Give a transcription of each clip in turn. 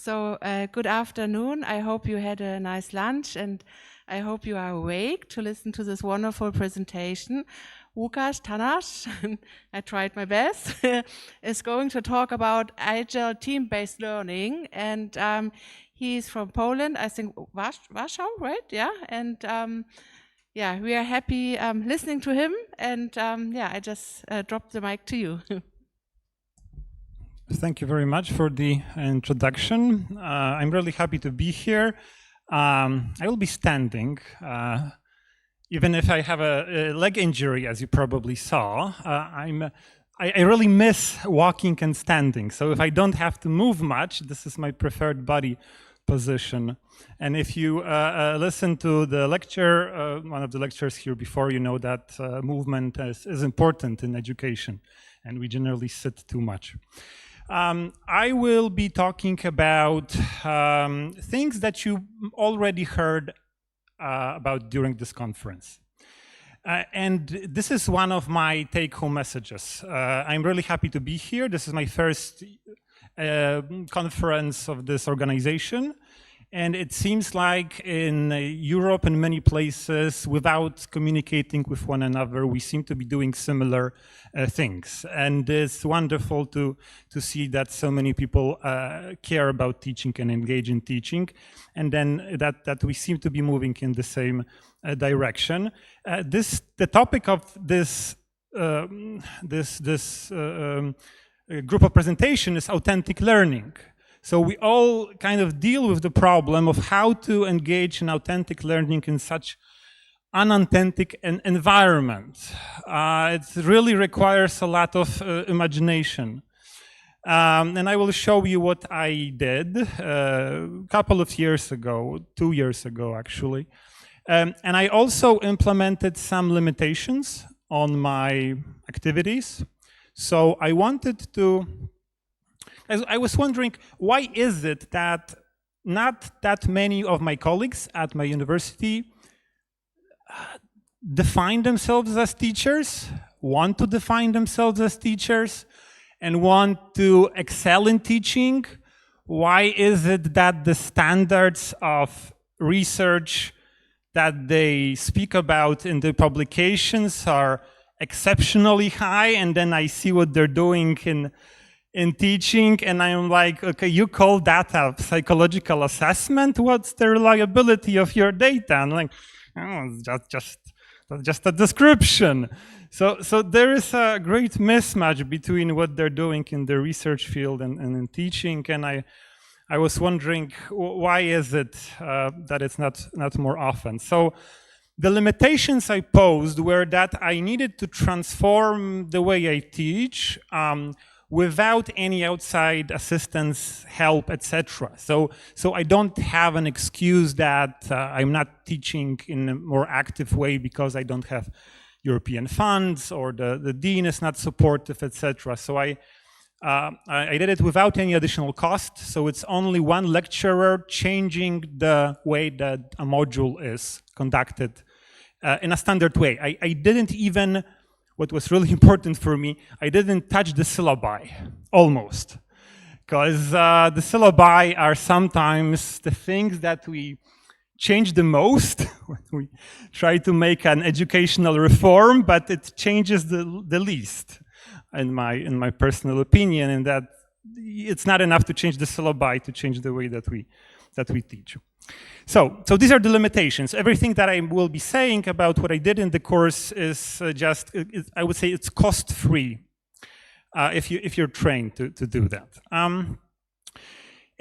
So good afternoon. I hope you had a nice lunch and I hope you are awake to listen to this wonderful presentation. Łukasz Tanasz, I tried my best, is going to talk about agile team-based learning, and he's from Poland, I think Warsaw, right? Yeah, and yeah, we are happy listening to him, and yeah, I just dropped the mic to you. Thank you very much for the introduction. I'm really happy to be here. I will be standing, even if I have a leg injury, as you probably saw. I really miss walking and standing. So if I don't have to move much, this is my preferred body position. And if you listen to the lecture, one of the lectures here before, you know that movement is important in education, and we generally sit too much. I will be talking about things that you already heard about during this conference. And this is one of my take-home messages. I'm really happy to be here. This is my first conference of this organization. And it seems like in Europe and many places, without communicating with one another, we seem to be doing similar things. And it's wonderful to see that so many people care about teaching and engage in teaching, and then that we seem to be moving in the same direction. The topic of this group of presentation is authentic learning. So we all kind of deal with the problem of how to engage in authentic learning in such unauthentic environment. It really requires a lot of imagination. And I will show you what I did a couple of years ago, 2 years ago actually. And I also implemented some limitations on my activities. So I wanted to I was wondering, why is it that not that many of my colleagues at my university define themselves as teachers, want to define themselves as teachers, and want to excel in teaching? Why is it that the standards of research that they speak about in the publications are exceptionally high, and then I see what they're doing in teaching, and I'm like, okay, you call that a psychological assessment? What's the reliability of your data? And like, oh, it's just a description. So there is a great mismatch between what they're doing in the research field and in teaching, and I was wondering, why is it that it's not more often? So the limitations I posed were that I needed to transform the way I teach without any outside assistance, help, etc. So I don't have an excuse that I'm not teaching in a more active way because I don't have European funds, or the dean is not supportive, etc. So I did it without any additional cost. So it's only one lecturer changing the way that a module is conducted in a standard way. I didn't even, what was really important for me, I didn't touch the syllabi, almost. Because the syllabi are sometimes the things that we change the most when we try to make an educational reform, but it changes the least, in my personal opinion, and that it's not enough to change the syllabi to change the way that we teach. So these are the limitations. Everything that I will be saying about what I did in the course is I would say it's cost-free if you're trained to do that.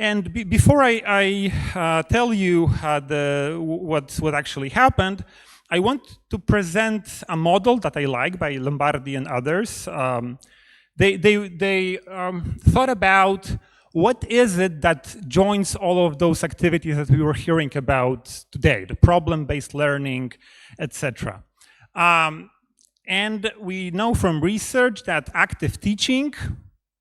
And before I tell you what actually happened, I want to present a model that I like by Lombardi and others. They thought about what is it that joins all of those activities that we were hearing about today, the problem-based learning, etc. And we know from research that active teaching,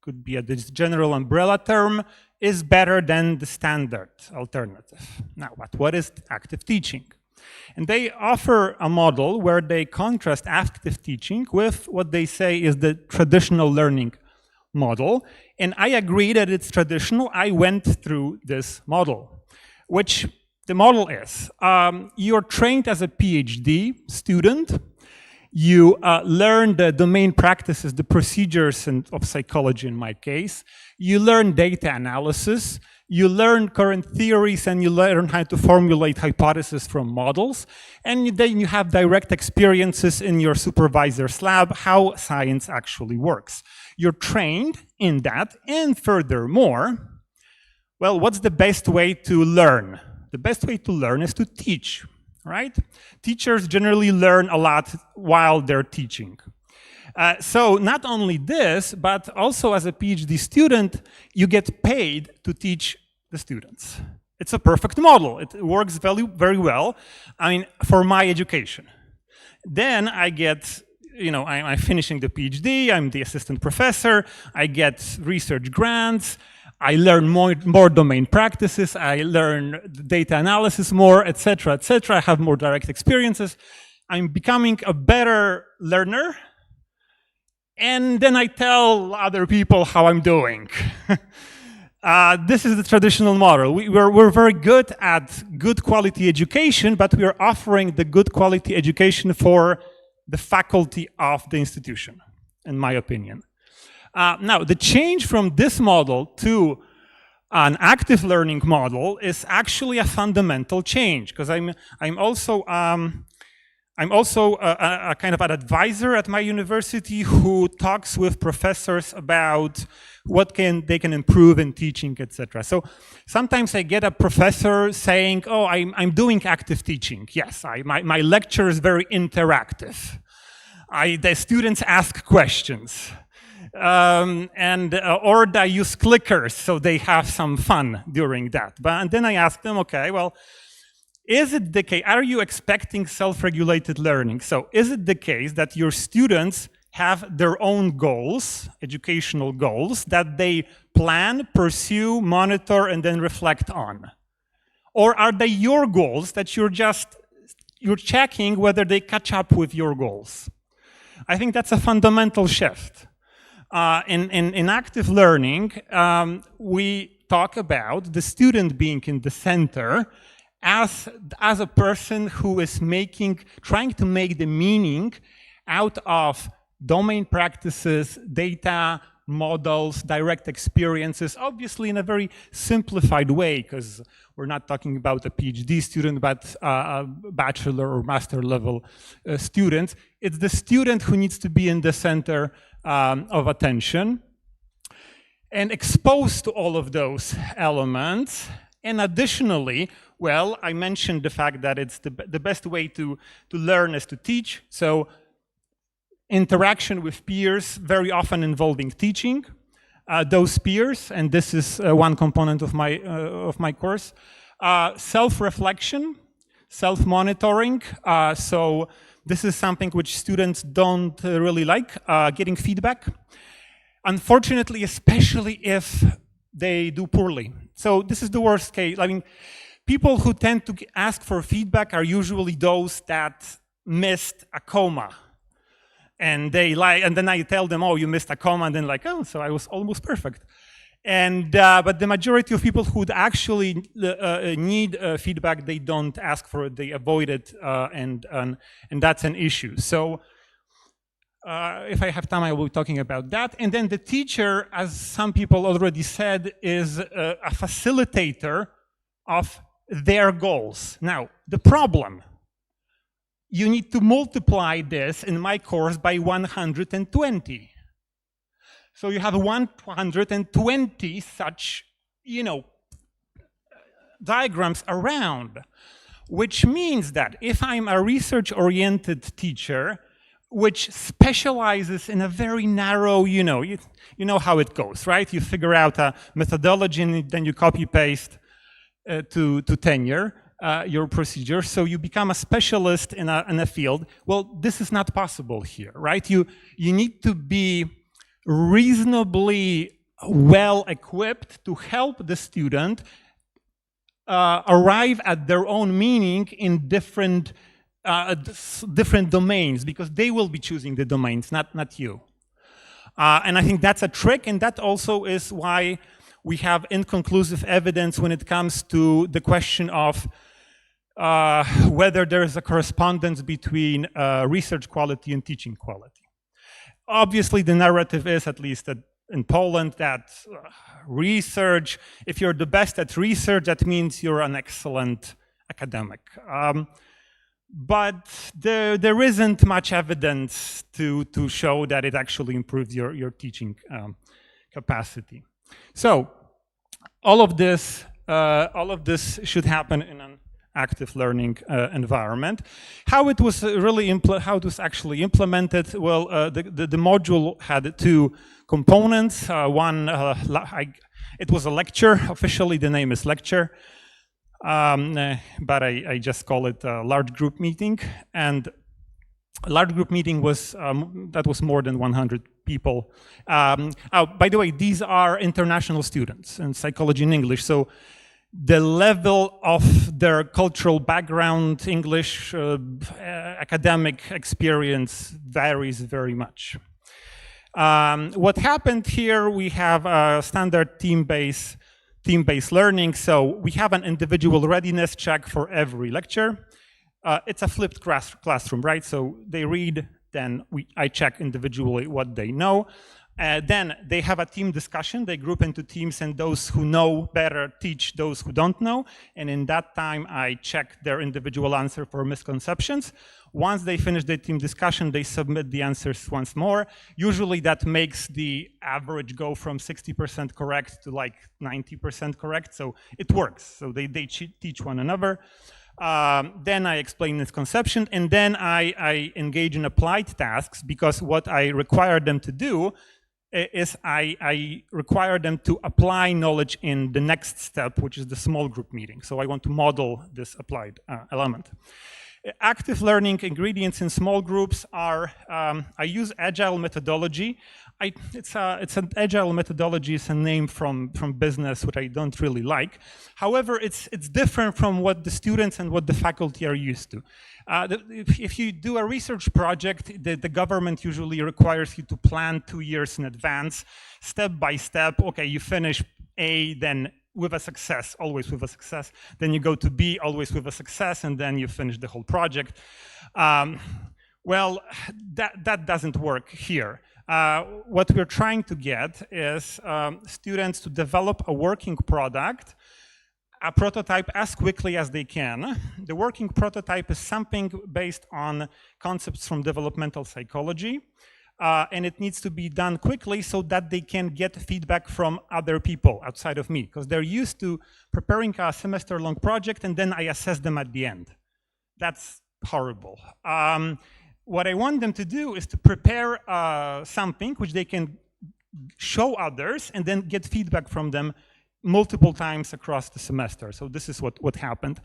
could be a general umbrella term, is better than the standard alternative. Now, what is active teaching? And they offer a model where they contrast active teaching with what they say is the traditional learning model, and I agree that it's traditional. I went through this model, which the model is, you're trained as a PhD student, you learn the domain practices, the procedures of psychology in my case, you learn data analysis, you learn current theories, and you learn how to formulate hypotheses from models, and then you have direct experiences in your supervisor's lab how science actually works. You're trained in that, and furthermore, well, what's the best way to learn? The best way to learn is to teach, right? Teachers generally learn a lot while they're teaching. So not only this, but also as a PhD student, you get paid to teach the students. It's a perfect model. It works very, very well, I mean, for my education. Then I get, you know, I'm finishing the PhD, I'm the assistant professor, I get research grants, I learn more domain practices, I learn data analysis more, etc., etc. I have more direct experiences. I'm becoming a better learner, and then I tell other people how I'm doing. This is the traditional model. We're very good at good quality education, but we are offering the good quality education for the faculty of the institution, in my opinion. Now, the change from this model to an active learning model is actually a fundamental change, because I'm also a kind of an advisor at my university who talks with professors about what they can improve in teaching, etc. So sometimes I get a professor saying, "Oh, I'm doing active teaching. Yes, my lecture is very interactive. The students ask questions." Or they use clickers, so they have some fun during that. And then I ask them, okay, well, is it the case, are you expecting self-regulated learning? So is it the case that your students have their own goals, educational goals, that they plan, pursue, monitor, and then reflect on? Or are they your goals that you're checking whether they catch up with your goals? I think that's a fundamental shift. In active learning, we talk about the student being in the center as a person who is trying to make the meaning out of domain practices, data, models, direct experiences, obviously in a very simplified way, because we're not talking about a PhD student, but a bachelor or master level students. It's the student who needs to be in the center of attention and exposed to all of those elements. And additionally, well, I mentioned the fact that it's the best way to learn is to teach. So interaction with peers, very often involving teaching. Those peers, and this is one component of my course, self-reflection, self-monitoring. So this is something which students don't really like, getting feedback. Unfortunately, especially if they do poorly. So this is the worst case. I mean, people who tend to ask for feedback are usually those that missed a comma. And then I tell them, oh, you missed a comma, and then like, oh, so I was almost perfect. And but the majority of people who actually need feedback, they don't ask for it, they avoid it, and that's an issue. So if I have time, I will be talking about that. And then the teacher, as some people already said, is a facilitator of their goals. Now, the problem, you need to multiply this in my course by 120. So you have 120 such, diagrams around, which means that if I'm a research-oriented teacher, which specializes in a very narrow, you know how it goes, right? You figure out a methodology and then you copy-paste to tenure. Your procedure, so you become a specialist in a field. Well, this is not possible here, right? You need to be reasonably well equipped to help the student arrive at their own meaning in different domains, because they will be choosing the domains, not you. And I think that's a trick, and that also is why we have inconclusive evidence when it comes to the question of whether there is a correspondence between research quality and teaching quality. Obviously, the narrative is, at least in Poland, that research, if you're the best at research, that means you're an excellent academic. But there isn't much evidence to show that it actually improves your teaching capacity. So all of this should happen in an active learning environment. How it was actually implemented? Well, the module had two components. One, it was a lecture. Officially, the name is lecture, but I just call it a large group meeting. And a large group meeting was that was more than 100 people. By the way, these are international students in psychology and English, so the level of their cultural background, English, academic experience varies very much. What happened here, we have a standard team-based learning. So we have an individual readiness check for every lecture. It's a flipped classroom, right? So they read, then I check individually what they know. Then they have a team discussion. They group into teams, and those who know better teach those who don't know. And in that time, I check their individual answer for misconceptions. Once they finish the team discussion, they submit the answers once more. Usually that makes the average go from 60% correct to like 90% correct. So it works. So they teach one another. Then I explain misconception, and then I engage in applied tasks, because what I require them to do is I require them to apply knowledge in the next step, which is the small group meeting. So I want to model this applied element. Active learning ingredients in small groups are, I use agile methodology. It's an agile methodology, is a name from business, which I don't really like. However, it's different from what the students and what the faculty are used to. If you do a research project, the government usually requires you to plan 2 years in advance, step by step. Okay, you finish A, then with a success, always with a success. Then you go to B, always with a success, and then you finish the whole project. Well, that doesn't work here. What we're trying to get is students to develop a working product, a prototype, as quickly as they can. The working prototype is something based on concepts from developmental psychology, and it needs to be done quickly so that they can get feedback from other people outside of me, because they're used to preparing a semester-long project and then I assess them at the end. That's horrible. What I want them to do is to prepare something which they can show others and then get feedback from them multiple times across the semester. So this is what happened.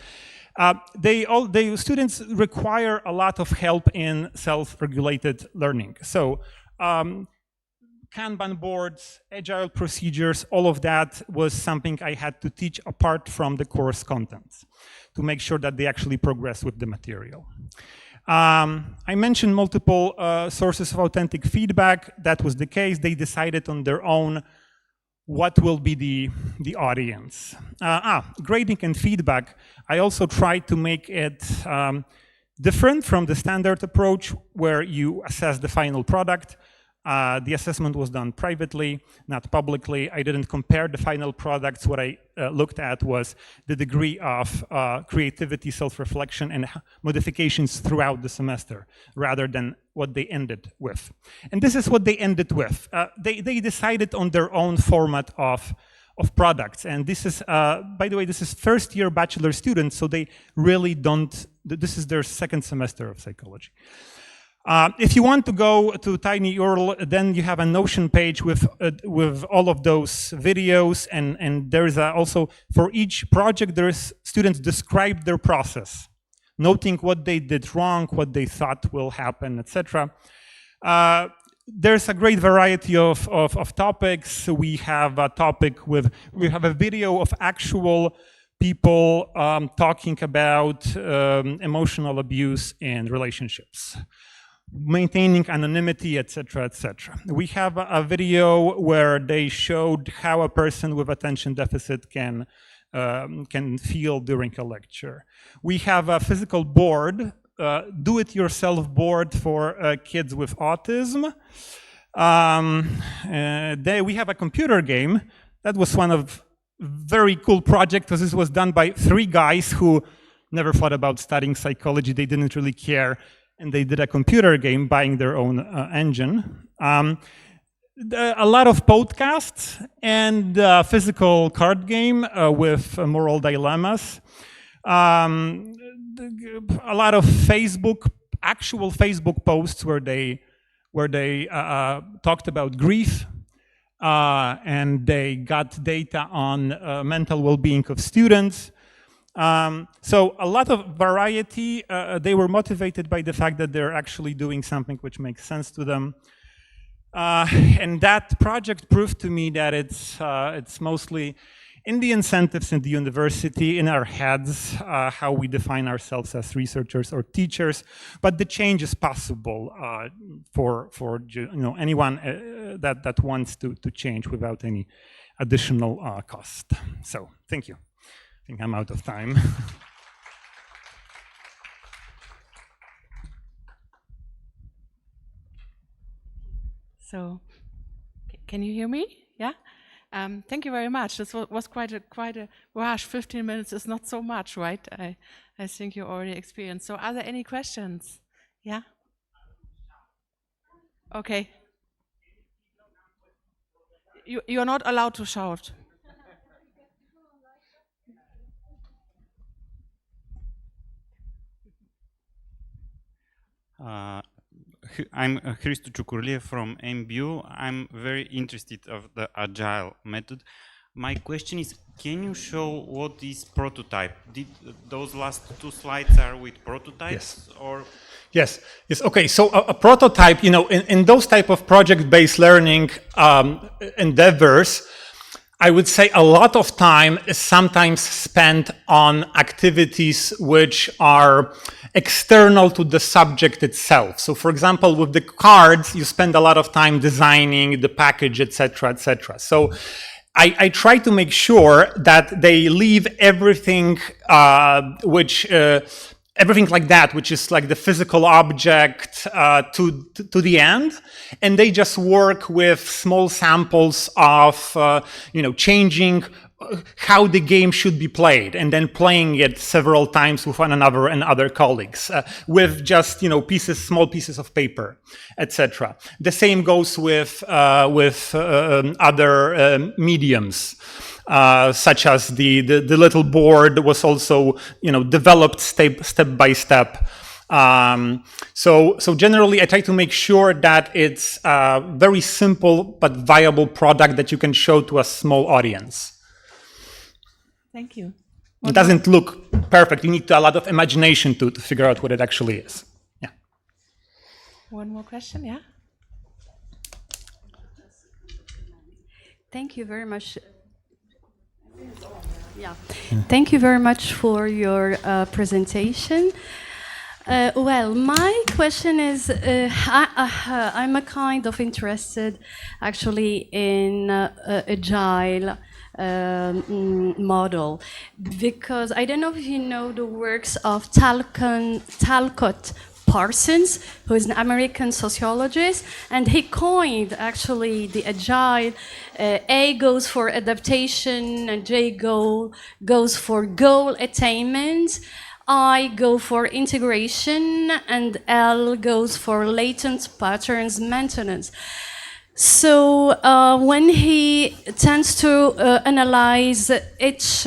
The students require a lot of help in self-regulated learning. So Kanban boards, agile procedures, all of that was something I had to teach apart from the course contents to make sure that they actually progress with the material. I mentioned multiple sources of authentic feedback. That was the case. They decided on their own what will be the audience. Grading and feedback. I also tried to make it different from the standard approach where you assess the final product. The assessment was done privately, not publicly. I didn't compare the final products. What I looked at was the degree of creativity, self-reflection, and modifications throughout the semester, rather than what they ended with. And this is what they ended with. They decided on their own format of products. And this is, by the way, this is first-year bachelor students, so they really don't, this is their second semester of psychology. If you want to go to tinyurl, then you have a Notion page with all of those videos, and there is also, for each project, there is students describe their process, noting what they did wrong, what they thought will happen, etc. There's a great variety of topics. We have a topic we have a video of actual people talking about emotional abuse in relationships. maintaining anonymity, etc., etc. We have a video where they showed how a person with attention deficit can feel during a lecture. We have a physical board, do-it-yourself board for kids with autism. We have a computer game. That was one of very cool project because this was done by 3 guys who never thought about studying psychology. They didn't really care. And they did a computer game buying their own engine. A lot of podcasts and physical card game with moral dilemmas. A lot of actual Facebook posts where they talked about grief and they got data on mental well-being of students. So a lot of variety. They were motivated by the fact that they're actually doing something which makes sense to them. And that project proved to me that it's mostly in the incentives in the university, in our heads, how we define ourselves as researchers or teachers. But the change is possible for anyone that wants to change without any additional cost. So thank you. I think I'm out of time. So, can you hear me? Yeah. Thank you very much. This was quite a rush. 15 minutes is not so much, right? I think you already experienced. So, are there any questions? Yeah. Okay. You're not allowed to shout. I'm Hristo Ciucurlie from MBU. I'm very interested of the agile method. My question is, can you show what is prototype? Did those last 2 slides are with prototypes? Yes. Or? Yes. Okay. So a prototype, in those type of project-based learning endeavors, I would say a lot of time is sometimes spent on activities which are external to the subject itself. So for example, with the cards, you spend a lot of time designing the package, etc., etc. So I try to make sure that they leave everything everything like that, which is like the physical object, to the end, and they just work with small samples of changing how the game should be played, and then playing it several times with one another and other colleagues with just small pieces of paper, etc. The same goes with other mediums. Such as the little board was also developed step by step. So generally I try to make sure that it's a very simple but viable product that you can show to a small audience. Thank you. It doesn't look perfect. You need a lot of imagination to figure out what it actually is. Yeah. One more question, yeah? Thank you very much. Yeah, thank you very much for your presentation. Well, my question is, I'm a kind of interested actually in agile model, because I don't know if you know the works of Talcott Parsons, who is an American sociologist, and he coined actually the agile. A goes for adaptation, and J goes for goal attainment. I go for integration, and L goes for latent patterns maintenance. So when he tends to analyze each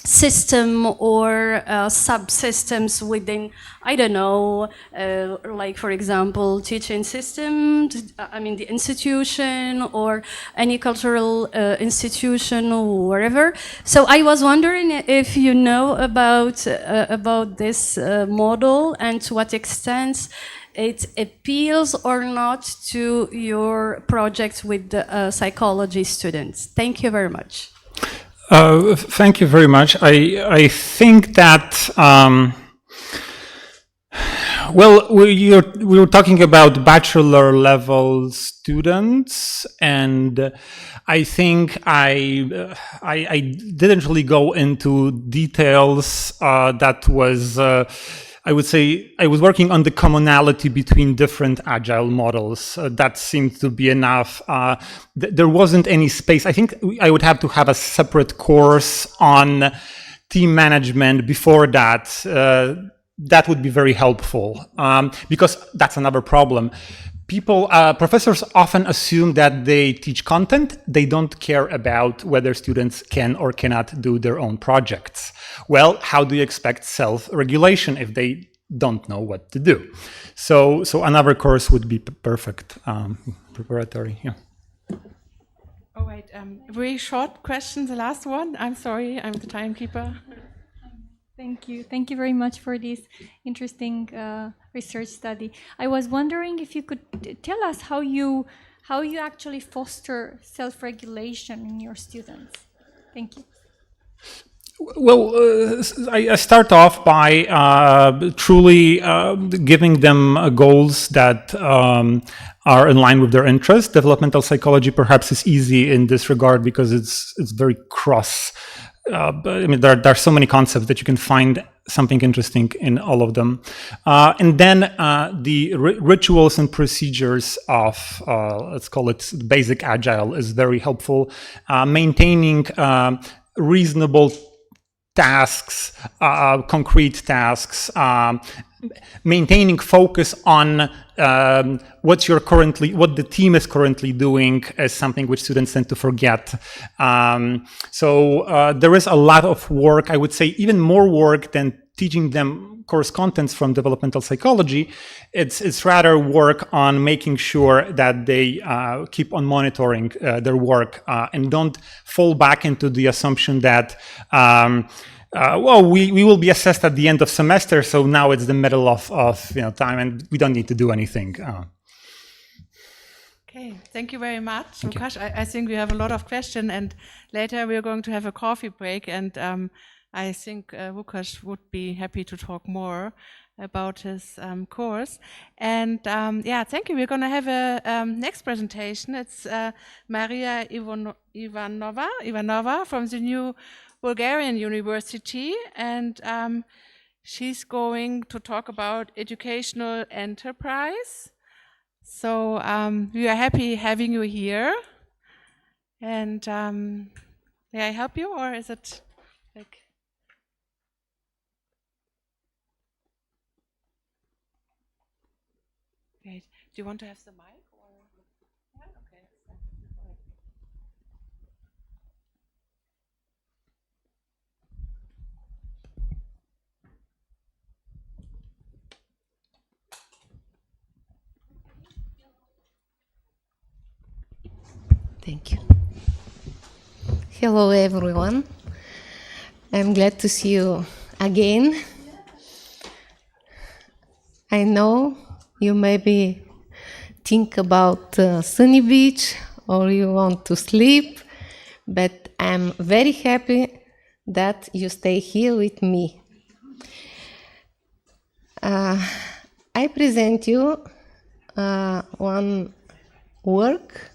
system or subsystems within, I don't know, like for example, teaching system, the institution or any cultural institution or wherever. So I was wondering if you know about this model and to what extent it appeals or not to your projects with the psychology students. Thank you very much. Thank you very much. I think that Well, we were talking about bachelor level students, and I think I didn't really go into details. That was, I would say, I was working on the commonality between different agile models. That seemed to be enough. There wasn't any space. I think I would have to have a separate course on team management before that. That would be very helpful, because that's another problem. Professors often assume that they teach content. They don't care about whether students can or cannot do their own projects. Well, how do you expect self-regulation if they don't know what to do? So another course would be perfect, preparatory. Yeah. Oh, wait, very short question, the last one. I'm sorry, I'm the timekeeper. Thank you. Thank you very much for this interesting research study. I was wondering if you could tell us how you actually foster self-regulation in your students. Thank you. Well, I start off by truly giving them goals that are in line with their interests. Developmental psychology perhaps is easy in this regard because it's very cross. But I mean, there are so many concepts that you can find something interesting in all of them. And then the rituals and procedures of, let's call it basic agile, is very helpful. Maintaining reasonable tasks, concrete tasks, maintaining focus on what the team is currently doing is something which students tend to forget. So there is a lot of work, I would say even more work than teaching them course contents from developmental psychology. It's rather work on making sure that they keep on monitoring their work and don't fall back into the assumption that well, we will be assessed at the end of semester, so now it's the middle of time, and we don't need to do anything. Okay, thank you very much, Łukasz. I think we have a lot of questions, and later we are going to have a coffee break, and I think Łukasz would be happy to talk more about his course. And yeah, thank you. We're going to have a next presentation. It's Maria Ivanova from the new Bulgarian University, and she's going to talk about educational enterprise. So we are happy having you here. And may I help you, or is it like... Great. Do you want to have the mic? Or... Yeah? Okay. Thank you. Hello, everyone. I'm glad to see you again. I know you maybe think about sunny beach or you want to sleep, but I'm very happy that you stay here with me. I present you one work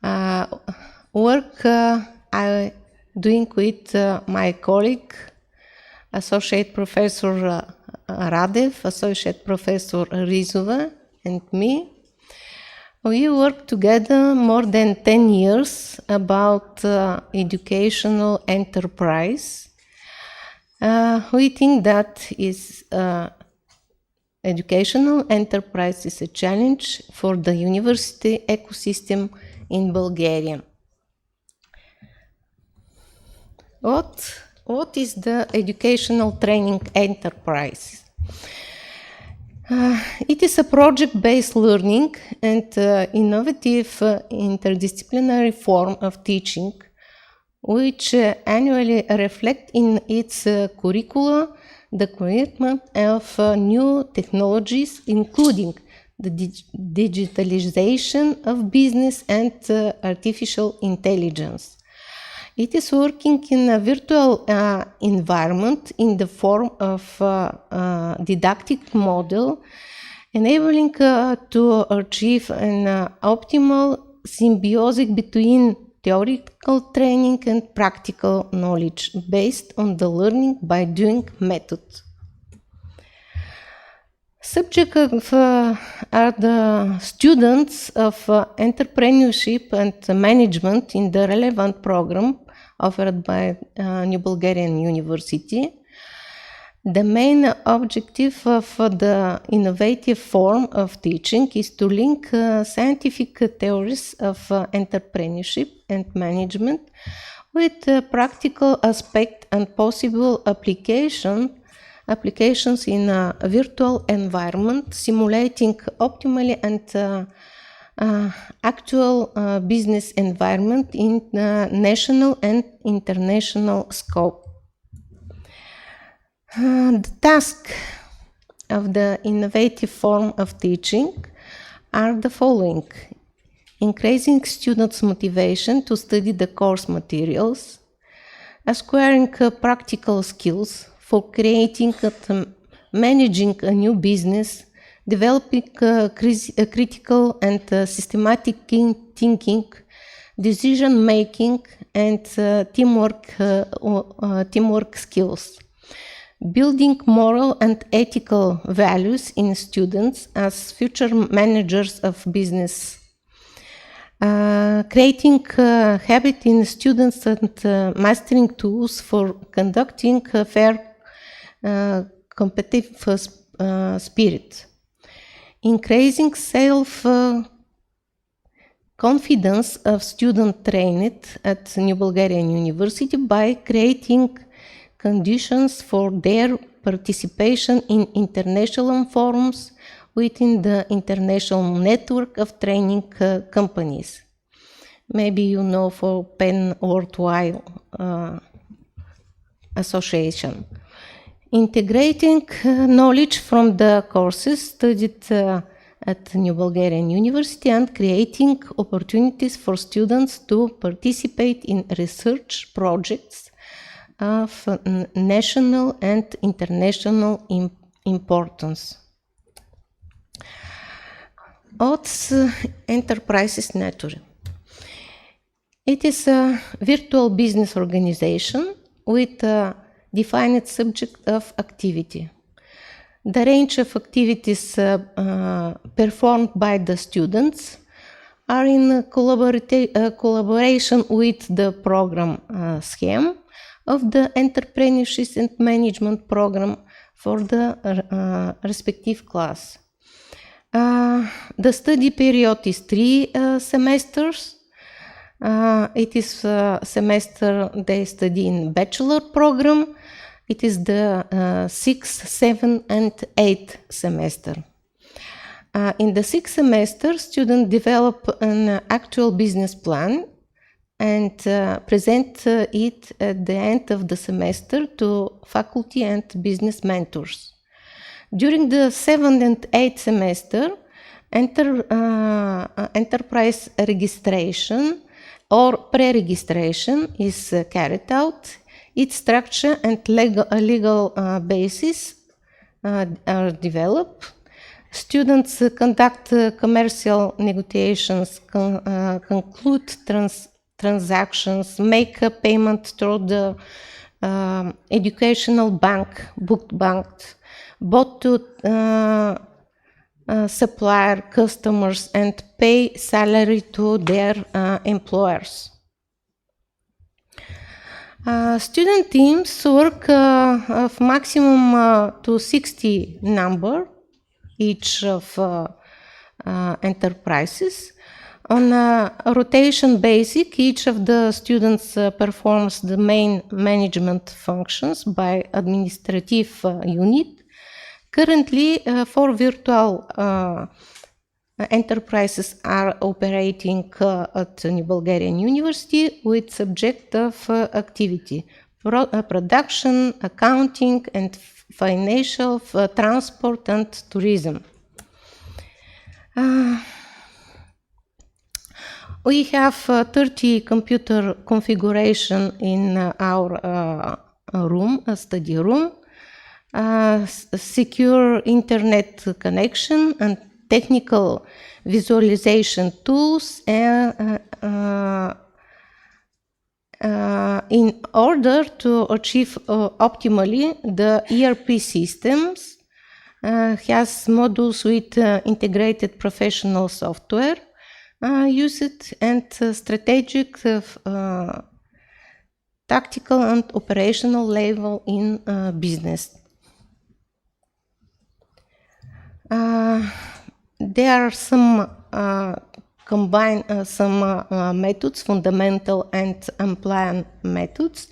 I'm doing with my colleague, Associate Professor Radev, Associate Professor Rizova, and me. We work together more than 10 years about educational enterprise. We think that educational enterprise is a challenge for the university ecosystem in Bulgaria. What is the educational training enterprise? It is a project-based learning and innovative interdisciplinary form of teaching, which annually reflect in its curricula the commitment of new technologies, including the digitalization of business and artificial intelligence. It is working in a virtual environment in the form of a didactic model, enabling to achieve an optimal symbiosis between theoretical training and practical knowledge based on the learning by doing method. Subject of, are the students of entrepreneurship and management in the relevant program offered by New Bulgarian University. The main objective of the innovative form of teaching is to link scientific theories of entrepreneurship and management with practical aspect and possible applications in a virtual environment, simulating optimally and actual business environment in national and international scope. The task of the innovative form of teaching are the following: increasing students' motivation to study the course materials, acquiring practical skills for creating and managing a new business, developing critical and systematic thinking, decision making, and teamwork skills. Building moral and ethical values in students as future managers of business. Creating habit in students and mastering tools for conducting a fair competitive spirit. Increasing self-confidence of students trained at New Bulgarian University by creating conditions for their participation in international forums within the international network of training companies. Maybe you know for Penn Worthwhile Association. Integrating knowledge from the courses studied at New Bulgarian University and creating opportunities for students to participate in research projects of national and international importance. What's Enterprises Network? It is a virtual business organization with a defined subject of activity. The range of activities performed by the students are in collaboration with the program scheme of the entrepreneurship and management program for the respective class. The study period is 3 semesters. It is a semester they study in bachelor program. It is the 6th, 7th, and 8th semester. In the 6th semester, students develop an actual business plan and present it at the end of the semester to faculty and business mentors. During the 7th and 8th semester, enterprise registration or pre-registration is carried out. Its structure and legal basis are developed. Students conduct commercial negotiations, conclude transactions, make a payment through the educational bank, booked bank, both to supplier customers and pay salary to their employers. Student teams work of maximum to 60 number each of enterprises. On a rotation basis, each of the students performs the main management functions by administrative unit. Currently, 4 virtual enterprises are operating at New Bulgarian University with subject of activity, production, accounting, and financial, transport, and tourism. We have 30 computer configuration in our room, a study room, secure internet connection and technical visualization tools in order to achieve optimally the ERP systems has modules with integrated professional software used and strategic tactical and operational level in business. There are some methods, fundamental and unplanned methods.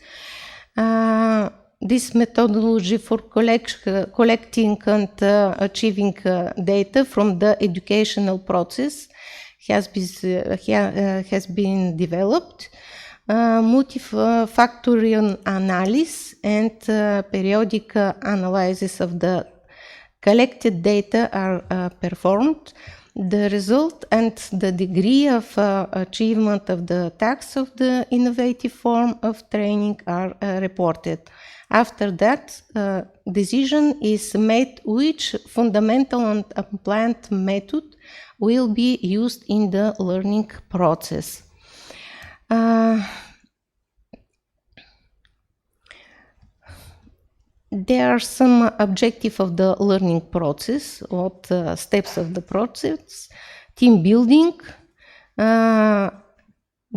This methodology for collecting and achieving data from the educational process has been developed. Multifactorial analysis and periodic analysis of the collected data are performed. The result and the degree of achievement of the tasks of the innovative form of training are reported. After that, decision is made which fundamental and unplanned method will be used in the learning process. There are some objectives of the learning process, what steps of the process: team building,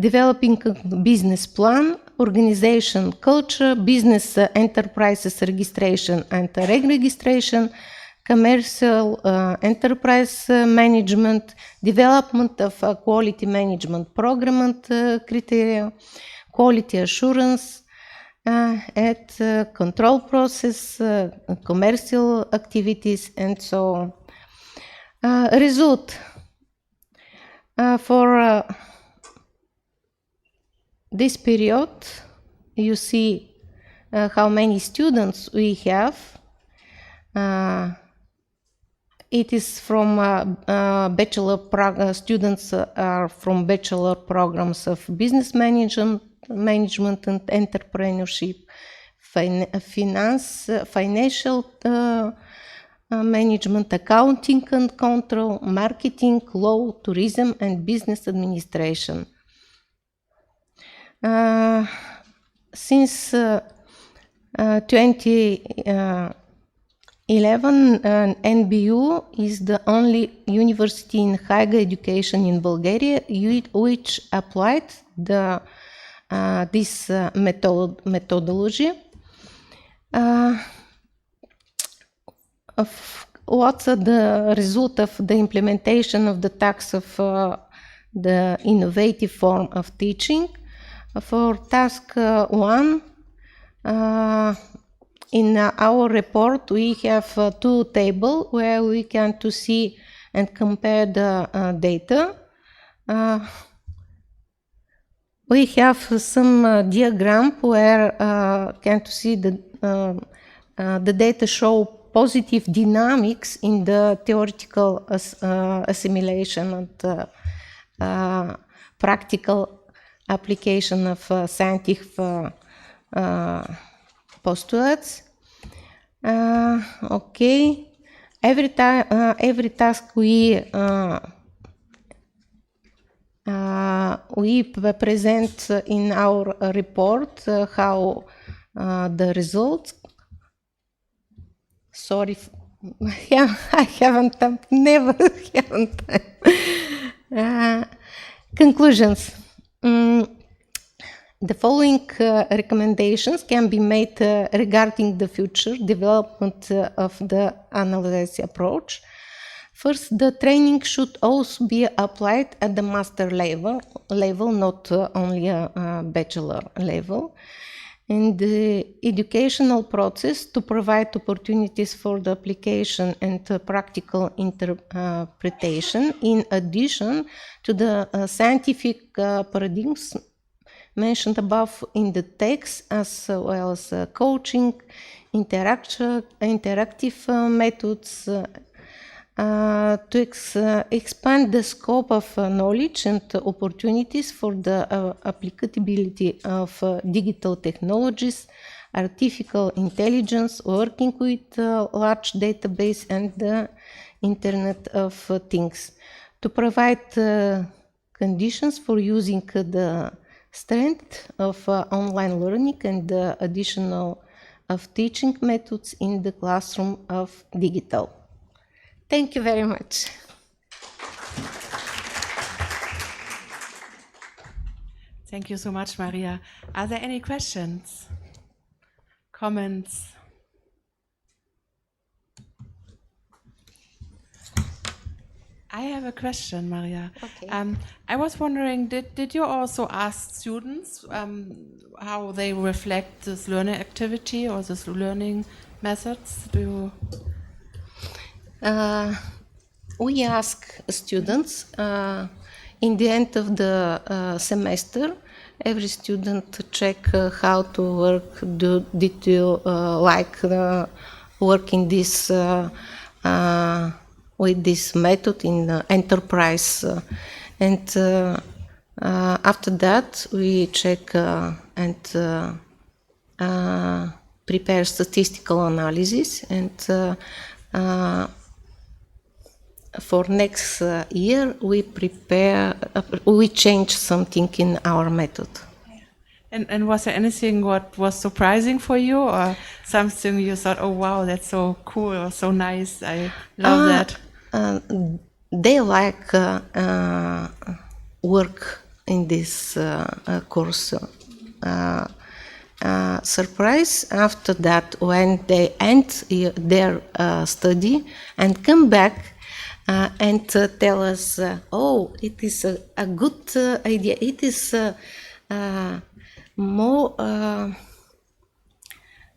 developing a business plan, organization culture, business enterprises registration and re-registration, commercial enterprise management, development of a quality management program and criteria, quality assurance, at control process, commercial activities, and so on. Result for this period, you see how many students we have. It is from students are from bachelor programs of business management and entrepreneurship, financial management, accounting and control, marketing, law, tourism, and business administration. Since 2011, NBU is the only university in higher education in Bulgaria which applied this methodology. What's the result of the implementation of the tasks of the innovative form of teaching? For task 1, in our report we have two tables where we can to see and compare the data. We have some diagram where can to see the data show positive dynamics in the theoretical assimilation and practical application of scientific postulates. Okay, every task we present in our report how the results. Sorry, I haven't never haven't. Conclusions. The following recommendations can be made regarding the future development of the analysis approach. First, the training should also be applied at the master level, not only a bachelor level. In the educational process, to provide opportunities for the application and practical interpretation, in addition to the scientific paradigms mentioned above in the text, as well as coaching, interactive methods, to expand the scope of knowledge and opportunities for the applicability of digital technologies, artificial intelligence, working with large database and the Internet of Things, to provide conditions for using the strength of online learning and the additional of teaching methods in the classroom of digital. Thank you very much. Thank you so much, Maria. Are there any questions, comments? I have a question, Maria. Okay. I was wondering, did you also ask students how they reflect this learning activity or this learning methods? We ask students in the end of the semester, every student check how to work. Did you like work in this with this method in enterprise? And after that, we check and prepare statistical analysis, and for next year we change something in our method. And was there anything what was surprising for you, or something you thought, oh wow, that's so cool or so nice, I love that? They like work in this course. Surprise after that, when they end their study and come back and tell us, oh, it is a good idea. It is more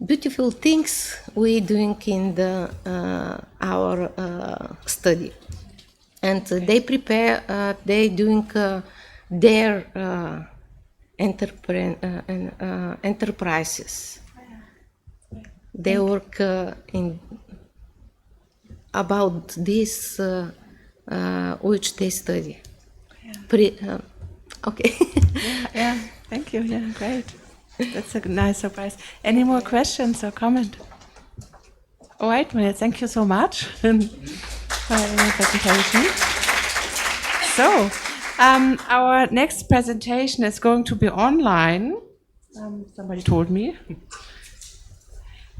beautiful things we doing in our study, and they prepare. They doing their enterprises. They work in about this which they study. Okay. Yeah, thank you. Yeah, great. That's a nice surprise. Any more questions or comment? All right, well, thank you so much for your presentation. So, our next presentation is going to be online. Somebody told me.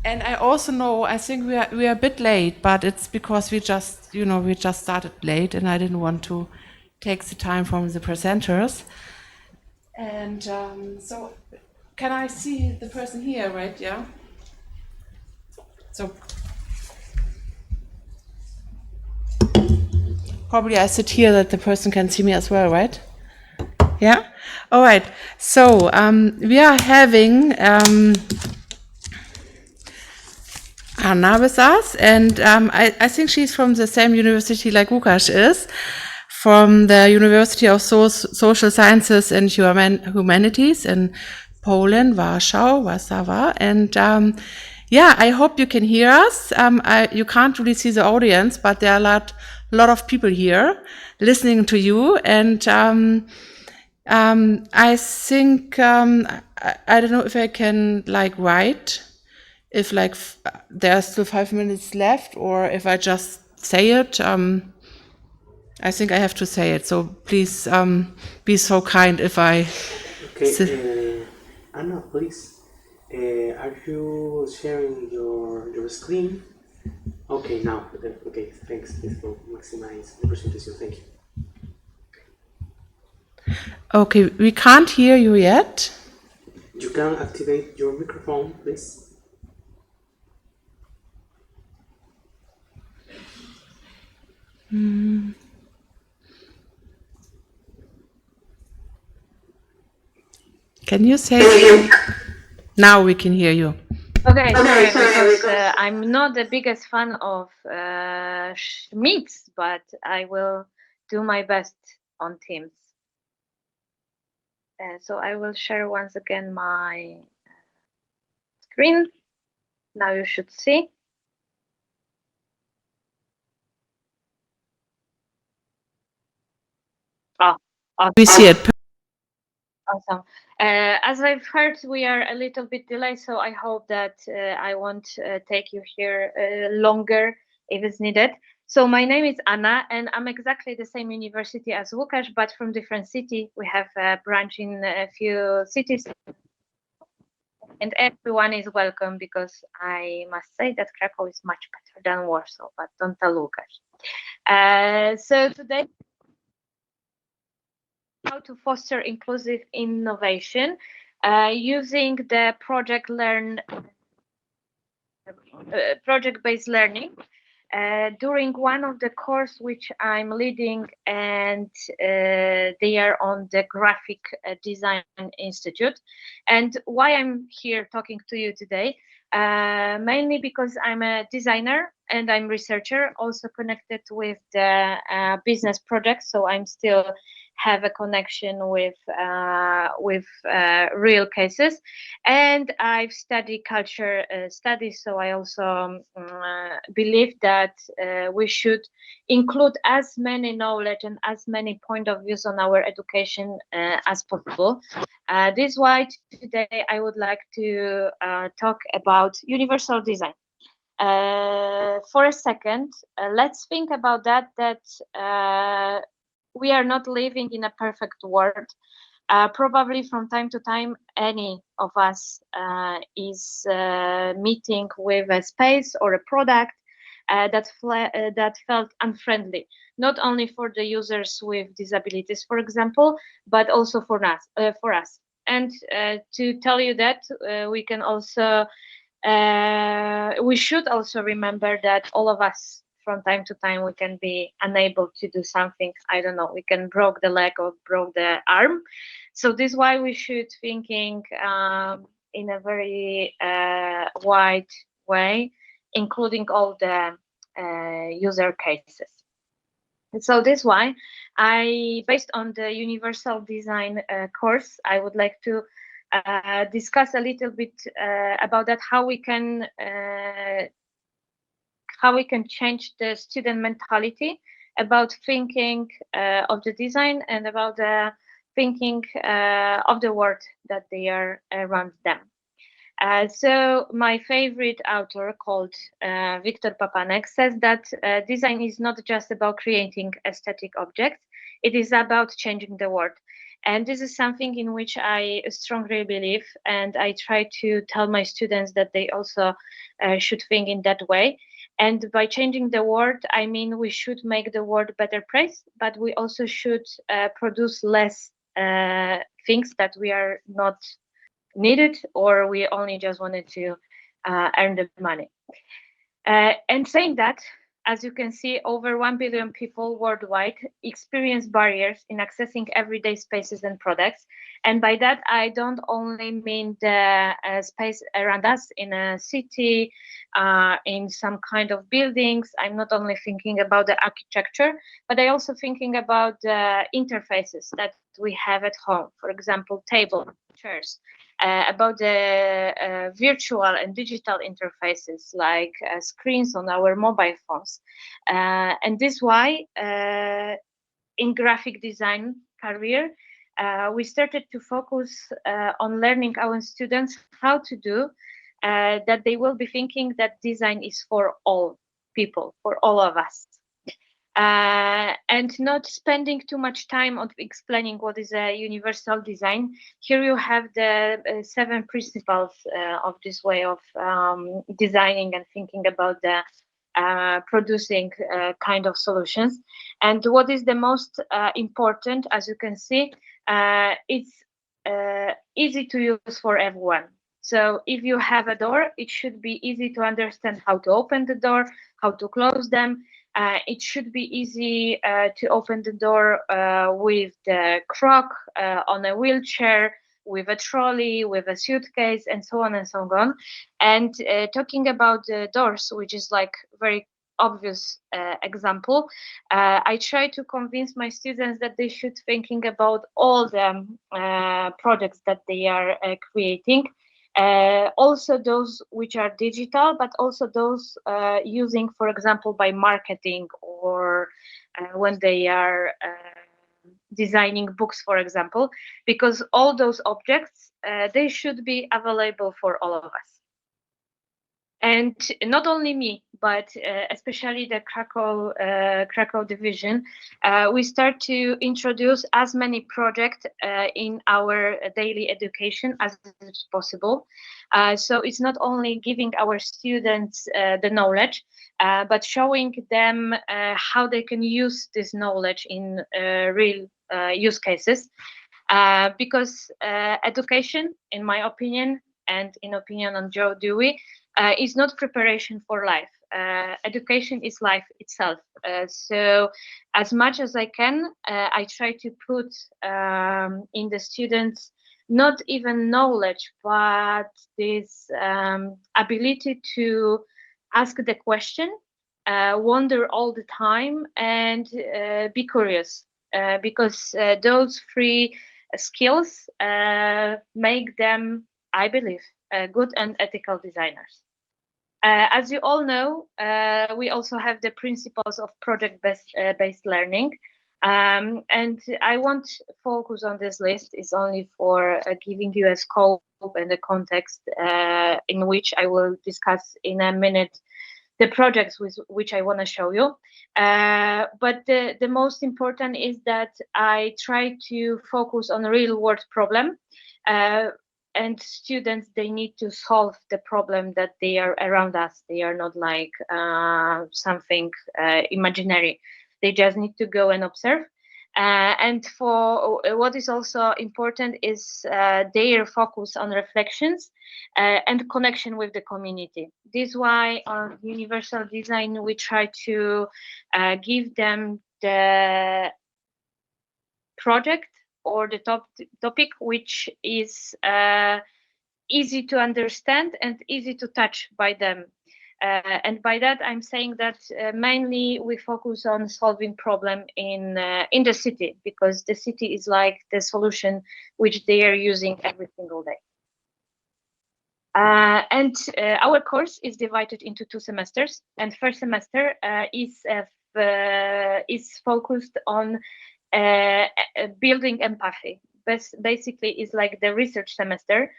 And I also know, I think we are a bit late, but it's because we just started late, and I didn't want to take the time from the presenters. And so, can I see the person here, right? Yeah. So probably I sit here that the person can see me as well, right? Yeah. All right. So we are having Anna with us, and I think she's from the same university like Łukasz is, from the University of Social Sciences and Humanities in Poland, Warsaw, and yeah, I hope you can hear us. You can't really see the audience, but there are a lot of people here listening to you, and I think I don't know if I can write if there are still 5 minutes left, or if I just say it. I think I have to say it, so please be so kind if I... Okay, Anna, please, are you sharing your screen? Okay, now, okay, thanks, please for maximize the presentation, thank you. Okay, we can't hear you yet. You can activate your microphone, please. Can you say? Now we can hear you. Okay, sorry, because I'm not the biggest fan of Schmitz, but I will do my best on Teams. So I will share once again my screen. Now you should see. Appreciate. Awesome. As I've heard, we are a little bit delayed, so I hope that I won't take you here longer if it's needed. So my name is Anna, and I'm exactly the same university as Łukasz, but from different city. We have a branch in a few cities, and everyone is welcome, because I must say that Krakow is much better than Warsaw, but don't tell Łukasz. So today, how to foster inclusive innovation using the project-based learning during one of the course which I'm leading, and they are on the Graphic Design Institute. And why I'm here talking to you today, mainly because I'm a designer and I'm researcher, also connected with the business projects. So I'm still have a connection with real cases, and I've studied culture studies. So I also believe that we should include as many knowledge and as many point of views on our education as possible. This is why today I would like to talk about universal design. For a second, let's think about that we are not living in a perfect world. Probably from time to time, any of us is meeting with a space or a product that felt unfriendly, not only for the users with disabilities, for example, but also for us. And to tell you that, we should also remember that all of us, from time to time, we can be unable to do something. I don't know, we can broke the leg or broke the arm. So this is why we should thinking in a very wide way, including all the user cases. And so this is why based on the universal design course, I would like to discuss a little bit about that, how we can change the student mentality about thinking of the design and about the thinking of the world that they are around them. So my favorite author, called Viktor Papanek, says that design is not just about creating aesthetic objects, it is about changing the world. And this is something in which I strongly believe, and I try to tell my students that they also should think in that way. And by changing the world, I mean we should make the world better place, but we also should produce less things that we are not needed, or we only just wanted to earn the money. And saying that, as you can see, over 1 billion people worldwide experience barriers in accessing everyday spaces and products. And by that, I don't only mean the space around us in a city, in some kind of buildings. I'm not only thinking about the architecture, but I also thinking about the interfaces that we have at home. For example, tables, chairs. About the virtual and digital interfaces, like screens on our mobile phones. And this is why in graphic design career, we started to focus on learning our students how to do that. They will be thinking that design is for all people, for all of us. And not spending too much time on explaining what is a universal design. Here you have the 7 principles of this way of designing and thinking about the producing kind of solutions. And what is the most important, as you can see, it's easy to use for everyone. So if you have a door, it should be easy to understand how to open the door, how to close them. It should be easy to open the door with the crock, on a wheelchair, with a trolley, with a suitcase, and so on and so on. And talking about the doors, which is like very obvious example, I try to convince my students that they should thinking about all the projects that they are creating. Also those which are digital, but also those using, for example, by marketing, or when they are designing books, for example, because all those objects, they should be available for all of us. And not only me, but especially the Krakow division, we start to introduce as many projects in our daily education as is possible. So it's not only giving our students the knowledge, but showing them how they can use this knowledge in real use cases. Because education, in my opinion, and in opinion on Joe Dewey, is not preparation for life. Education is life itself. So as much as I can, I try to put in the students not even knowledge, but this ability to ask the question, wonder all the time, and be curious. Because those three skills make them, I believe, good and ethical designers. As you all know, we also have the principles of project-based learning. And I won't focus on this list. It's only for giving you a scope and the context in which I will discuss in a minute the projects with which I want to show you. But the most important is that I try to focus on a real world problem. And students, they need to solve the problem that they are around us. They are not like something imaginary. They just need to go and observe. And for what is also important is their focus on reflections and connection with the community. This is why on universal design we try to give them the project or the topic which is easy to understand and easy to touch by them. And by that, I'm saying that mainly we focus on solving problem in the city, because the city is like the solution which they are using every single day. And our course is divided into 2 semesters, and first semester is focused on building empathy. Basically, is like the research semester,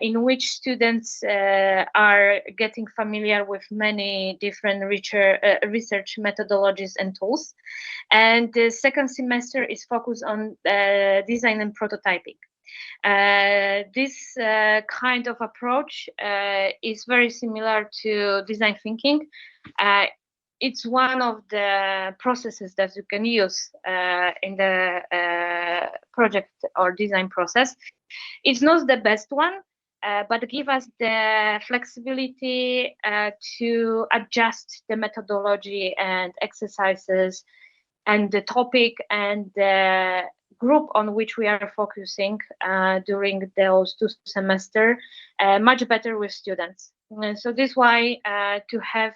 in which students are getting familiar with many different research methodologies and tools. And the second semester is focused on design and prototyping. This kind of approach is very similar to design thinking. It's one of the processes that you can use in the project or design process. It's not the best one, but give us the flexibility to adjust the methodology and exercises and the topic and the group on which we are focusing during those 2 semesters much better with students. So this is why to have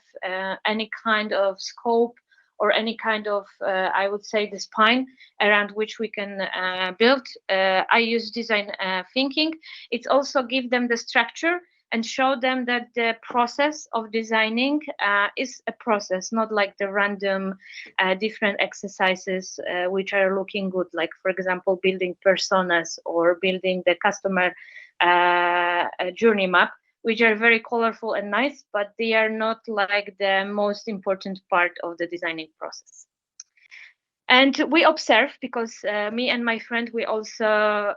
any kind of scope or any kind of, I would say, the spine around which we can build, I use design thinking. It's also give them the structure and show them that the process of designing is a process, not like the random different exercises which are looking good, like, for example, building personas or building the customer journey map, which are very colorful and nice, but they are not like the most important part of the designing process. And we observe, because me and my friend, we also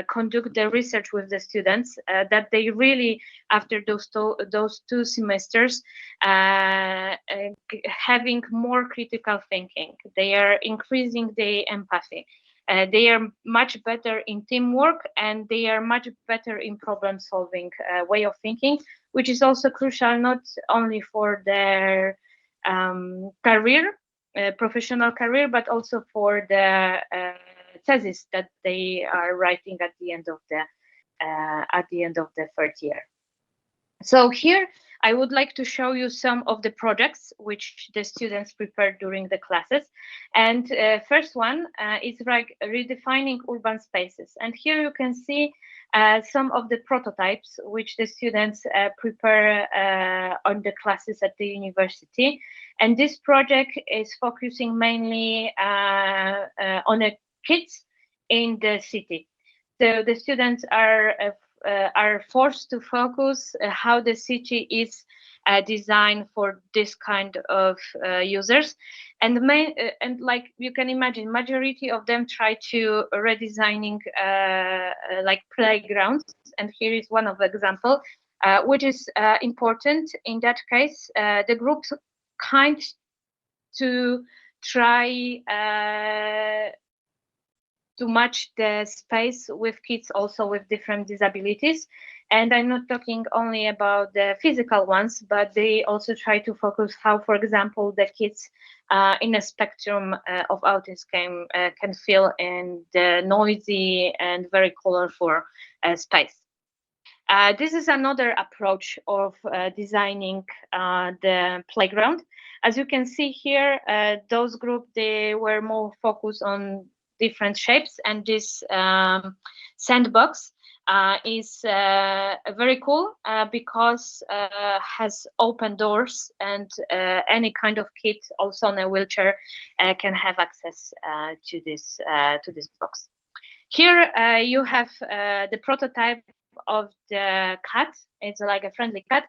conduct the research with the students, that they really, after those 2 semesters, having more critical thinking. They are increasing their empathy. They are much better in teamwork, and they are much better in problem-solving way of thinking, which is also crucial not only for their career, professional career, but also for the thesis that they are writing at the end of the 3rd year. So here I would like to show you some of the projects which the students prepared during the classes. And first one is like redefining urban spaces. And here you can see some of the prototypes which the students prepare on the classes at the university. And this project is focusing mainly on the kids in the city. So the students are forced to focus how the city is designed for this kind of users, and like you can imagine, majority of them try to redesigning like playgrounds. And here is one of the example, which is important in that case. The groups kind to try to match the space with kids also with different disabilities. And I'm not talking only about the physical ones, but they also try to focus how, for example, the kids in a spectrum of autism can feel in the noisy and very colorful space. This is another approach of designing the playground. As you can see here, those groups, they were more focused on different shapes, and this sandbox is very cool because has open doors, and any kind of kid, also in a wheelchair, can have access to this box. Here you have the prototype of the cat. It's like a friendly cat,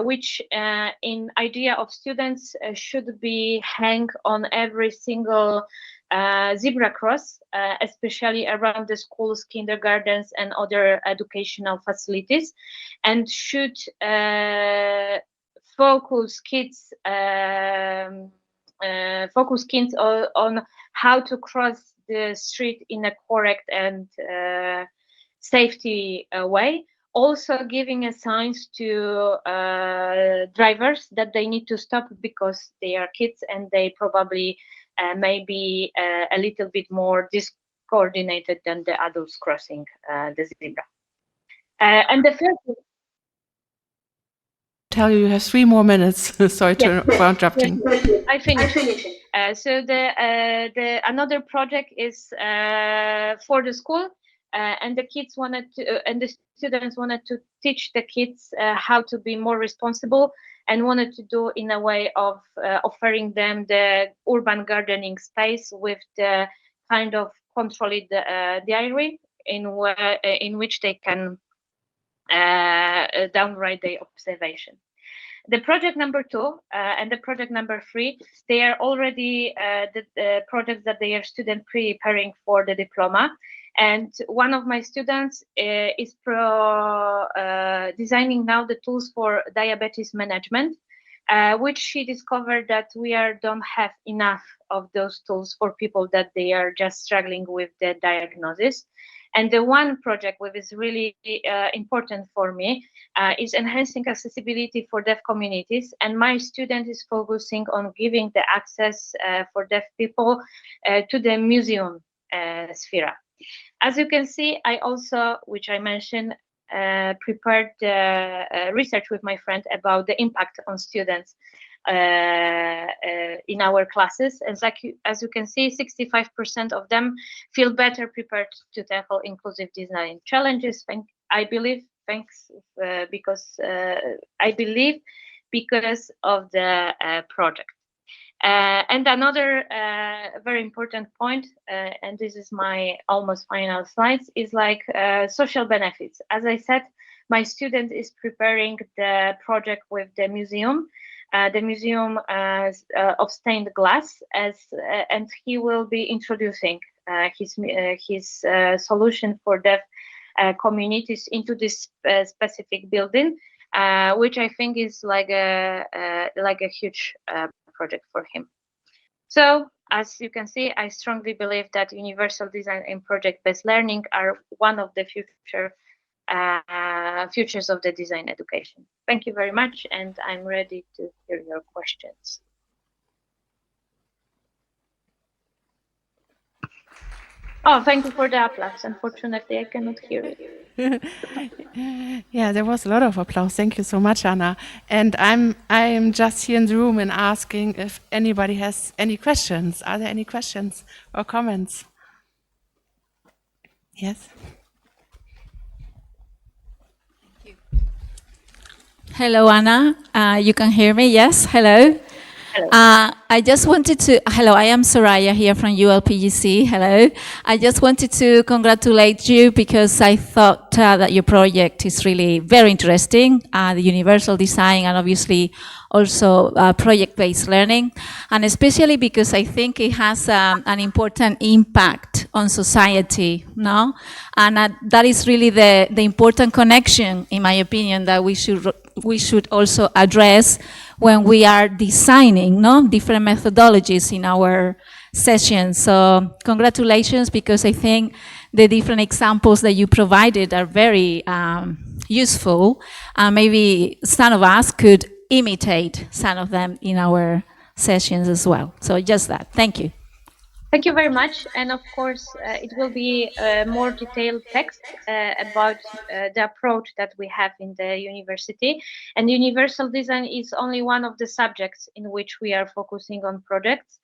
which in idea of students should be hang on every single zebra cross, especially around the schools, kindergartens, and other educational facilities, and should focus kids on how to cross the street in a correct and safety way. Also giving a signs to drivers that they need to stop because they are kids and they probably may be a little bit more discoordinated than the adults crossing the zebra. And the first... Tell you have 3 more minutes. Sorry for interrupting. I finish. So the another project is for the school, and the kids wanted to, and the students wanted to teach the kids how to be more responsible, and wanted to do in a way of offering them the urban gardening space with the kind of controlled diary in which they can downwrite their observation. The project number 2 and the project number 3, they are already the projects that they are students preparing for the diploma. And one of my students is designing now the tools for diabetes management, which she discovered that we don't have enough of those tools for people that they are just struggling with the diagnosis. And the one project which is really important for me is enhancing accessibility for deaf communities. And my student is focusing on giving the access for deaf people to the museum sphere. As you can see, I also, which I mentioned, prepared research with my friend about the impact on students in our classes. As you can see, 65% of them feel better prepared to tackle inclusive design challenges. I believe because of the project. And another very important point, and this is my almost final slides, is like social benefits. As I said, my student is preparing the project with the museum of stained glass, and he will be introducing his solution for deaf communities into this specific building, which I think is like a huge project for him. So, as you can see, I strongly believe that universal design and project-based learning are one of the futures of the design education. Thank you very much, and I'm ready to hear your questions. Oh, thank you for the applause. Unfortunately, I cannot hear it. Yeah, there was a lot of applause. Thank you so much, Anna. And I'm just here in the room and asking if anybody has any questions. Are there any questions or comments? Yes. Hello, Anna. You can hear me? Yes. Hello. Hello. I just wanted to, hello, I am Soraya here from ULPGC. Hello. I just wanted to congratulate you because I thought that your project is really very interesting, the universal design and obviously also project-based learning, and especially because I think it has an important impact on society, no? And that is really the important connection, in my opinion, that we should also address when we are designing, no, different methodologies in our sessions. So congratulations, because I think the different examples that you provided are very useful. Maybe some of us could imitate some of them in our sessions as well. So just that. Thank you. Thank you very much. And of course, it will be more detailed text about the approach that we have in the university. And universal design is only one of the subjects in which we are focusing on projects,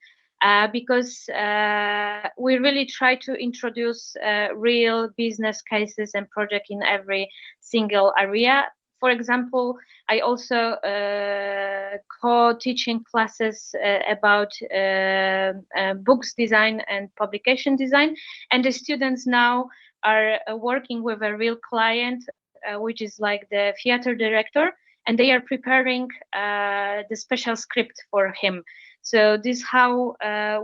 because we really try to introduce real business cases and project in every single area. For example, I also co-teaching classes about books design and publication design, and the students now are working with a real client, which is like the theater director, and they are preparing the special script for him. So this is how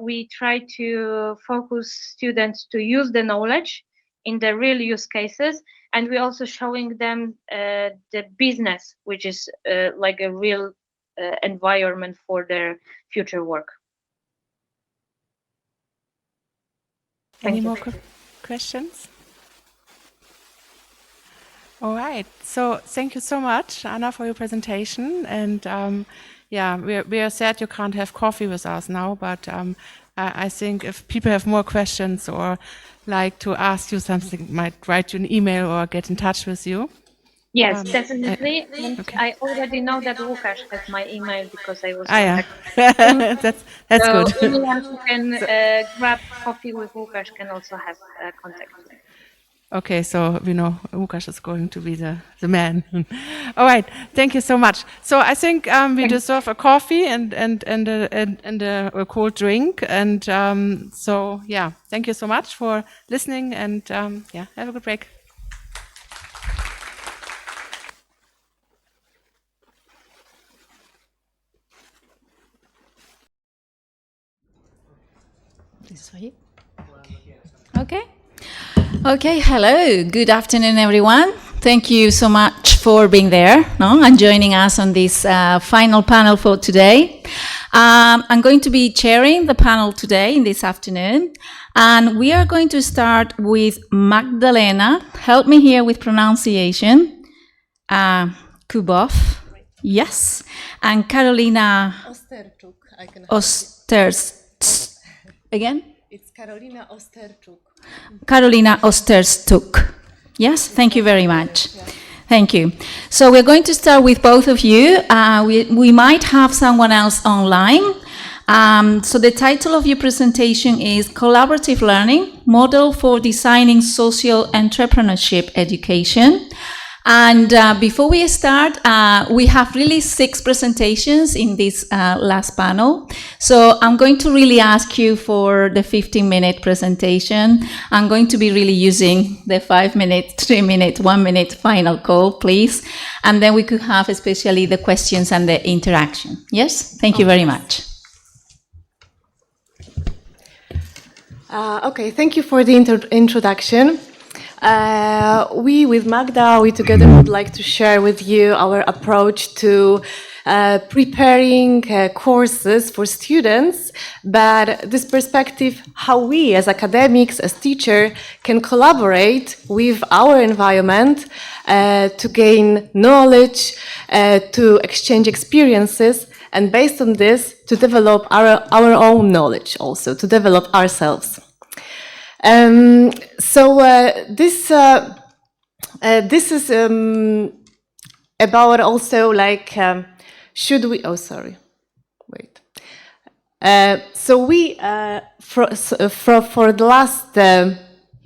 we try to focus students to use the knowledge in the real use cases, and we're also showing them the business, which is like a real environment for their future work. Any more questions? All right. So thank you so much, Anna, for your presentation. And yeah, we are sad you can't have coffee with us now, but I think if people have more questions or like to ask you something, might write you an email or get in touch with you. Yes, definitely. And okay. I already know that Łukasz has my email because I was contacted. That's so good. anyone who can grab coffee with Łukasz can also have contact. Okay, so we know Łukasz is going to be the man. All right, thank you so much. So I think we deserve a coffee and a cold drink. And so yeah, thank you so much for listening, and yeah, have a good break. Okay. Okay, hello. Good afternoon, everyone. Thank you so much for being there and joining us on this final panel for today. I'm going to be chairing the panel today in this afternoon, and we are going to start with Magdalena. Help me here with pronunciation. Kubov. Yes. And Carolina Osterczuk. Again? It's Carolina Osterczuk. Carolina Osterczuk. Yes, thank you very much. Yeah. Thank you. So we're going to start with both of you. We might have someone else online. So the title of your presentation is Collaborative Learning, Model for Designing Social Entrepreneurship Education. And before we start, we have really 6 presentations in this last panel. So I'm going to really ask you for the 15-minute presentation. I'm going to be really using the 5-minute, 3-minute, 1-minute final call, please. And then we could have especially the questions and the interaction. Yes? Thank you very much. Okay, thank you for the introduction. We with Magda, we together would like to share with you our approach to preparing courses for students, but this perspective, how we as academics, as teachers, can collaborate with our environment to gain knowledge, to exchange experiences, and based on this, to develop our own knowledge also, to develop ourselves. This is about also like should we? Oh, sorry. Wait. So we for the last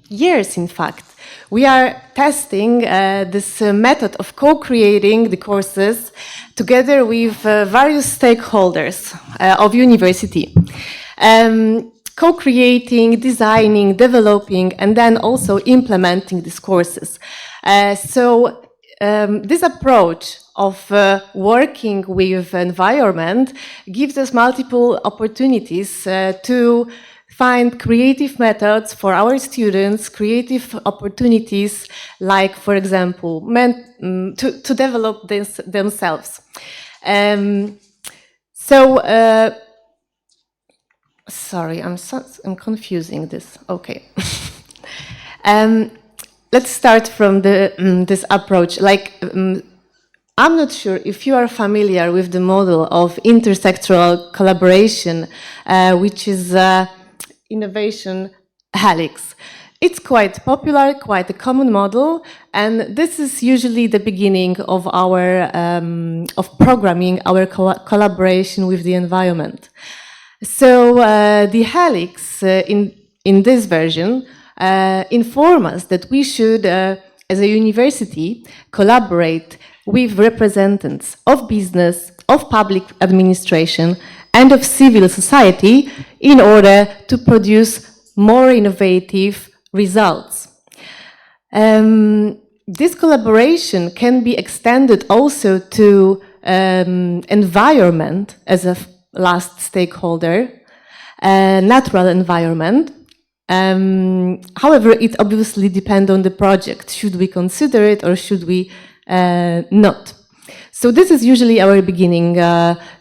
years, in fact, we are testing this method of co-creating the courses together with various stakeholders of university. Co-creating, designing, developing, and then also implementing these courses. This approach of working with environment gives us multiple opportunities to find creative methods for our students, creative opportunities like, for example, to develop themselves. Sorry, I'm confusing this. Okay. Let's start from this approach. Like, I'm not sure if you are familiar with the model of intersectoral collaboration, which is innovation helix. It's quite popular, quite a common model, and this is usually the beginning of our of programming our collaboration with the environment. So the helix in this version inform us that we should, as a university, collaborate with representatives of business, of public administration, and of civil society in order to produce more innovative results. This collaboration can be extended also to environment as a last stakeholder, natural environment. However, it obviously depends on the project. Should we consider it or should we not? So this is usually our beginning.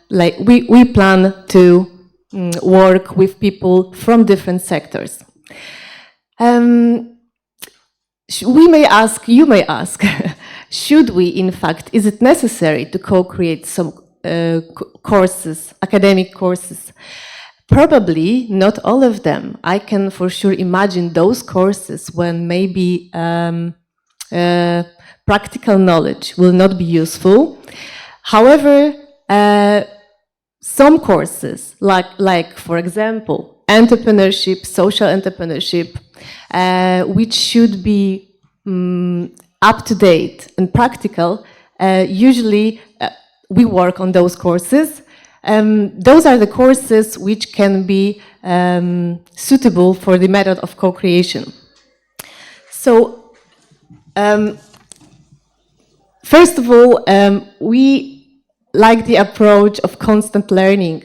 Like we plan to work with people from different sectors. We may ask, you may ask, should we, in fact, is it necessary to co-create some courses, academic courses? Probably not all of them. I can for sure imagine those courses when maybe practical knowledge will not be useful. However, some courses, like for example, entrepreneurship, social entrepreneurship, which should be up to date and practical, usually we work on those courses. Those are the courses which can be suitable for the method of co-creation. So, first of all, we like the approach of constant learning.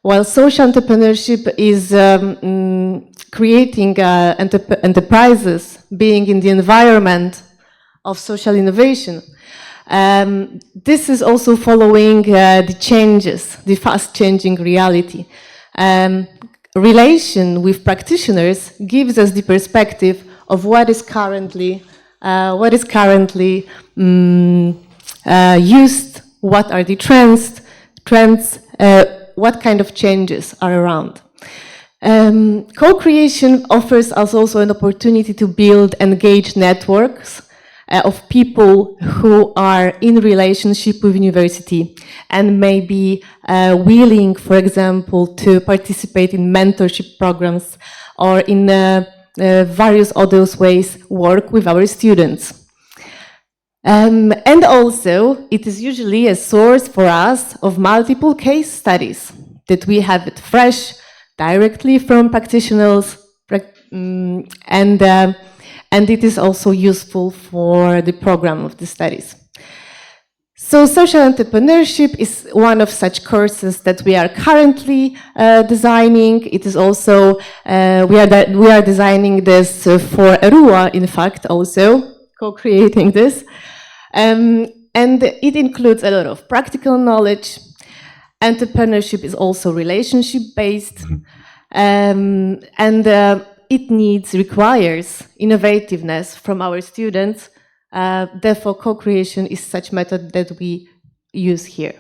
While social entrepreneurship is creating enterprises, being in the environment of social innovation, this is also following the changes, the fast-changing reality. Relation with practitioners gives us the perspective of what is currently used, what are the trends, what kind of changes are around. Co-creation offers us also an opportunity to build engaged networks of people who are in relationship with university and may be willing, for example, to participate in mentorship programs or in various other ways work with our students. And also, it is usually a source for us of multiple case studies that we have it fresh, directly from practitioners, and it is also useful for the program of the studies. So social entrepreneurship is one of such courses that we are currently designing. It is also, we are designing this for ERUA, in fact, also co-creating this. And it includes a lot of practical knowledge. Entrepreneurship is also relationship-based. It requires innovativeness from our students. Therefore, co-creation is such method that we use here.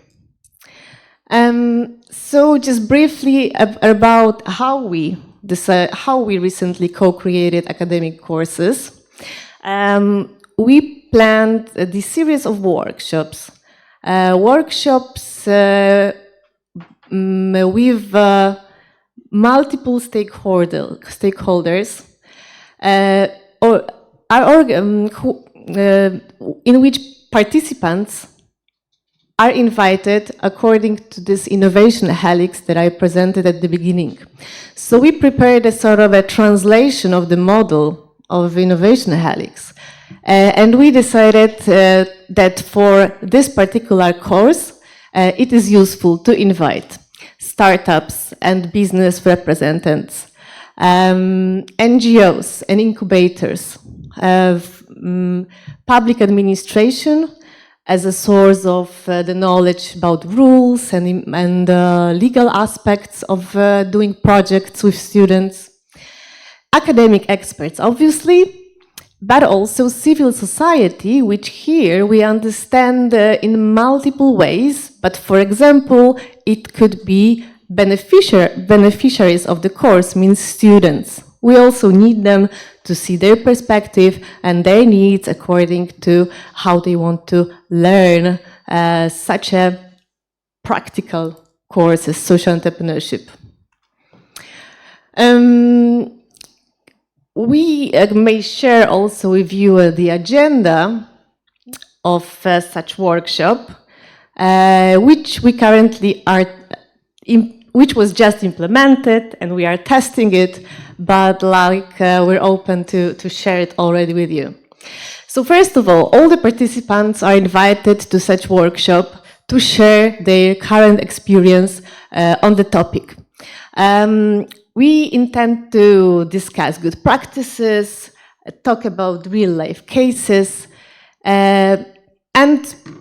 So just briefly about how we this, how we recently co-created academic courses, we planned this series of workshops. With multiple stakeholders, in which participants are invited according to this innovation helix that I presented at the beginning. So we prepared a sort of a translation of the model of innovation helix. And we decided that for this particular course, it is useful to invite startups and business representatives, NGOs and incubators, public administration as a source of the knowledge about rules and legal aspects of doing projects with students, academic experts, obviously, but also civil society, which here we understand in multiple ways. But for example, it could be beneficiaries of the course, means students. We also need them to see their perspective and their needs according to how they want to learn such a practical course as social entrepreneurship. We may share also with you the agenda of such workshop, which we currently are, which was just implemented and we are testing it, but we're open to share it already with you. So first of all the participants are invited to such workshop to share their current experience on the topic. We intend to discuss good practices, talk about real-life cases, and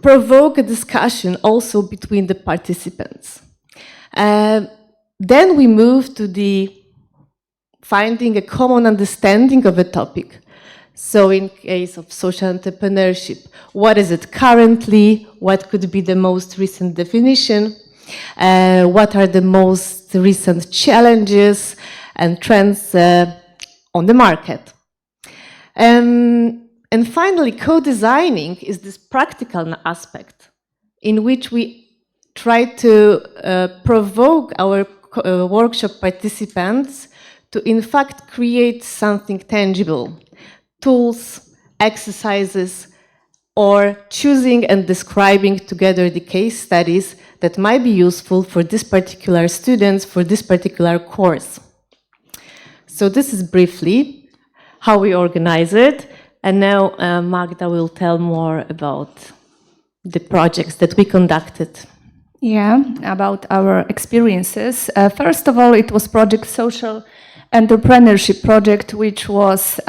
provoke a discussion also between the participants. Then we move to the finding a common understanding of a topic. So in case of social entrepreneurship, what is it currently? What could be the most recent definition? What are the most recent challenges and trends on the market? And finally, co-designing is this practical aspect in which we try to provoke our workshop participants to in fact create something tangible, tools, exercises, or choosing and describing together the case studies that might be useful for this particular students, for this particular course. So this is briefly how we organize it. And now Magda will tell more about the projects that we conducted. Yeah, about our experiences. First of all, it was Project Social Entrepreneurship Project, which was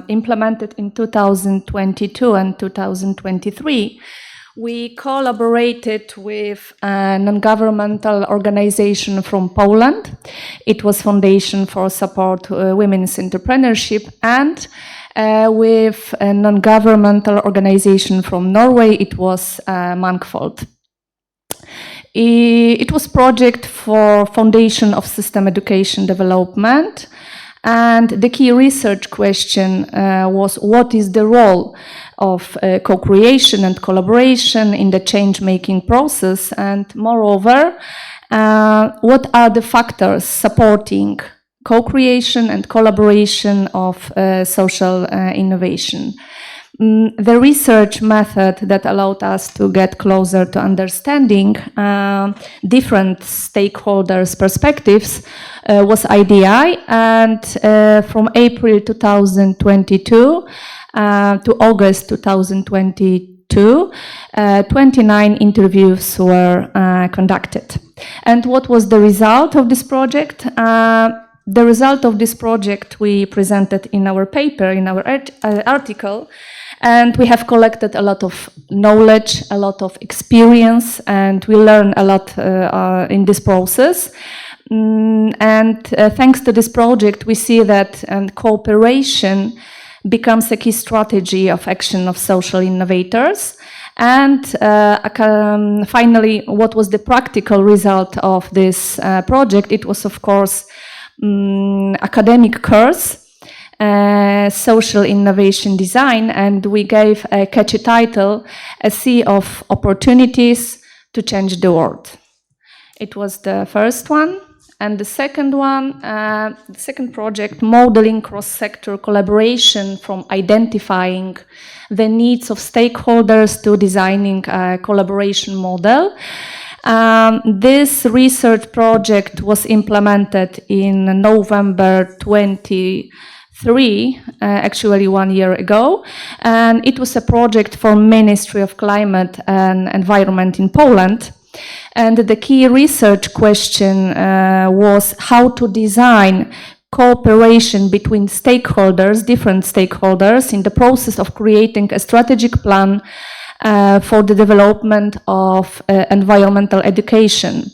implemented in 2022 and 2023. We collaborated with a non-governmental organization from Poland. It was Foundation for Support Women's Entrepreneurship, and with a non-governmental organization from Norway, it was Mangfold. It was a project for Foundation of System Education Development, and the key research question was what is the role of co-creation and collaboration in the change-making process, and moreover, what are the factors supporting co-creation and collaboration of social innovation. The research method that allowed us to get closer to understanding different stakeholders' perspectives was IDI, and from April 2022 to August 2022, 29 interviews were conducted. And what was the result of this project? The result of this project we presented in our paper, in our article, and we have collected a lot of knowledge, a lot of experience, and we learn a lot in this process. Thanks to this project, we see that cooperation becomes a key strategy of action of social innovators. And finally, what was the practical result of this project? It was, of course, academic course, Social Innovation Design, and we gave a catchy title, A Sea of Opportunities to Change the World. It was the first one. And the second one, the second project, modeling cross-sector collaboration from identifying the needs of stakeholders to designing a collaboration model. This research project was implemented in November 23, actually 1 year ago, and it was a project for Ministry of Climate and Environment in Poland. And the key research question was how to design cooperation between stakeholders, different stakeholders, in the process of creating a strategic plan for the development of environmental education.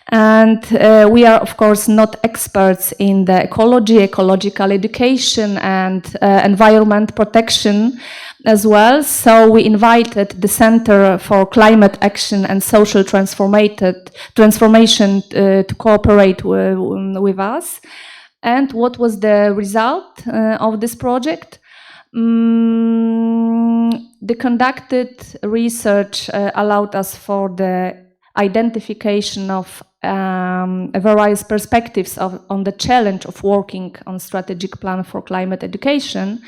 And we are, of course, not experts in the ecology, ecological education, and environment protection as well. So we invited the Center for Climate Action and Social Transformation to cooperate with us. And what was the result of this project? The conducted research allowed us for the identification of various perspectives on the challenge of working on strategic plan for climate education.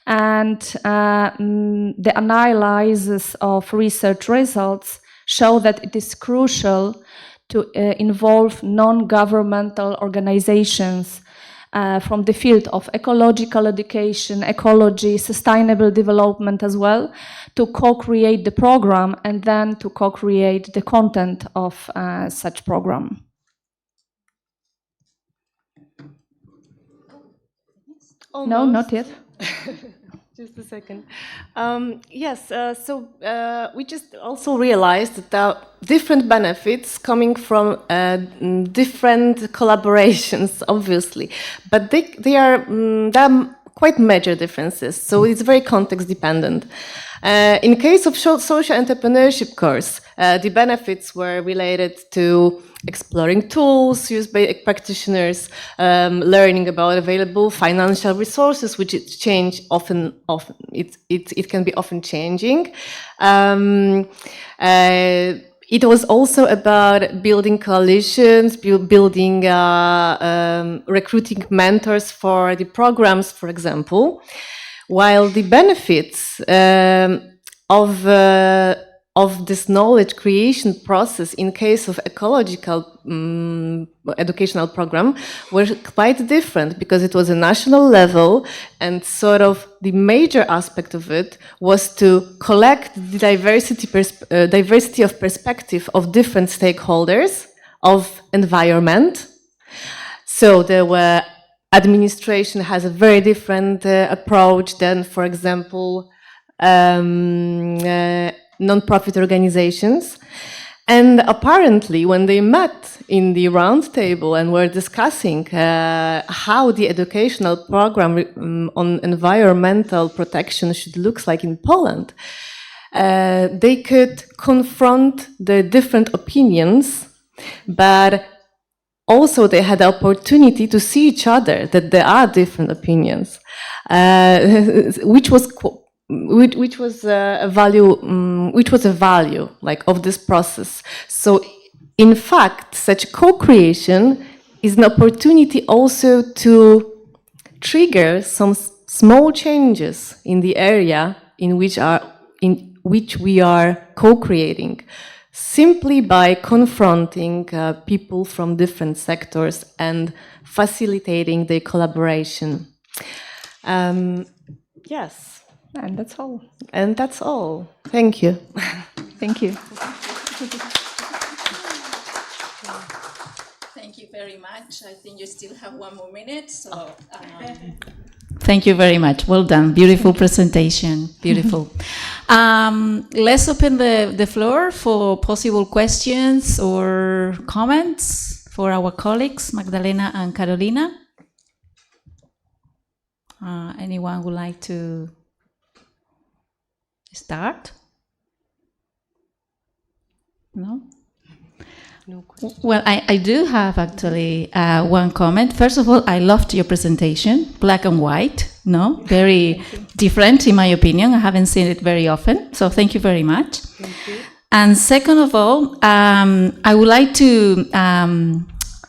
And the analysis of research results show that it is crucial to involve non-governmental organizations from the field of ecological education, ecology, sustainable development as well, to co-create the program and then to co-create the content of such program. Almost. No, not yet. Just a second. Yes, we just also realized that there are different benefits coming from different collaborations, obviously, but there are quite major differences, so it's very context dependent. In case of social entrepreneurship course, the benefits were related to exploring tools used by practitioners, learning about available financial resources, which change often. It can be often changing. It was also about building coalitions, building, recruiting mentors for the programs, for example. While the benefits of this knowledge creation process in case of ecological educational program were quite different, because it was a national level, and sort of the major aspect of it was to collect the diversity of perspective of different stakeholders of environment. So there were administration has a very different approach than, for example, non-profit organizations. And apparently, when they met in the round table and were discussing how the educational program on environmental protection should look like in Poland, they could confront the different opinions, but also they had the opportunity to see each other, that there are different opinions, which was a value like of this process. So in fact, such co-creation is an opportunity also to trigger some small changes in the area in which we are co-creating, simply by confronting people from different sectors and facilitating their collaboration. Yes. And that's all. And that's all. Thank you. Thank you. Thank you very much. I think you still have 1 more minute. So, thank you very much. Well done. Beautiful presentation. Beautiful. Let's open the floor for possible questions or comments for our colleagues, Magdalena and Carolina. Anyone would like to start? No? Well, I do have actually one comment. First of all, I loved your presentation, black and white, no? Very different in my opinion. I haven't seen it very often, so thank you very much. Thank you. And second of all, I would like to,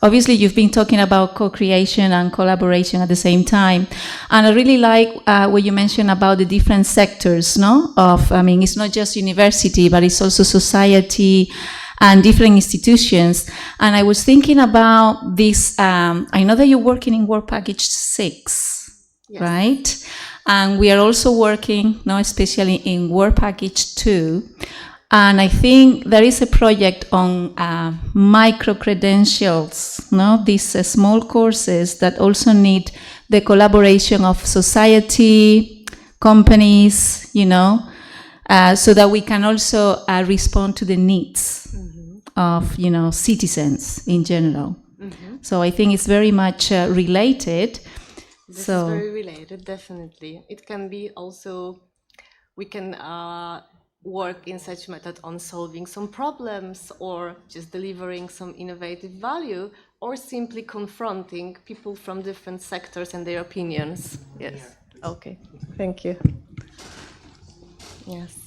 obviously you've been talking about co-creation and collaboration at the same time, and I really like what you mentioned about the different sectors, no? I mean, it's not just university, but it's also society, and different institutions. And I was thinking about this, I know that you're working in Work Package 6, yes, right? And we are also working, no, especially in Work Package 2. And I think there is a project on micro-credentials, no? These small courses that also need the collaboration of society, companies, you know, so that we can also respond to the needs of, you know, citizens in general. So I think it's very much related. This is very related, definitely. It can be also, we can work in such method on solving some problems or just delivering some innovative value or simply confronting people from different sectors and their opinions. Yes. Okay. Thank you. Yes.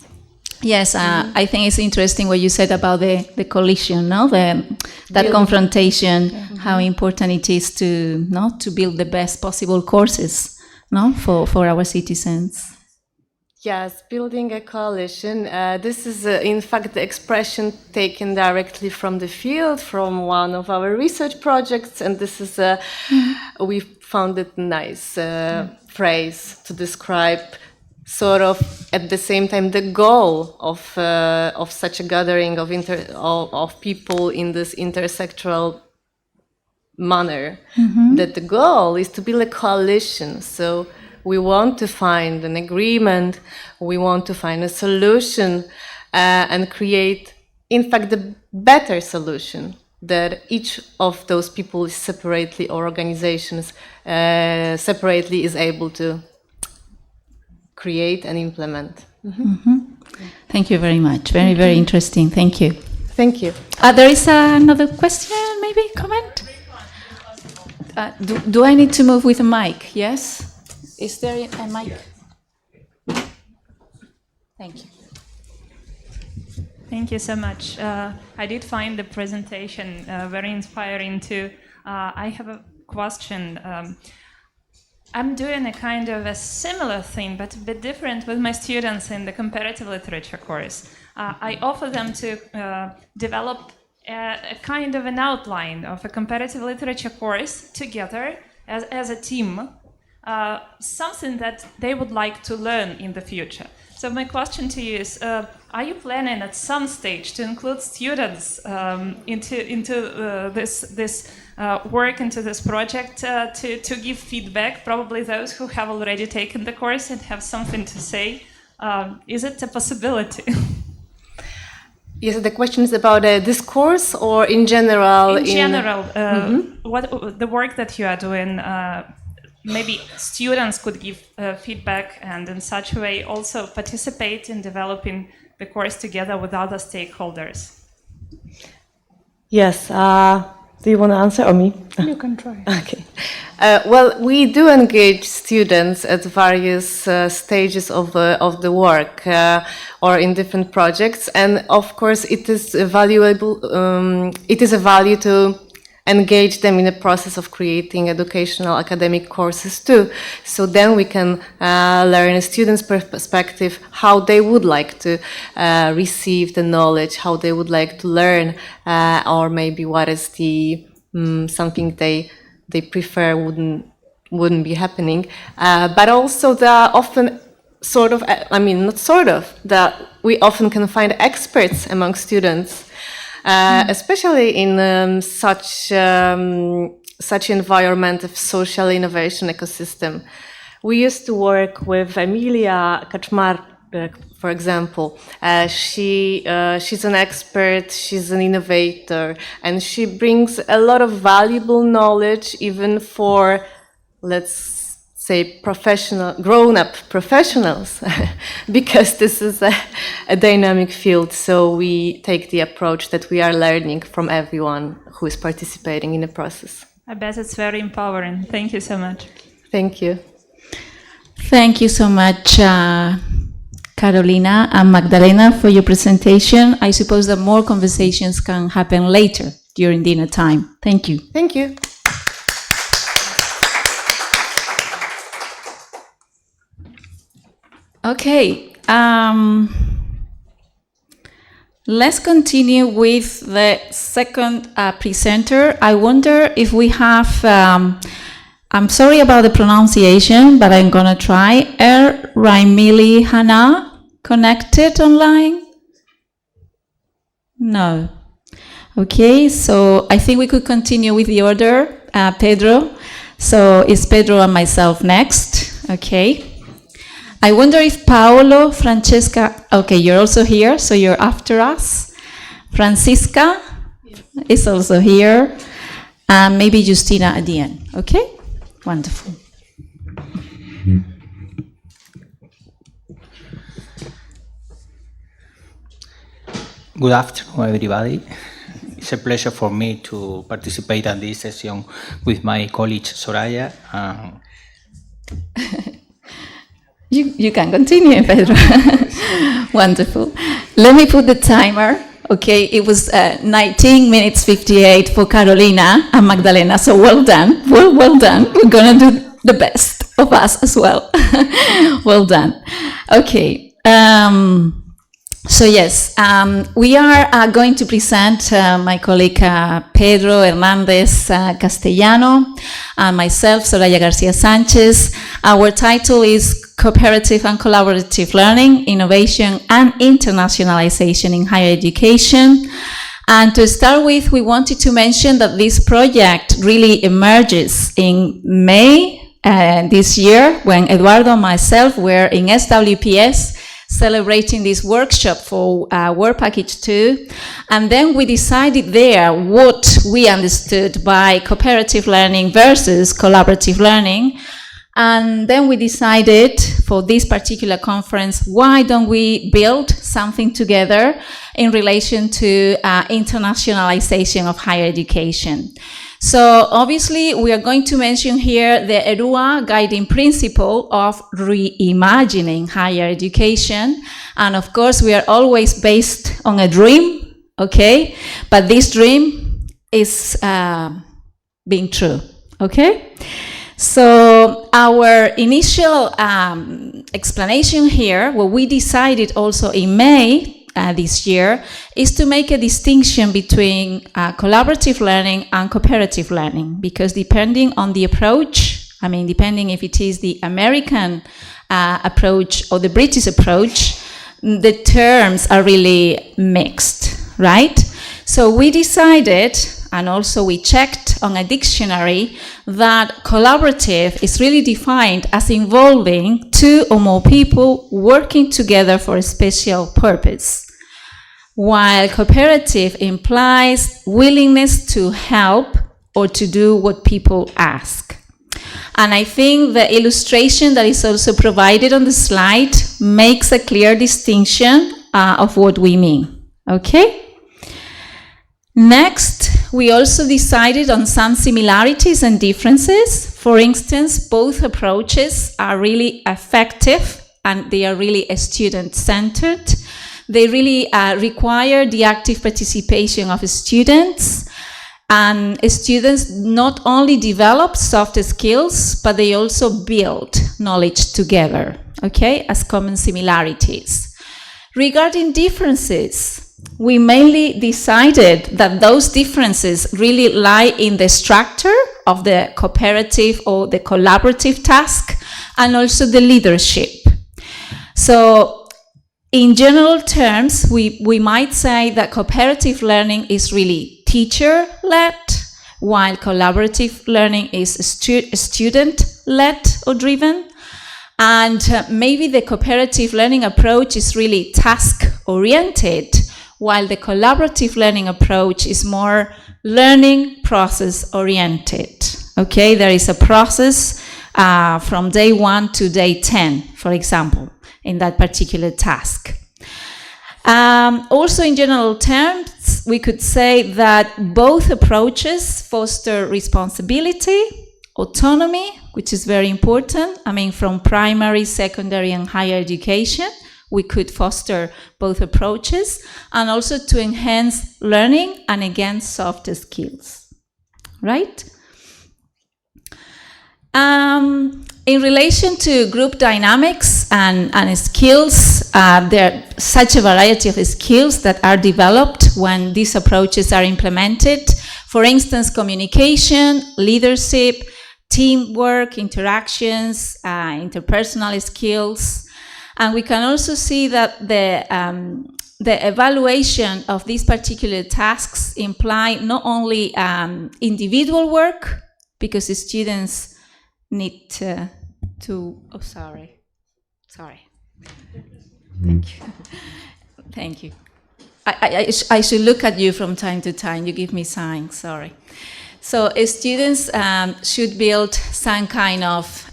Yes, I think it's interesting what you said about the collision, no? That confrontation, how important it is to, no, to build the best possible courses, no, for our citizens. Yes, building a coalition. This is, in fact, the expression taken directly from the field, from one of our research projects, and this is we found it nice phrase to describe sort of at the same time the goal of such a gathering of people in this intersectoral manner. That the goal is to build a coalition. So we want to find an agreement, we want to find a solution, and create, in fact, the better solution that each of those people separately or organizations separately is able to create and implement. Thank you very much. Very, very interesting. Thank you. Thank you. There is another question, maybe comment? Do I need to move with a mic? Yes? Is there a mic? Thank you. Thank you so much. I did find the presentation very inspiring too. I have a question. I'm doing a kind of a similar thing, but a bit different with my students in the comparative literature course. I offer them to develop a kind of an outline of a comparative literature course together as a team, something that they would like to learn in the future. So my question to you is, are you planning at some stage to include students into this work, into this project, to give feedback, probably those who have already taken the course and have something to say? Is it a possibility? Yes, the question is about this course or in general? In general, what the work that you are doing, maybe students could give feedback and in such a way also participate in developing the course together with other stakeholders. Yes. Do you want to answer or me? You can try. Okay. Well, we do engage students at various stages of the work or in different projects, and of course, it is valuable. It is a value to engage them in the process of creating educational academic courses too. So then we can learn a student's perspective, how they would like to receive the knowledge, how they would like to learn, or maybe what is the something they prefer wouldn't be happening. But also the often sort of, I mean, not sort of, that we often can find experts among students. Especially in such environment of social innovation ecosystem. We used to work with Emilia Kaczmarek, for example. She's an expert, she's an innovator, and she brings a lot of valuable knowledge even for, let's say, grown-up professionals, because this is a dynamic field. So we take the approach that we are learning from everyone who is participating in the process. I bet it's very empowering. Thank you so much. Thank you. Thank you so much, Carolina and Magdalena, for your presentation. I suppose that more conversations can happen later during dinner time. Thank you. Thank you. Okay, let's continue with the second presenter. I wonder if we have, I'm sorry about the pronunciation, but I'm gonna try. Raimili Hana, connected online? No. Okay, so I think we could continue with the order, Pedro. So it's Pedro and myself next, okay. I wonder if Paolo, Francesca, okay, you're also here, so you're after us. Francisca is also here, and maybe Justina at the end, okay? Wonderful. Good afternoon, everybody. It's a pleasure for me to participate in this session with my colleague Soraya. You can continue, Pedro. Wonderful. Let me put the timer. Okay, it was 19 minutes 58 for Carolina and Magdalena, so well done. Well done. We're going to do the best of us as well. Well done. Okay. So yes, we are going to present my colleague Pedro Hernandez Castellano and myself, Soraya Garcia Sanchez. Our title is Cooperative and Collaborative Learning, Innovation and Internationalization in Higher Education. And to start with, we wanted to mention that this project really emerges in May this year, when Eduardo and myself were in SWPS celebrating this workshop for Work Package 2. And then we decided there what we understood by cooperative learning versus collaborative learning. And then we decided for this particular conference, why don't we build something together in relation to internationalization of higher education. So obviously we are going to mention here the ERUA guiding principle of reimagining higher education. And of course we are always based on a dream, okay? But this dream is being true, okay? So our initial explanation here, what we decided also in May this year, is to make a distinction between collaborative learning and cooperative learning, because depending on the approach, I mean, depending if it is the American approach or the British approach, the terms are really mixed, right? So we decided, and also we checked on a dictionary, that collaborative is really defined as involving two or more people working together for a special purpose, while cooperative implies willingness to help or to do what people ask. And I think the illustration that is also provided on the slide makes a clear distinction of what we mean, okay? Next, we also decided on some similarities and differences. For instance, both approaches are really effective and they are really student-centered. They really require the active participation of students. And students not only develop soft skills, but they also build knowledge together, okay, as common similarities. Regarding differences, we mainly decided that those differences really lie in the structure of the cooperative or the collaborative task, and also the leadership. So in general terms, we might say that cooperative learning is really teacher-led, while collaborative learning is student-led or driven. And maybe the cooperative learning approach is really task-oriented, while the collaborative learning approach is more learning process-oriented. Okay, there is a process from day 1 to day 10, for example, in that particular task. Also, in general terms, we could say that both approaches foster responsibility, autonomy, which is very important. I mean, from primary, secondary, and higher education, we could foster both approaches, and also to enhance learning and, again, soft skills, right? In relation to group dynamics and skills, there are such a variety of skills that are developed when these approaches are implemented. For instance, communication, leadership, teamwork, interactions, interpersonal skills. And we can also see that the evaluation of these particular tasks imply not only individual work, because the students need to oh, sorry. Thank you. I should look at you from time to time. You give me signs, sorry. So students should build some kind of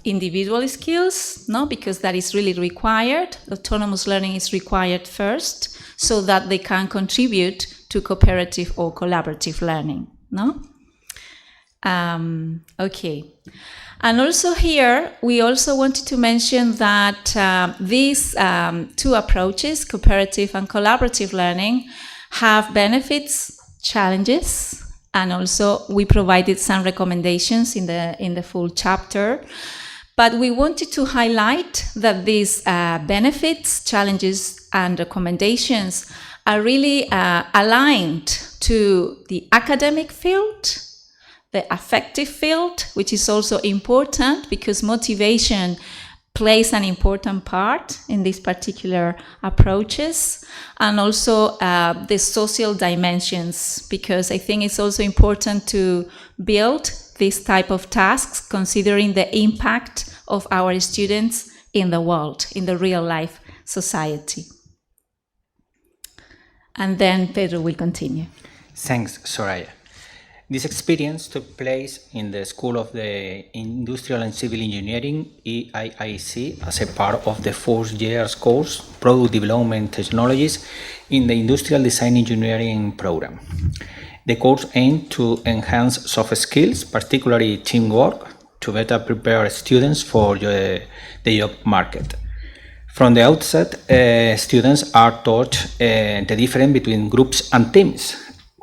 individual skills, no? Because that is really required. Autonomous learning is required first, so that they can contribute to cooperative or collaborative learning, no? Okay. And also here, we also wanted to mention that these two approaches, cooperative and collaborative learning, have benefits, challenges, and also we provided some recommendations in the full chapter. But we wanted to highlight that these benefits, challenges, and recommendations are really aligned to the academic field, the affective field, which is also important because motivation plays an important part in these particular approaches, and also the social dimensions, because I think it's also important to build this type of tasks considering the impact of our students in the world, in the real life society. And then Pedro will continue. Thanks, Soraya. This experience took place in the School of the Industrial and Civil Engineering, IIC, as a part of the 4th year's course, Product Development Technologies, in the Industrial Design Engineering program. The course aimed to enhance soft skills, particularly teamwork, to better prepare students for the job market. From the outset, students are taught the difference between groups and teams.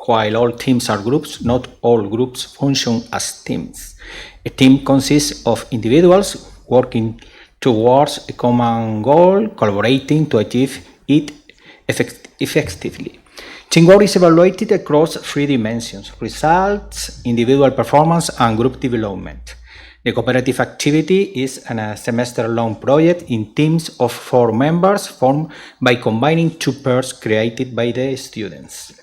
While all teams are groups, not all groups function as teams. A team consists of individuals working towards a common goal, collaborating to achieve it effectively. Teamwork is evaluated across 3 dimensions: results, individual performance, and group development. The cooperative activity is a semester-long project in teams of 4 members formed by combining 2 pairs created by the students.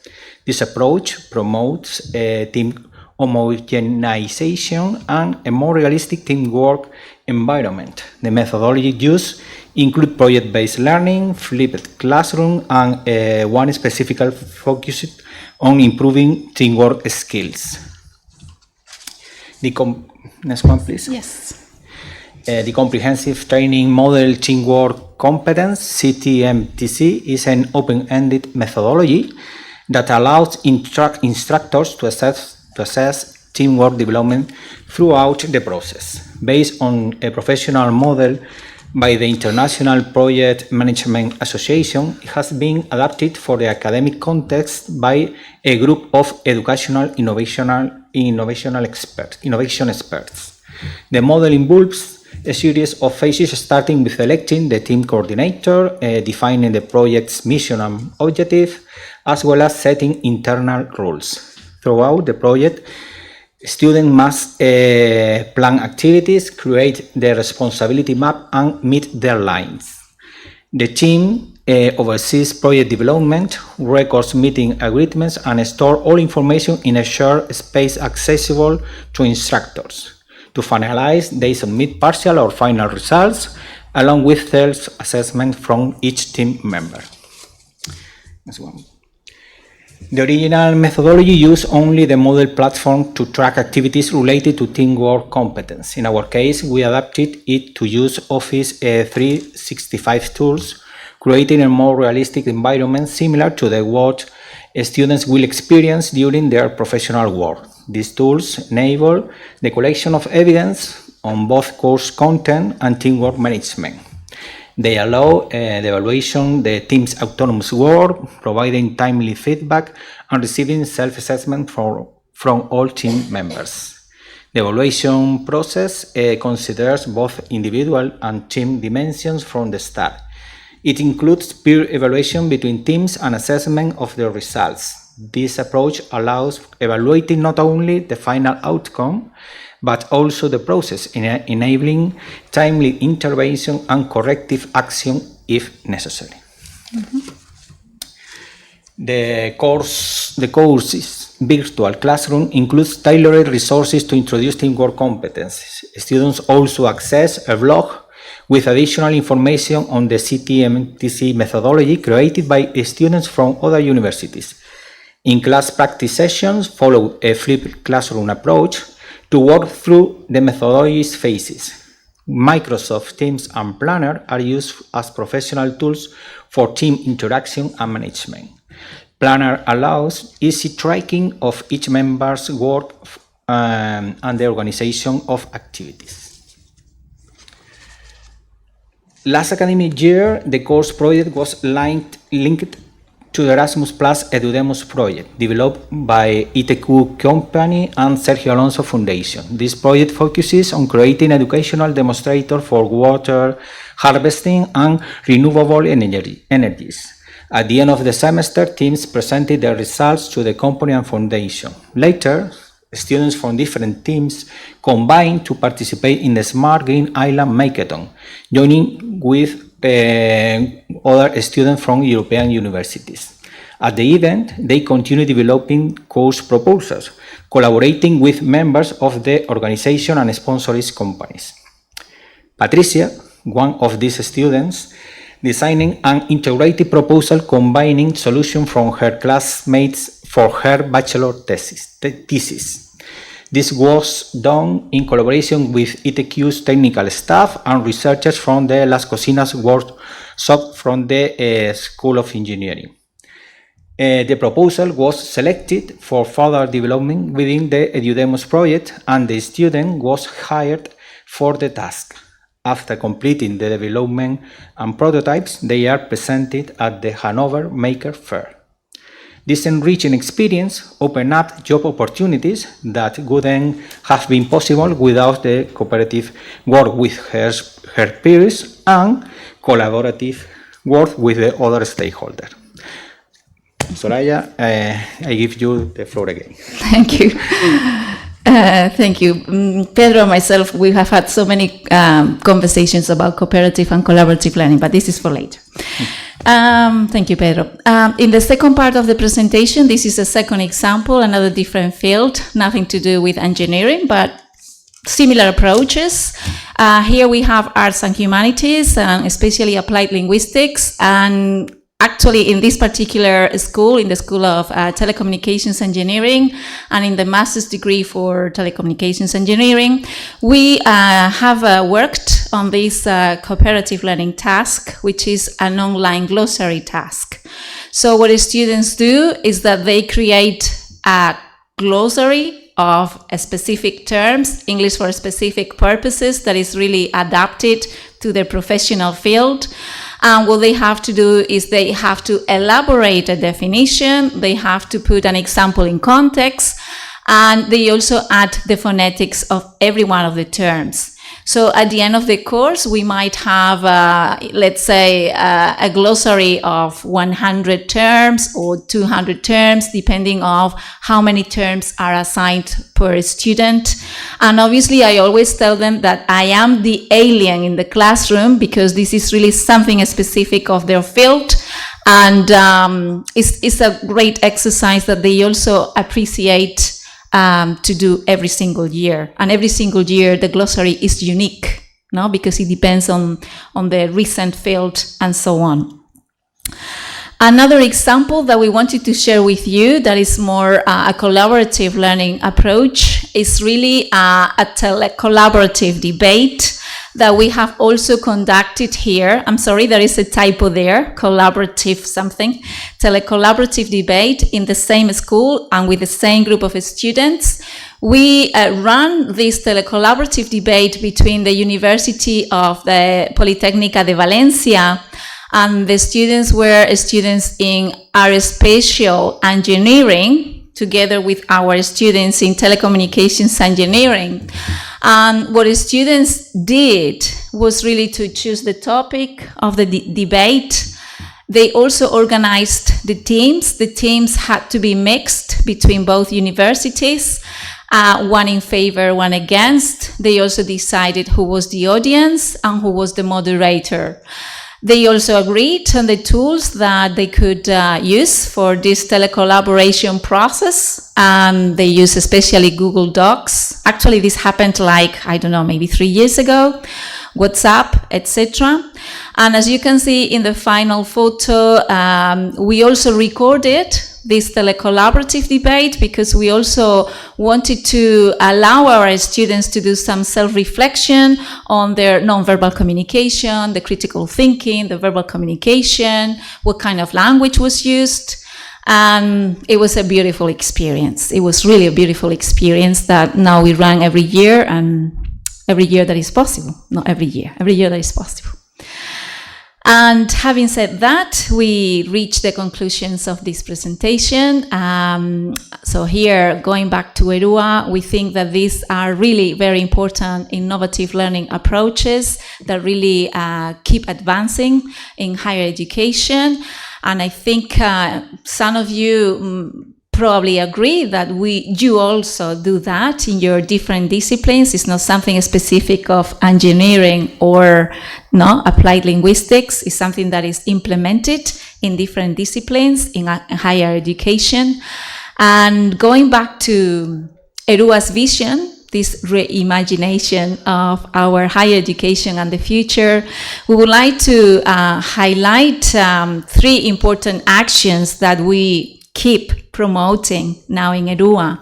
This approach promotes team homogenization and a more realistic teamwork environment. The methodology used include project-based learning, flipped classroom, and one specifically focused on improving teamwork skills. Next one, please. Yes. The Comprehensive Training Model Teamwork Competence, CTMTC, is an open-ended methodology that allows instructors to assess teamwork development throughout the process. Based on a professional model by the International Project Management Association, it has been adapted for the academic context by a group of educational innovation experts. The model involves a series of phases starting with selecting the team coordinator, defining the project's mission and objective, as well as setting internal rules. Throughout the project, students must plan activities, create the responsibility map, and meet deadlines. The team oversees project development, records meeting agreements, and stores all information in a shared space accessible to instructors. To finalize, they submit partial or final results, along with self-assessment from each team member. Next one. The original methodology used only the model platform to track activities related to teamwork competence. In our case, we adapted it to use Office 365 tools, creating a more realistic environment similar to what students will experience during their professional work. These tools enable the collection of evidence on both course content and teamwork management. They allow the evaluation the team's autonomous work, providing timely feedback, and receiving self-assessment from all team members. The evaluation process considers both individual and team dimensions from the start. It includes peer evaluation between teams and assessment of the results. This approach allows evaluating not only the final outcome, but also the process, enabling timely intervention and corrective action if necessary. The course's virtual classroom includes tailored resources to introduce teamwork competencies. Students also access a blog with additional information on the CTMTC methodology created by students from other universities. In-class practice sessions follow a flipped classroom approach to work through the methodology's phases. Microsoft Teams and Planner are used as professional tools for team interaction and management. Planner allows easy tracking of each member's work and the organization of activities. Last academic year, the course project was linked to the Erasmus Plus EduDemos project, developed by ITQ Company and Sergio Alonso Foundation. This project focuses on creating educational demonstrators for water harvesting and renewable energies. At the end of the semester, teams presented their results to the company and foundation. Later, students from different teams combined to participate in the Smart Green Island Makeathon, joining with other students from European universities. At the event, they continue developing course proposals, collaborating with members of the organization and sponsoring companies. Patricia, one of these students, designing an integrated proposal combining solutions from her classmates for her bachelor thesis. This was done in collaboration with ITQ's technical staff and researchers from the Las Cocinas workshop from the School of Engineering. The proposal was selected for further development within the EduDemos project, and the student was hired for the task. After completing the development and prototypes, they are presented at the Hanover Maker Fair. This enriching experience opened up job opportunities that wouldn't have been possible without the cooperative work with her peers and collaborative work with the other stakeholders. Soraya, I give you the floor again. Thank you. Thank you. Pedro and myself, we have had so many conversations about cooperative and collaborative learning, but this is for later. Thank you, Pedro. In the second part of the presentation, this is a second example, another different field, nothing to do with engineering, but similar approaches. Here we have arts and humanities, and especially applied linguistics, and actually in this particular school, in the School of Telecommunications Engineering, and in the master's degree for telecommunications engineering, we have worked on this cooperative learning task, which is an online glossary task. So what the students do is that they create a glossary of specific terms, English for specific purposes, that is really adapted to their professional field. And what they have to do is they have to elaborate a definition, they have to put an example in context, and they also add the phonetics of every one of the terms. So at the end of the course, we might have, let's say, a glossary of 100 terms or 200 terms, depending on how many terms are assigned per student. And obviously, I always tell them that I am the alien in the classroom, because this is really something specific of their field. And it's a great exercise that they also appreciate to do every single year. And every single year, the glossary is unique, no? Because it depends on the recent field and so on. Another example that we wanted to share with you that is more a collaborative learning approach is really a collaborative debate that we have also conducted here. I'm sorry, there is a typo there, collaborative something. Telecollaborative debate in the same school and with the same group of students. We ran this telecollaborative debate between the University of the Politécnica de Valencia, and the students were students in aerospatial engineering, together with our students in telecommunications engineering. And what the students did was really to choose the topic of the debate. They also organized the teams. The teams had to be mixed between both universities, one in favor, one against. They also decided who was the audience and who was the moderator. They also agreed on the tools that they could use for this telecollaboration process, and they use especially Google Docs. Actually, this happened like, I don't know, maybe 3 years ago, WhatsApp, etc. And as you can see in the final photo, we also recorded this telecollaborative debate because we also wanted to allow our students to do some self-reflection on their non-verbal communication, the critical thinking, the verbal communication, what kind of language was used. And it was a beautiful experience. It was really a beautiful experience that now we run every year, and every year that is possible. Not every year that is possible. And having said that, we reached the conclusions of this presentation. So here, going back to EDUA, we think that these are really very important innovative learning approaches that really keep advancing in higher education. And I think some of you probably agree that you also do that in your different disciplines. It's not something specific of engineering or applied linguistics. It's something that is implemented in different disciplines in higher education. And going back to EDUA's vision, this reimagination of our higher education and the future, we would like to highlight 3 important actions that we keep promoting now in EDUA.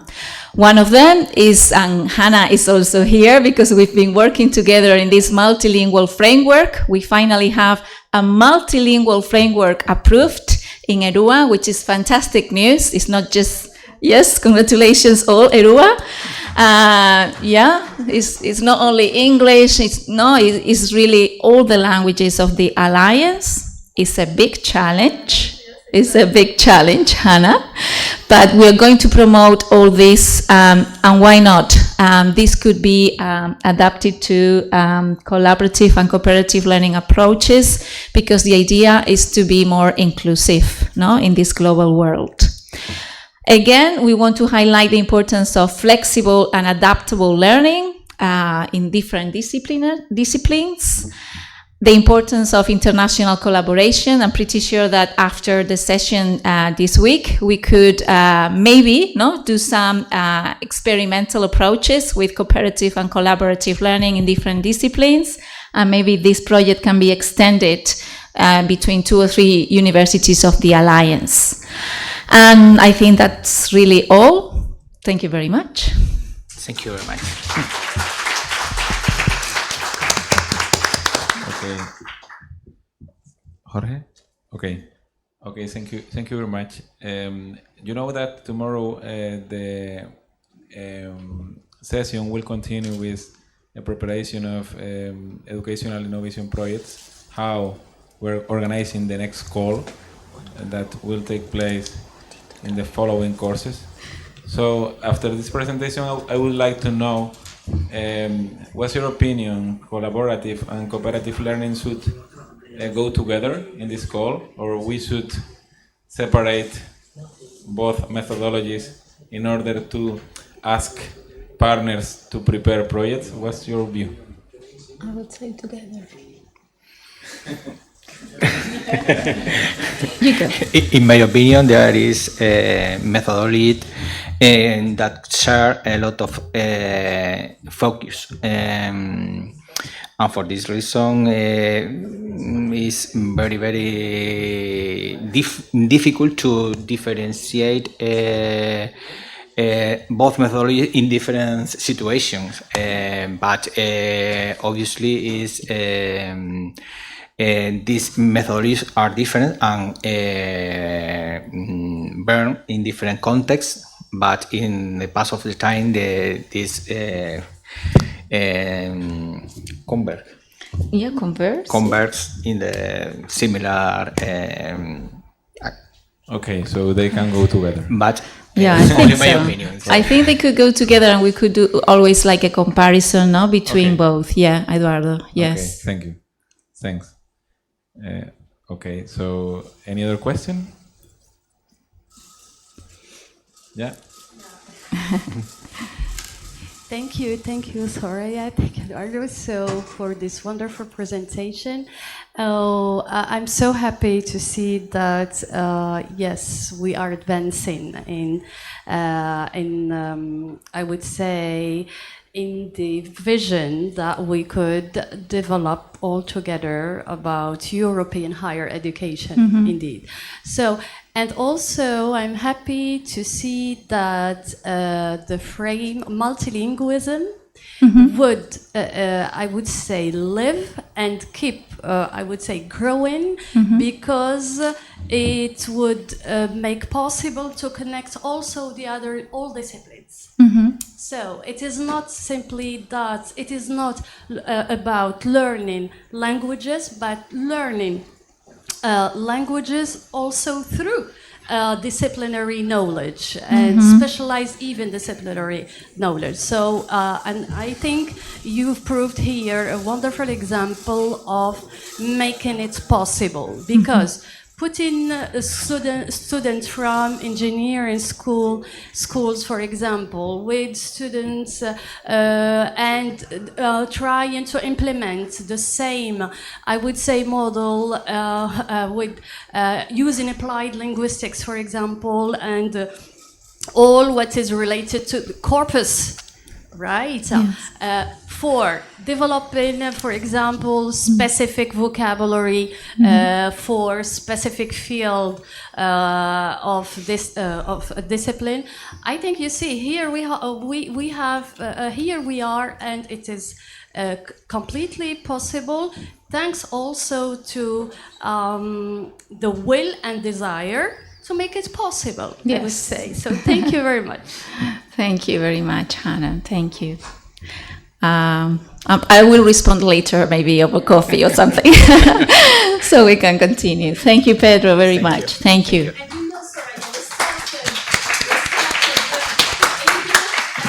One of them is, and Hannah is also here because we've been working together in this multilingual framework. We finally have a multilingual framework approved in EDUA, which is fantastic news. It's not just, yes, congratulations all EDUA. It's not only English, it's really all the languages of the Alliance. It's a big challenge. It's a big challenge, Hannah, but we're going to promote all this, and why not? This could be adapted to collaborative and cooperative learning approaches, because the idea is to be more inclusive, in this global world. Again, we want to highlight the importance of flexible and adaptable learning in different disciplines. The importance of international collaboration. I'm pretty sure that after the session this week, we could maybe do some experimental approaches with cooperative and collaborative learning in different disciplines. And maybe this project can be extended between 2 or 3 universities of the Alliance. And I think that's really all. Thank you very much. Thank you very much. Okay. Jorge? Okay. Okay, thank you. Thank you very much. You know that tomorrow the session will continue with a preparation of educational innovation projects, how we're organizing the next call that will take place in the following courses. So after this presentation, I would like to know what's your opinion? Collaborative and cooperative learning should go together in this call, or we should separate both methodologies in order to ask partners to prepare projects? What's your view? I would say together. In my opinion, there is a methodology that share a lot of focus. And for this reason, it's very, very difficult to differentiate both methodologies in different situations. But obviously, these methodologies are different and burn in different contexts. But in the pass of the time, this converge in the similar. Okay, so they can go together. But yeah, I think my so. opinion. I think they could go together, and we could do always like a comparison, no, between both. Yeah, Eduardo. Yes. Okay, thank you. Thanks. Okay, so any other question? Yeah. Thank you, Soraya. Thank you, Eduardo, for this wonderful presentation. I'm so happy to see that yes, we are advancing in I would say in the vision that we could develop all together about European higher education, indeed. So. And also, I'm happy to see that the frame multilingualism would, I would say, live and keep, I would say, growing, because it would make possible to connect also all disciplines. So it is not simply that, it is not about learning languages, but learning languages also through disciplinary knowledge and specialized even disciplinary knowledge. So, and I think you've proved here a wonderful example of making it possible, because putting students from engineering schools, for example, with students and trying to implement the same, I would say, model with using applied linguistics, for example, and all what is related to the corpus, right? Yes. For developing, for example, specific vocabulary for specific field of this of a discipline. I think you see here we have here we are, and it is completely possible. Thanks also to the will and desire to make it possible. Yes. I would say so. Thank you very much. Thank you very much, Hannah. Thank you. I will respond later, maybe over coffee or something, so we can continue. Thank you, Pedro, very much. Thank you. And you know, sorry, we started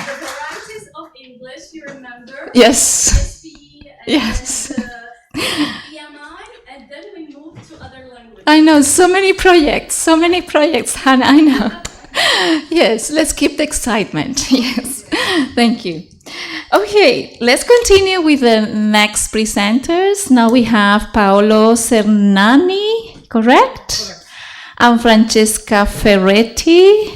the varieties of English, you remember? Yes. And yes. EMI, and then we moved to other languages. I know, so many projects, Hannah, I know. Yes, let's keep the excitement. Yes, thank you. Okay, let's continue with the next presenters. Now we have Paolo Cernani, correct? And Francesca Ferretti.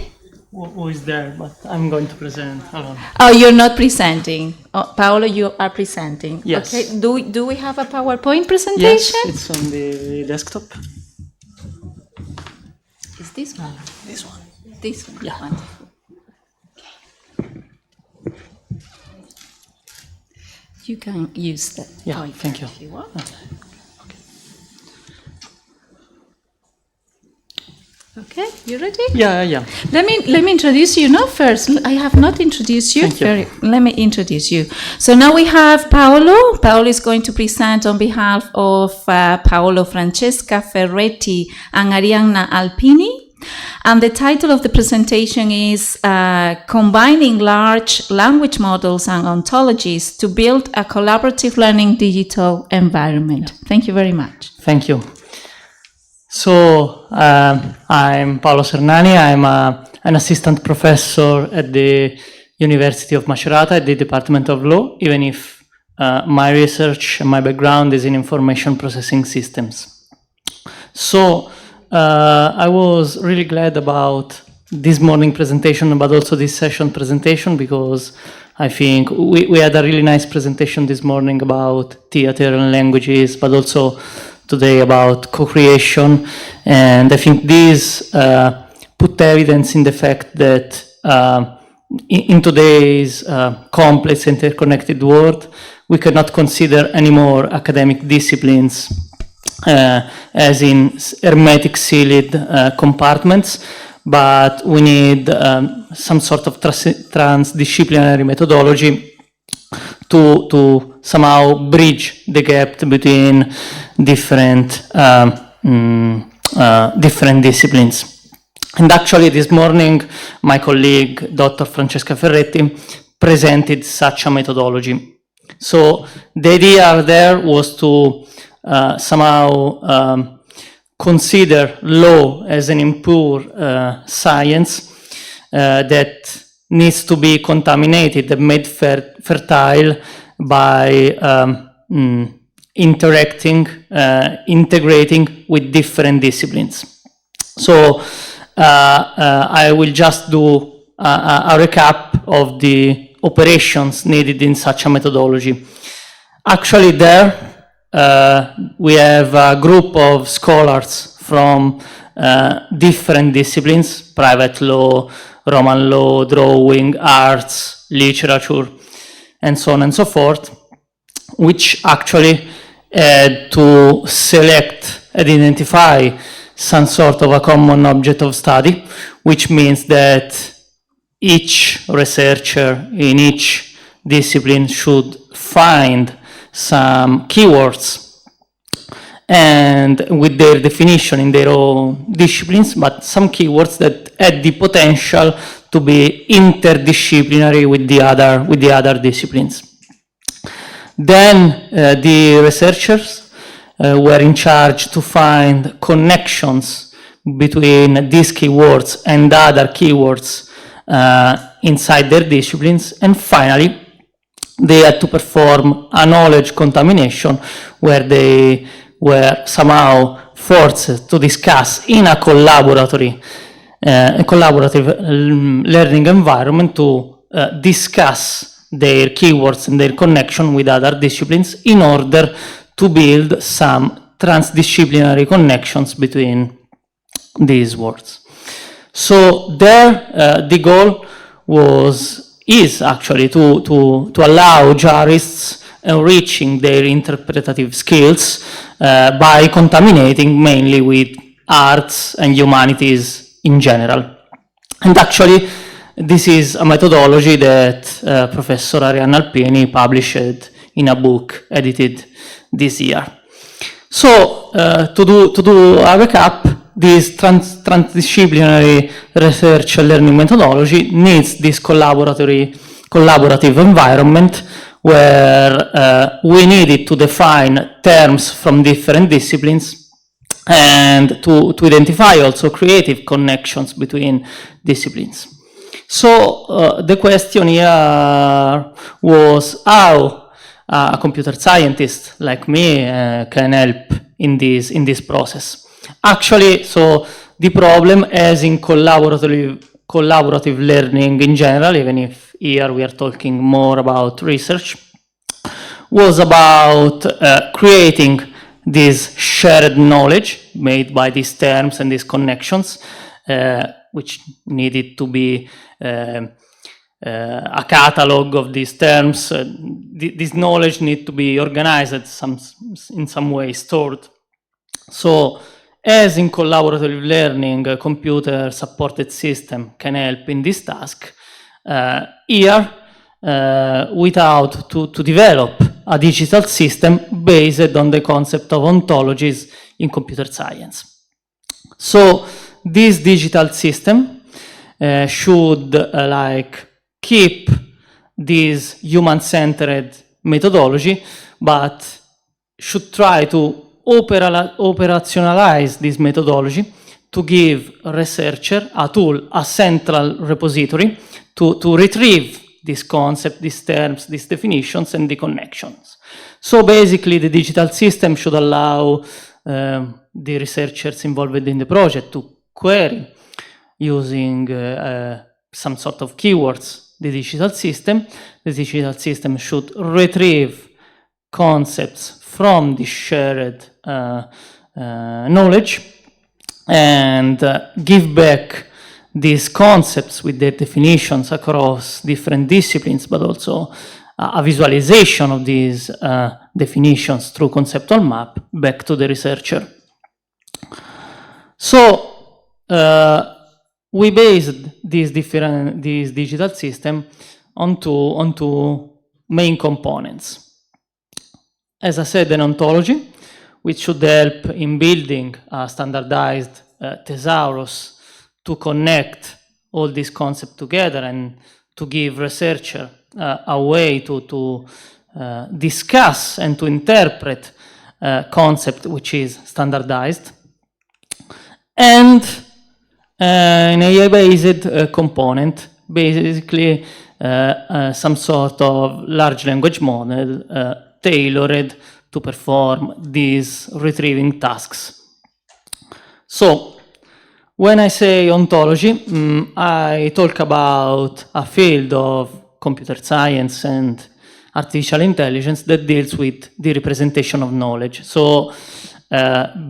Who is there, but I'm going to present alone. Oh, you're not presenting. Oh, Paolo, you are presenting. Yes. Okay. Do we have a PowerPoint presentation? Yes, it's on the desktop. Is this one? This one. This one. Yeah. Wonderful. Okay. You can use that. Yeah, thank you. If you want. Okay, you ready? Yeah. Let me introduce you. No, first I have not introduced you. Thank you. Let me introduce you. So now we have Paolo. Paolo is going to present on behalf of Paolo, Francesca Ferretti, and Arianna Alpini. And the title of the presentation is Combining Large Language Models and Ontologies to Build a Collaborative Learning Digital Environment. Thank you very much. Thank you. So, I'm Paolo Cernani. I'm an assistant professor at the University of Macerata at the Department of Law, even if my research and my background is in information processing systems. So, I was really glad about this morning presentation, but also this session presentation, because I think we had a really nice presentation this morning about theater and languages, but also today about co-creation. And I think these put evidence in the fact that in today's complex interconnected world, we cannot consider anymore academic disciplines as in hermetic sealed compartments, but we need some sort of transdisciplinary methodology to somehow bridge the gap between different different disciplines. And actually this morning, my colleague, Dr. Francesca Ferretti, presented such a methodology. So the idea there was to somehow consider law as an impure science that needs to be contaminated and made fertile by integrating with different disciplines. So I will just do a recap of the operations needed in such a methodology. Actually there, we have a group of scholars from different disciplines: private law, Roman law, drawing, arts, literature, and so on and so forth, which actually had to select and identify some sort of a common object of study, which means that each researcher in each discipline should find some keywords and with their definition in their own disciplines, but some keywords that had the potential to be interdisciplinary with the other disciplines. Then the researchers were in charge to find connections between these keywords and other keywords inside their disciplines, and finally they had to perform a knowledge contamination where they were somehow forced to discuss in a collaborative learning environment to discuss their keywords and their connection with other disciplines in order to build some transdisciplinary connections between these words. So there, the goal is actually to allow jurists enriching their interpretative skills by contaminating mainly with arts and humanities in general. And actually, this is a methodology that Professor Arianna Alpini published in a book edited this year. So to do a recap, this transdisciplinary research and learning methodology needs this collaborative environment where we needed to define terms from different disciplines and to identify also creative connections between disciplines. So the question here was how a computer scientist like me can help in this process. Actually, so the problem, as in collaborative learning in general, even if here we are talking more about research, was about creating this shared knowledge made by these terms and these connections, which needed to be a catalog of these terms. This knowledge needs to be organized in some way, stored. So, as in collaborative learning, a computer-supported system can help in this task. Here, without to develop a digital system based on the concept of ontologies in computer science. So, this digital system should keep this human-centered methodology, but should try to operationalize this methodology to give a researcher a tool, a central repository to retrieve this concept, these terms, these definitions, and the connections. So basically, the digital system should allow the researchers involved in the project to query using some sort of keywords the digital system. The digital system should retrieve concepts from the shared knowledge and give back these concepts with their definitions across different disciplines, but also a visualization of these definitions through conceptual map back to the researcher. So we based this digital system onto main components. As I said, an ontology, which should help in building a standardized thesaurus to connect all these concepts together and to give researcher a way to discuss and to interpret concept which is standardized. And an AI-based component, basically some sort of large language model tailored to perform these retrieving tasks. So, when I say ontology, I talk about a field of computer science and artificial intelligence that deals with the representation of knowledge. So,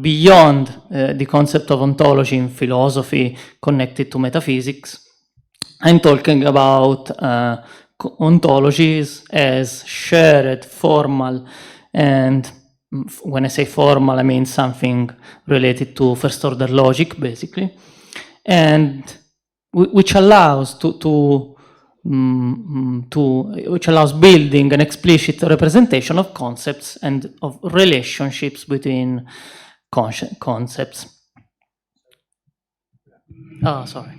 beyond the concept of ontology in philosophy connected to metaphysics, I'm talking about ontologies as shared, formal, and when I say formal, I mean something related to first-order logic, basically, and which allows which allows building an explicit representation of concepts and of relationships between concepts. Oh, sorry.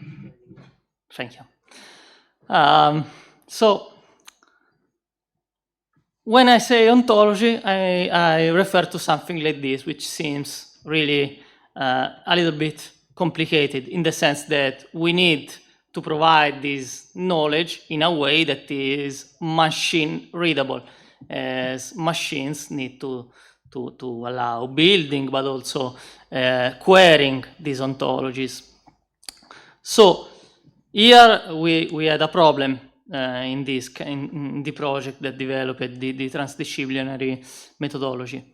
Thank you. So, when I say ontology, I refer to something like this, which seems really a little bit complicated in the sense that we need to provide this knowledge in a way that is machine readable, as machines need to allow building, but also querying these ontologies. So here we had a problem in the project that developed the transdisciplinary methodology.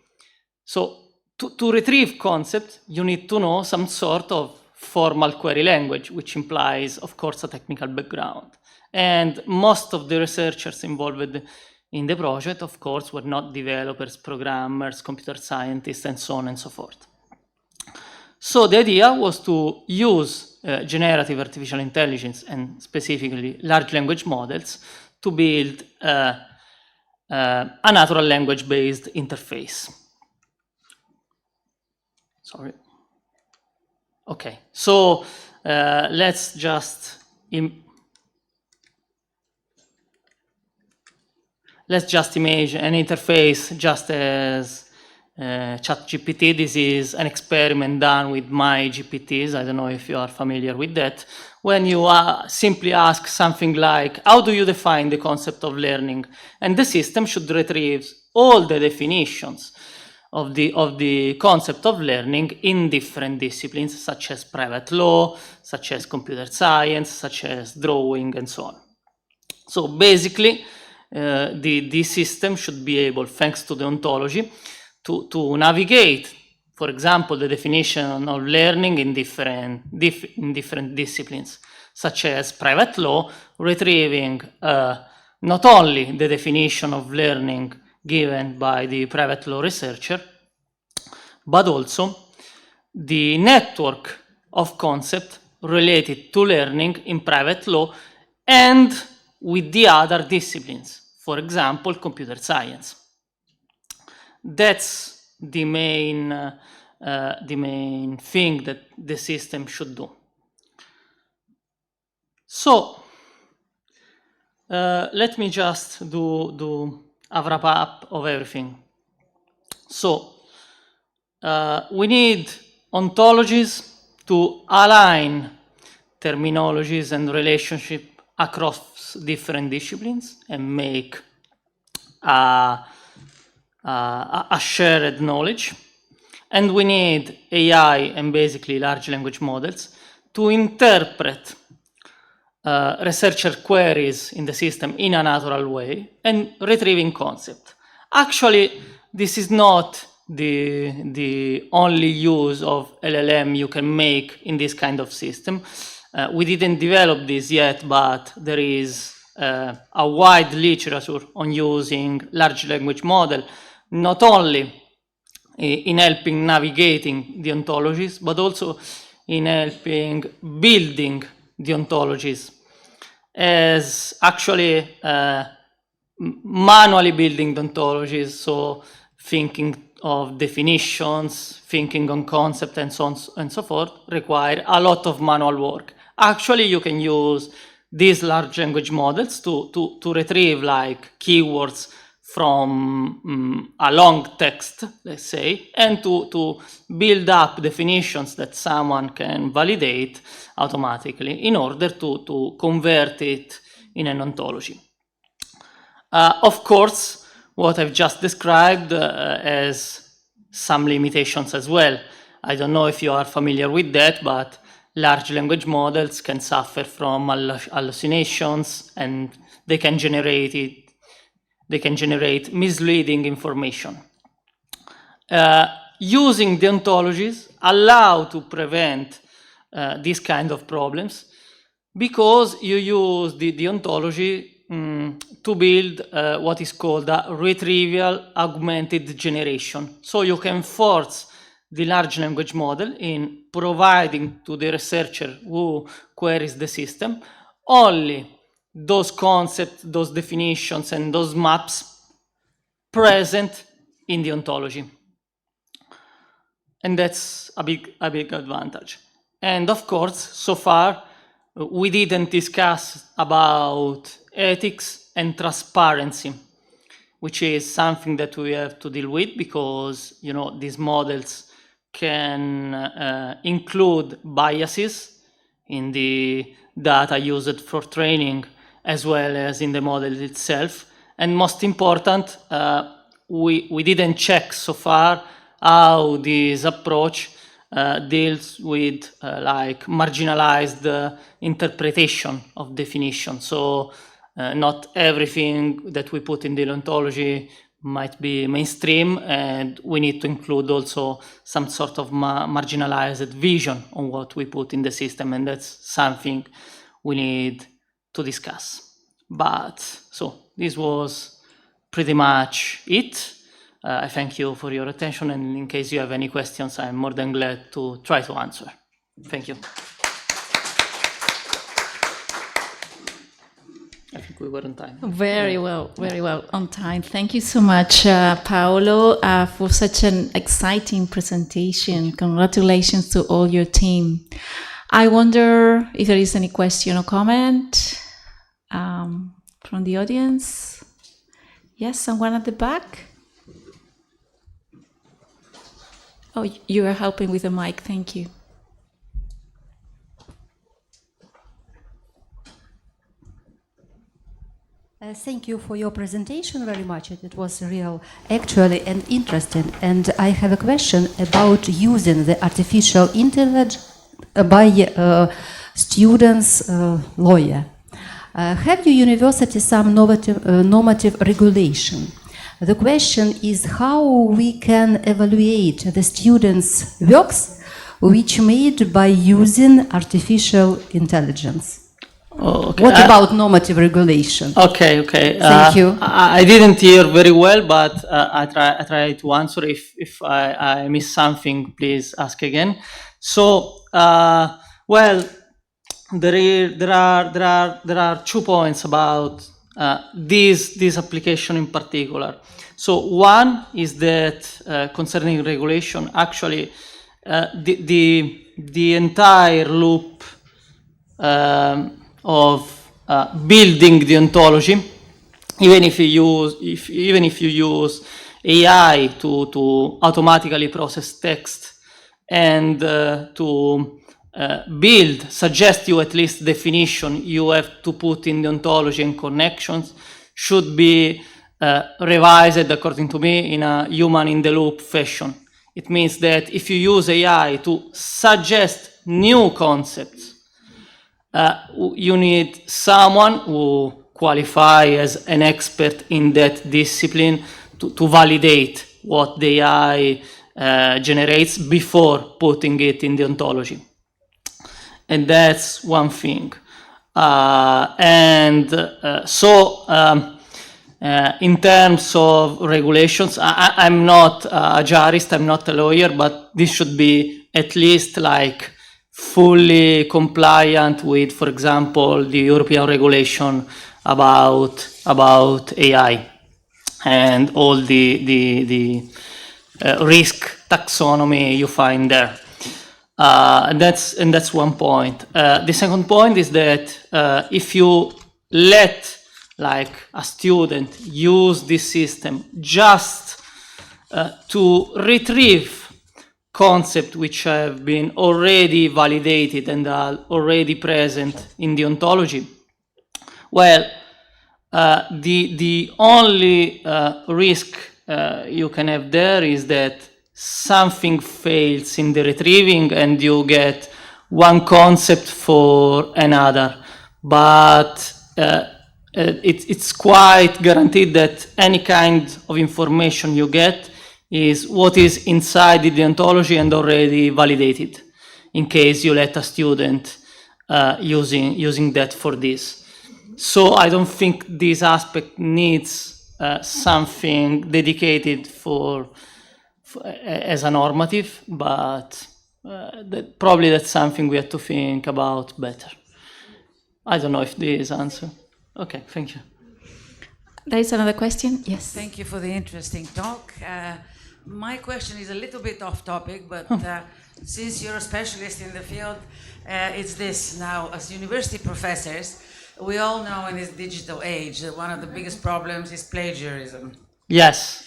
So to retrieve concepts, you need to know some sort of formal query language, which implies, of course, a technical background. And most of the researchers involved in the project, of course, were not developers, programmers, computer scientists, and so on and so forth. So the idea was to use generative artificial intelligence and specifically large language models to build a natural language-based interface. Sorry. Okay, so let's just imagine an interface just as ChatGPT. This is an experiment done with my GPTs. I don't know if you are familiar with that. When you simply ask something like, how do you define the concept of learning? And the system should retrieve all the definitions of the concept of learning in different disciplines, such as private law, such as computer science, such as drawing, and so on. So basically, the system should be able, thanks to the ontology, to navigate, for example, the definition of learning in different disciplines, such as private law, retrieving not only the definition of learning given by the private law researcher, but also the network of concepts related to learning in private law and with the other disciplines, for example, computer science. That's the main thing that the system should do. So let me just do a wrap up of everything. So we need ontologies to align terminologies and relationships across different disciplines and make a shared knowledge. And we need AI and basically large language models to interpret researcher queries in the system in a natural way and retrieving concept. Actually, this is not the only use of LLM you can make in this kind of system. We didn't develop this yet, but there is a wide literature on using large language model, not only in helping navigating the ontologies, but also in helping building the ontologies, as actually manually building the ontologies, so thinking of definitions, thinking on concept, and so on and so forth, require a lot of manual work. Actually, you can use these large language models to retrieve like keywords from a long text, let's say, and to build up definitions that someone can validate automatically in order to convert it in an ontology. Of course, what I've just described has some limitations as well. I don't know if you are familiar with that, but large language models can suffer from hallucinations, and they can generate misleading information. Using the ontologies allow to prevent these kind of problems, because you use the ontology to build what is called a retrieval augmented generation. So you can force the large language model in providing to the researcher who queries the system only those concepts, those definitions, and those maps present in the ontology. And that's a big advantage. And of course, so far, we didn't discuss about ethics and transparency, which is something that we have to deal with, because these models can include biases in the data used for training, as well as in the model itself. And most important, we didn't check so far how this approach deals with like marginalized interpretation of definition. So not everything that we put in the ontology might be mainstream, and we need to include also some sort of marginalized vision on what we put in the system, and that's something we need to discuss. But so this was pretty much it. I thank you for your attention, and in case you have any questions, I'm more than glad to try to answer. Thank you. I think we were on time. Very well on time. Thank you so much, Paolo, for such an exciting presentation. Congratulations to all your team. I wonder if there is any question or comment from the audience. Yes, someone at the back? Oh, you are helping with the mic. Thank you. Thank you for your presentation very much. It was real, actually, and interesting. And I have a question about using the artificial intelligence by students, lawyer. Have your university some normative regulation? The question is how we can evaluate the students' works which made by using artificial intelligence. Oh, okay. What about normative regulation? Okay. Thank you. I didn't hear very well, but I try to answer. If I miss something, please ask again. So, well, there are 2 points about this application in particular. So one is that concerning regulation, actually, the entire loop of building the ontology, even if you use AI to automatically process text and to suggest you at least definition you have to put in the ontology and connections, should be revised, according to me, in a human-in-the-loop fashion. It means that if you use AI to suggest new concepts, you need someone who qualify as an expert in that discipline to validate what the AI generates before putting it in the ontology. And that's one thing. In terms of regulations, I'm not a jurist, I'm not a lawyer, but this should be at least like fully compliant with, for example, the European regulation about AI and all the risk taxonomy you find there. And that's one point. The second point is that if you let like a student use this system just to retrieve concepts which have been already validated and are already present in the ontology, well, the only risk you can have there is that something fails in the retrieving and you get one concept for another. But it's quite guaranteed that any kind of information you get is what is inside the ontology and already validated, in case you let a student using that for this. So I don't think this aspect needs something dedicated for as a normative, but probably that's something we have to think about better. I don't know if this answer. Okay, thank you. There is another question. Yes. Thank you for the interesting talk. My question is a little bit off topic, but since you're a specialist in the field, it's this. Now, as university professors, we all know in this digital age that one of the biggest problems is plagiarism. Yes.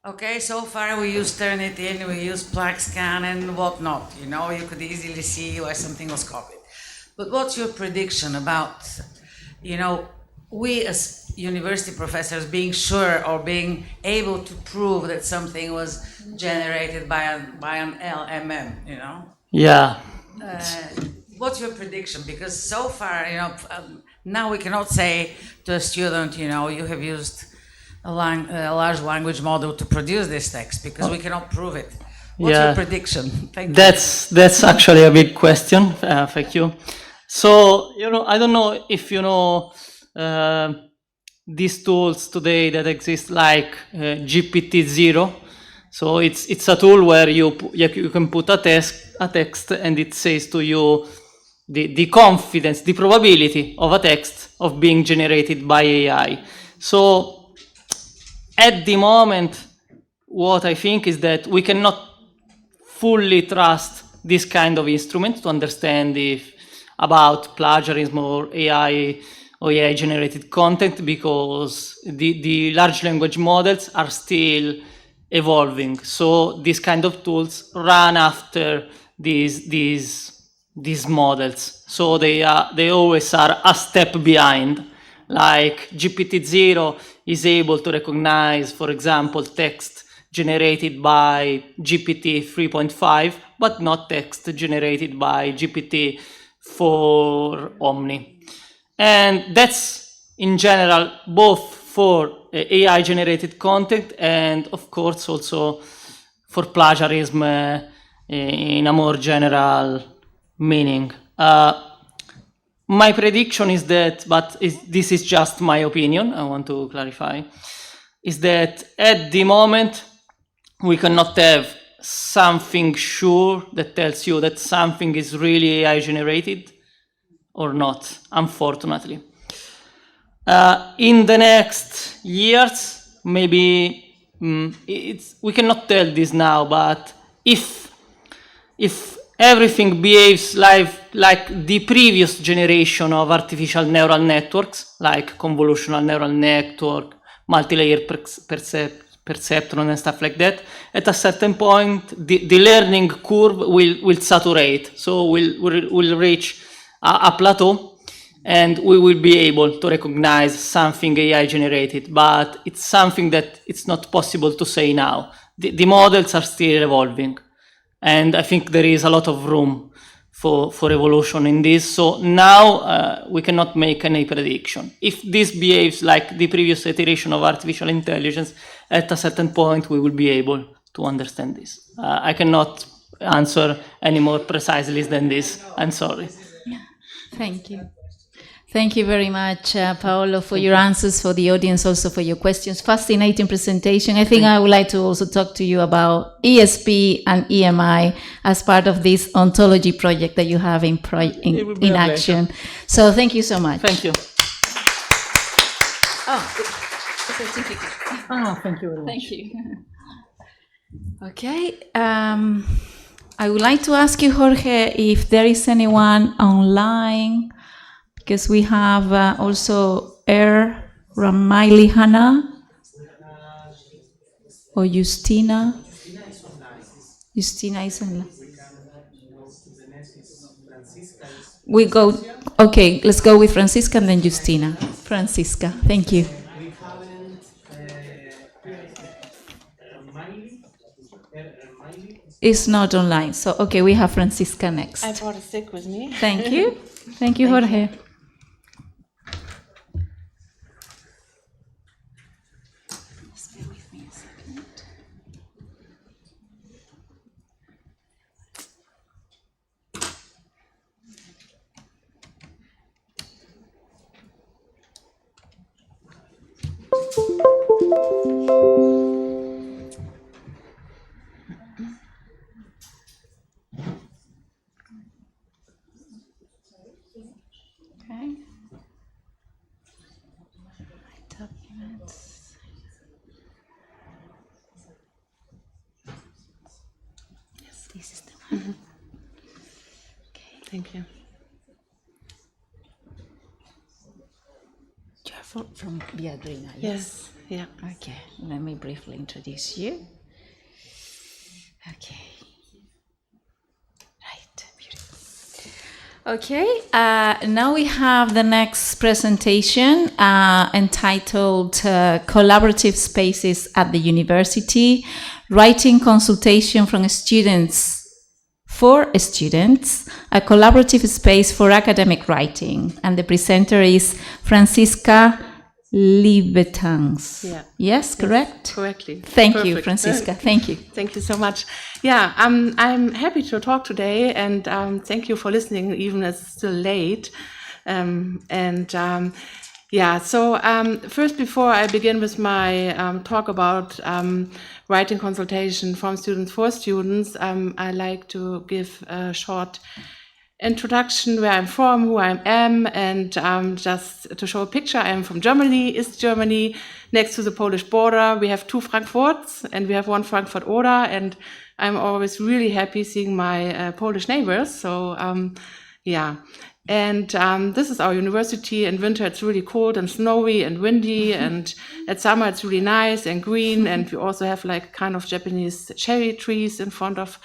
Okay, so far we use Turnitin, we use plug scan and whatnot. You know, you could easily see where something was copied. But what's your prediction about, you know, we as university professors being sure or being able to prove that something was generated by an LMM, you know? Yeah. What's your prediction? Because so far, you know, now we cannot say to a student, you know, you have used a large language model to produce this text because we cannot prove it. What's your prediction? Thank you. That's actually a big question. Thank you. So, you know, I don't know if you know these tools today that exist like GPT-0. So it's a tool where you can put a text and it says to you the confidence, the probability of a text of being generated by AI. So at the moment, what I think is that we cannot fully trust this kind of instrument to understand about plagiarism or AI generated content, because the large language models are still evolving. So these kind of tools run after these models. So they always are a step behind. Like GPT-0 is able to recognize, for example, text generated by GPT 3.5, but not text generated by GPT for Omni. And that's in general both for AI generated content and of course also for plagiarism in a more general meaning. My prediction is that, but this is just my opinion, I want to clarify, is that at the moment we cannot have something sure that tells you that something is really AI generated or not, unfortunately. In the next years, maybe we cannot tell this now, but if everything behaves like the previous generation of artificial neural networks, like convolutional neural network, multi-layer perceptron and stuff like that, at a certain point, the learning curve will saturate. So we'll reach a plateau and we will be able to recognize something AI generated, but it's something that it's not possible to say now. The models are still evolving. And I think there is a lot of room for evolution in this. So now we cannot make any prediction. If this behaves like the previous iteration of artificial intelligence, at a certain point we will be able to understand this. I cannot answer any more precisely than this. I'm sorry. Thank you. Thank you very much, Paolo, for your answers, for the audience, also for your questions. Fascinating presentation. I think I would like to also talk to you about ESP and EMI as part of this ontology project that you have in action. So thank you so much. Thank you. Oh, thank you very much. Thank you. Okay. I would like to ask you, Jorge, if there is anyone online, because we have also Ramaili Hannah or Justina. Justina is online. We go, okay, let's go with Francisca and then Justina. Francisca, thank you. It's not online, so okay, we have Francisca next. I brought a stick with me. Thank you. Thank you, Jorge. Okay. Documents. Yes, this is the one. Mm-hmm. Okay, thank you. You are from Viadrina, Yes, yeah. Okay, let me briefly introduce you. Okay. Right, beautiful. Okay, now we have the next presentation entitled Collaborative Spaces at the University, Writing Consultation from Students for Students, a collaborative space for academic writing. And the presenter is Francisca Liebetangs. Yeah. Yes, correct? Correctly. Thank you, Perfect. Francisca. Thank you. Thank you so much. Yeah, I'm happy to talk today, and thank you for listening, even as it's still late. So first, before I begin with my talk about writing consultation from students for students, I like to give a short introduction, where I'm from, who I am, and just to show a picture. I'm from Germany, East Germany, next to the Polish border. We have 2 Frankfurts and we have 1 Frankfurt Oder, and I'm always really happy seeing my Polish neighbors. So this is our university. In winter it's really cold and snowy and windy, and at summer it's really nice and green, and we also have like kind of Japanese cherry trees in front of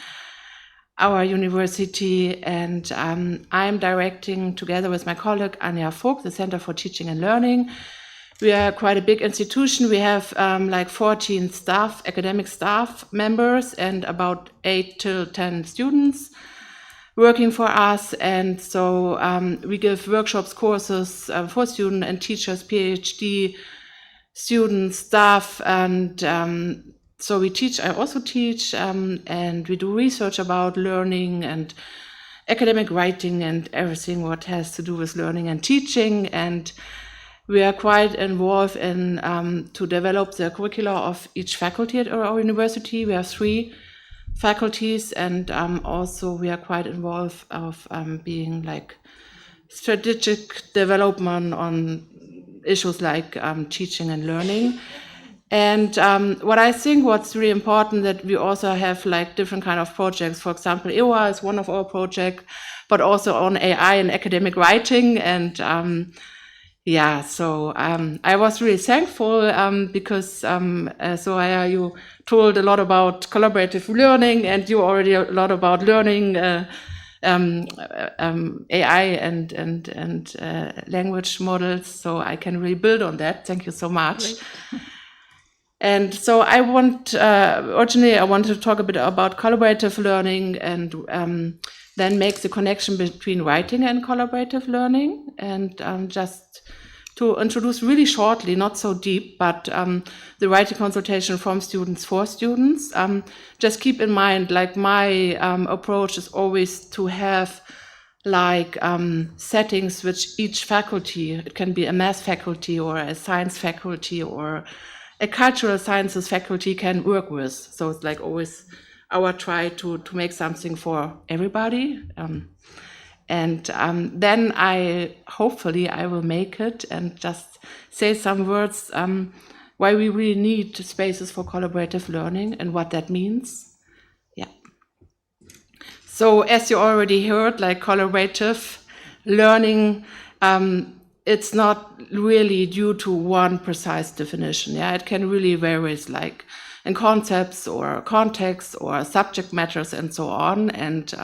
our university. And I'm directing, together with my colleague Anja Vogt, the Center for Teaching and Learning. We are quite a big institution. We have like 14 staff, academic staff members, and about 8 to 10 students working for us. And so we give workshops, courses for students and teachers, PhD students, staff, and so we teach, I also teach, and we do research about learning and academic writing and everything what has to do with learning and teaching. And we are quite involved in to develop the curricula of each faculty at our university. We have 3 faculties, and also we are quite involved of being like strategic development on issues like teaching and learning. And what I think what's really important, that we also have like different kind of projects. For example, EWA is one of our projects, but also on AI and academic writing. And so I was really thankful because Soraya, you told a lot about collaborative learning, and you already a lot about learning AI and language models. So I can really build on that. Thank you so much. Great. And so originally I wanted to talk a bit about collaborative learning, and then make the connection between writing and collaborative learning. And just to introduce really shortly, not so deep, but the writing consultation from students for students. Just keep in mind, like my approach is always to have like settings which each faculty, it can be a math faculty or a science faculty or a cultural sciences faculty can work with. So it's like always our try to make something for everybody. And then hopefully I will make it and just say some words why we really need spaces for collaborative learning and what that means. Yeah. So as you already heard, like collaborative learning, it's not really due to one precise definition. Yeah, it can really vary, like in concepts or context or subject matters and so on. And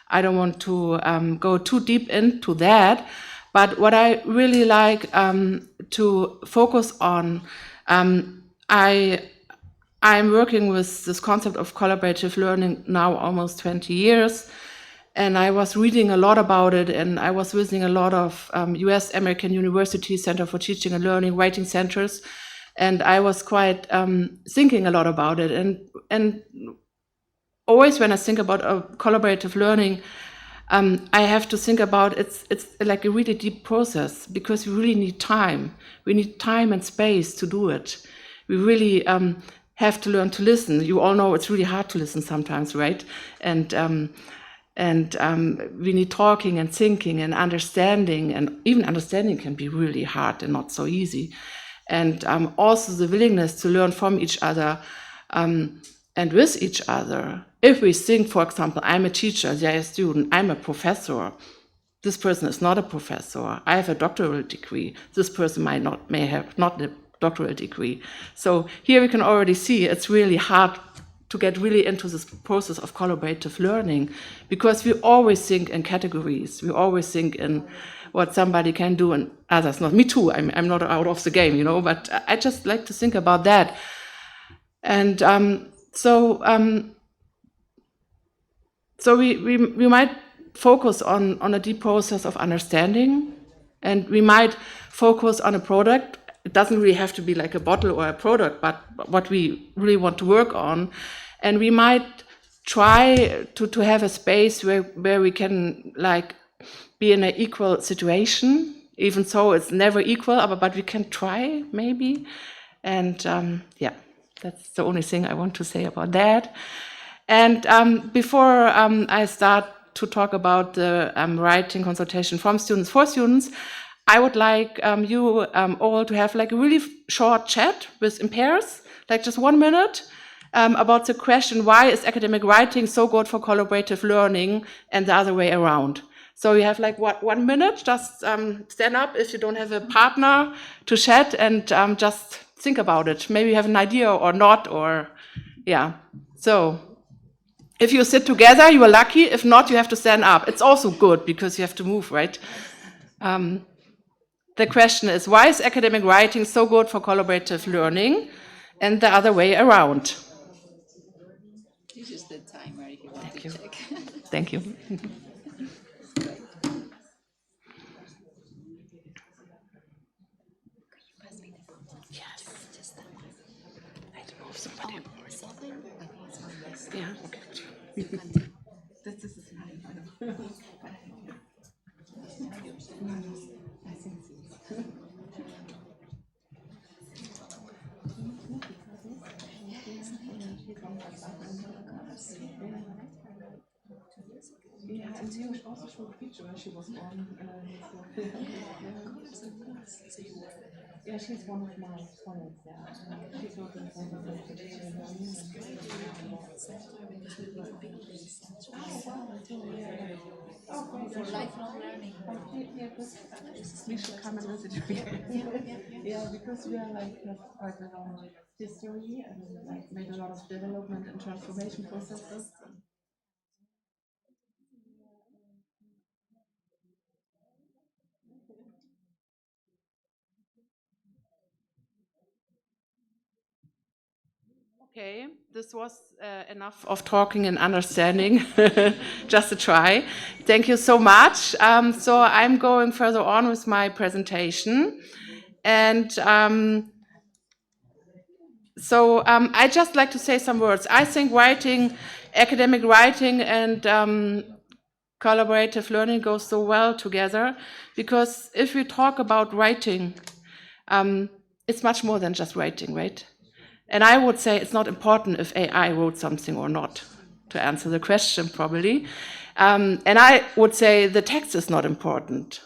I don't want to go too deep into that. But what I really like to focus on, I'm working with this concept of collaborative learning now almost 20 years. And I was reading a lot about it, and I was visiting a lot of US American universities, Center for Teaching and Learning, writing centers. And I was quite thinking a lot about it. And always when I think about collaborative learning, I have to think about it's like a really deep process, because we really need time. We need time and space to do it. We really have to learn to listen. You all know it's really hard to listen sometimes, right? And we need talking and thinking and understanding, and even understanding can be really hard and not so easy. And also the willingness to learn from each other and with each other. If we think, for example, I'm a teacher, they're a student, I'm a professor. This person is not a professor. I have a doctoral degree. This person may have not a doctoral degree. So here we can already see it's really hard to get really into this process of collaborative learning, because we always think in categories. We always think in what somebody can do and others not. Me too, I'm not out of the game, but I just like to think about that. And so we might focus on a deep process of understanding, and we might focus on a product. It doesn't really have to be like a bottle or a product, but what we really want to work on. And we might try to have a space where we can like be in an equal situation, even so it's never equal, but we can try maybe. And yeah, that's the only thing I want to say about that. And before I start to talk about the writing consultation from students for students, I would like you all to have like a really short chat in pairs, like just 1 minute, about the question, why is academic writing so good for collaborative learning and the other way around? So you have like 1 minute, just stand up if you don't have a partner to chat, and just think about it. Maybe you have an idea or not, or yeah. So if you sit together, you are lucky. If not, you have to stand up. It's also good because you have to move, right? The question is, why is academic writing so good for collaborative learning and the other way around? This is the timer if you want to check. Thank you. Yeah, okay. This is fine. Yeah, and she also showed a picture when she was on. Yeah, she's one of my students. Yeah, she's working for For lifelong learning. Yeah, we should come and visit you. Yeah, because we are like quite a long history and like made a lot of development and transformation processes. Okay, this was enough of talking and understanding, just a try. Thank you so much. So I'm going further on with my presentation. And I'd just like to say some words. I think writing, academic writing and collaborative learning goes so well together, because if we talk about writing, it's much more than just writing, right? And I would say it's not important if AI wrote something or not, to answer the question probably. And I would say the text is not important.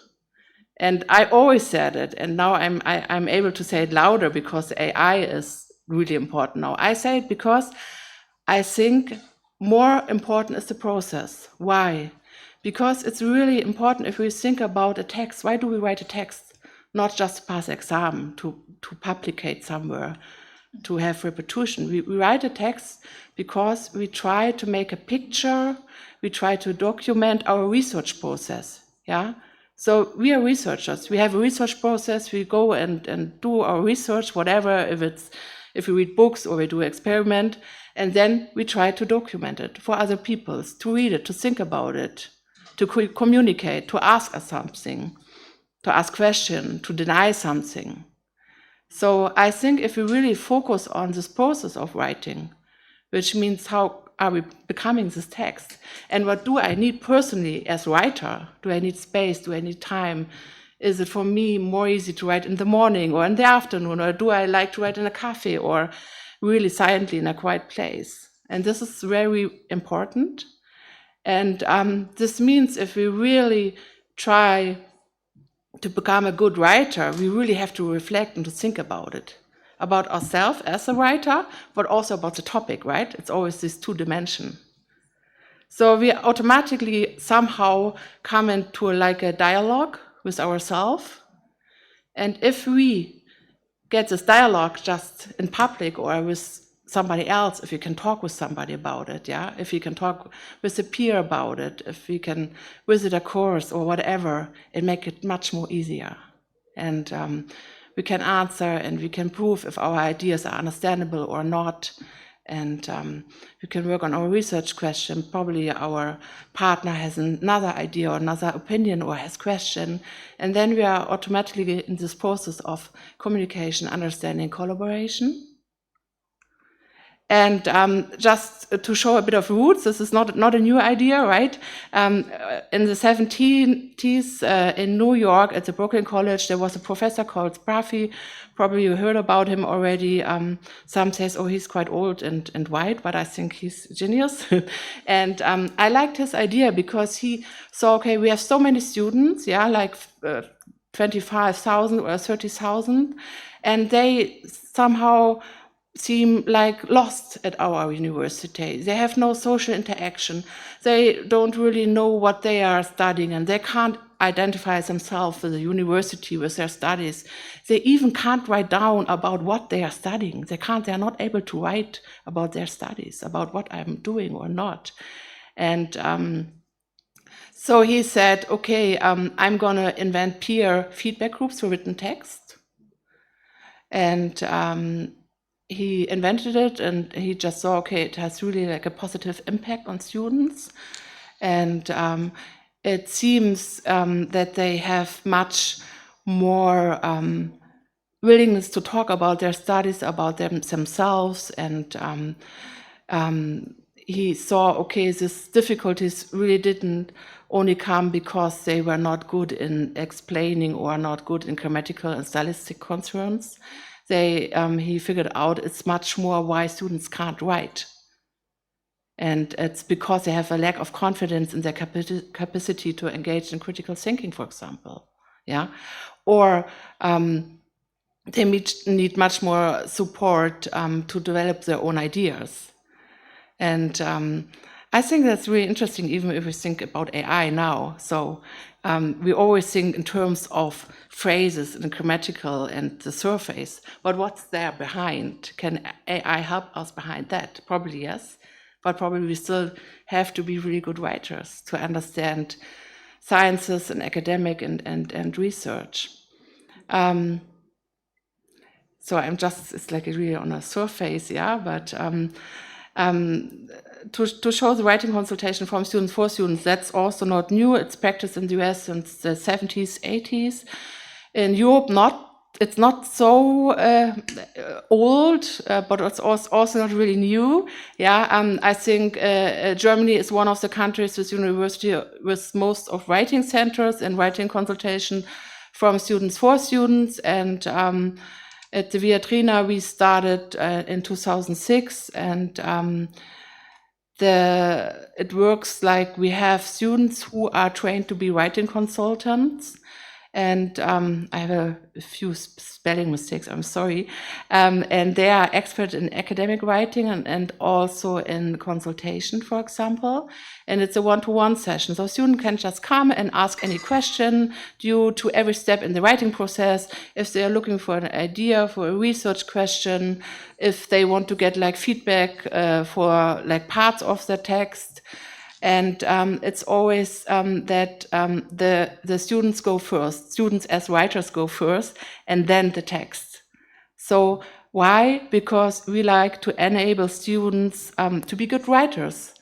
And I always said it, and now I'm able to say it louder because AI is really important now. I say it because I think more important is the process. Why? Because it's really important if we think about a text. Why do we write a text? Not just to pass exam, to publicate somewhere, to have repetition. We write a text because we try to make a picture, we try to document our research process, yeah? So we are researchers, we have a research process, we go and do our research, whatever, if we read books or we do experiment, and then we try to document it for other people, to read it, to think about it, to communicate, to ask us something, to ask questions, to deny something. So I think if we really focus on this process of writing, which means how are we becoming this text, and what do I need personally as writer? Do I need space? Do I need time? Is it for me more easy to write in the morning or in the afternoon, or do I like to write in a cafe or really silently in a quiet place? And this is very important. And this means if we really try to become a good writer, we really have to reflect and to think about it, about ourselves as a writer, but also about the topic, right? It's always this two dimension. So we automatically somehow come into like a dialogue with ourselves. And if we get this dialogue just in public or with somebody else, if you can talk with somebody about it, yeah? If you can talk with a peer about it, if we can visit a course or whatever, it makes it much more easier. And we can answer and we can prove if our ideas are understandable or not. And we can work on our research question. Probably our partner has another idea or another opinion or has question. And then we are automatically in this process of communication, understanding, collaboration. And just to show a bit of roots, this is not a new idea, right? In the 70s in New York at the Brooklyn College, there was a professor called Spraffy. Probably you heard about him already. Some says, oh, he's quite old and white, but I think he's a genius. And I liked his idea because he saw, okay, we have so many students, yeah, like 25,000 or 30,000, and they somehow seem like lost at our university. They have no social interaction. They don't really know what they are studying, and they can't identify themselves with the university, with their studies. They even can't write down about what they are studying. They are not able to write about their studies, about what I'm doing or not. And so he said, okay, I'm gonna invent peer feedback groups for written text. And he invented it, and he just saw, okay, it has really like a positive impact on students. And it seems that they have much more willingness to talk about their studies, about themselves. And he saw, okay, these difficulties really didn't only come because they were not good in explaining or not good in grammatical and stylistic concerns. He figured out it's much more why students can't write. And it's because they have a lack of confidence in their capacity to engage in critical thinking, for example. Yeah, or they need much more support to develop their own ideas. And I think that's really interesting, even if we think about AI now. So we always think in terms of phrases and grammatical and the surface, but what's there behind? Can AI help us behind that? Probably yes, but probably we still have to be really good writers to understand sciences and academic and research. So I'm just, it's like really on a surface, yeah, but to show the writing consultation from students for students, that's also not new. It's practiced in the US since the 70s, 80s. In Europe, it's not so old, but it's also not really new. Yeah, I think Germany is one of the countries with university with most of writing centers and writing consultation from students for students. And at the Viatrina, we started in 2006, and it works like we have students who are trained to be writing consultants. And I have a few spelling mistakes, I'm sorry. And they are expert in academic writing and also in consultation, for example. And it's a one-to-one session. So a student can just come and ask any question due to every step in the writing process. If they are looking for an idea, for a research question, if they want to get like feedback for like parts of the text. And it's always that the students go first, students as writers go first, and then the text. So why? Because we like to enable students to be good writers.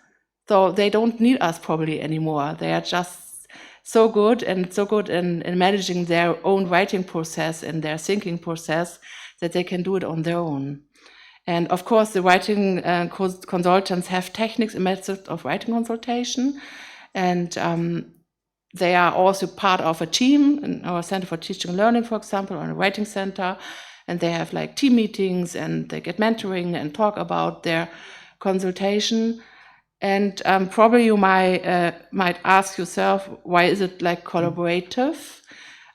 So they don't need us probably anymore. They are just so good in managing their own writing process and their thinking process that they can do it on their own. And of course, the writing consultants have techniques and methods of writing consultation. And they are also part of a team in our Center for Teaching and Learning, for example, or a writing center. And they have like team meetings and they get mentoring and talk about their consultation. And probably you might ask yourself, why is it like collaborative?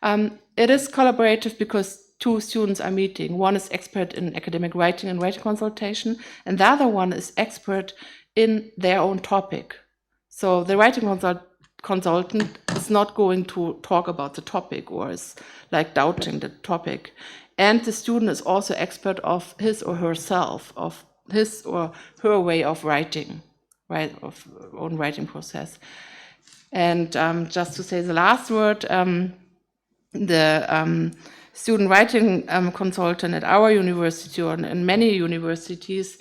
It is collaborative because two students are meeting. One is expert in academic writing and writing consultation, and the other one is expert in their own topic. So the writing consultant is not going to talk about the topic or is like doubting the topic. And the student is also expert of his or herself, of his or her way of writing, right, of own writing process. And just to say the last word, the student writing consultant at our university or in many universities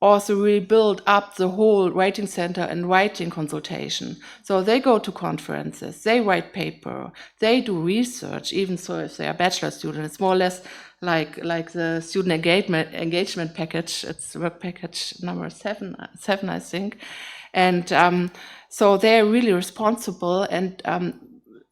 also really build up the whole writing center and writing consultation. So they go to conferences, they write paper, they do research, even so if they are bachelor students. It's more or less like the student engagement package. It's work package number seven, I think. And so they're really responsible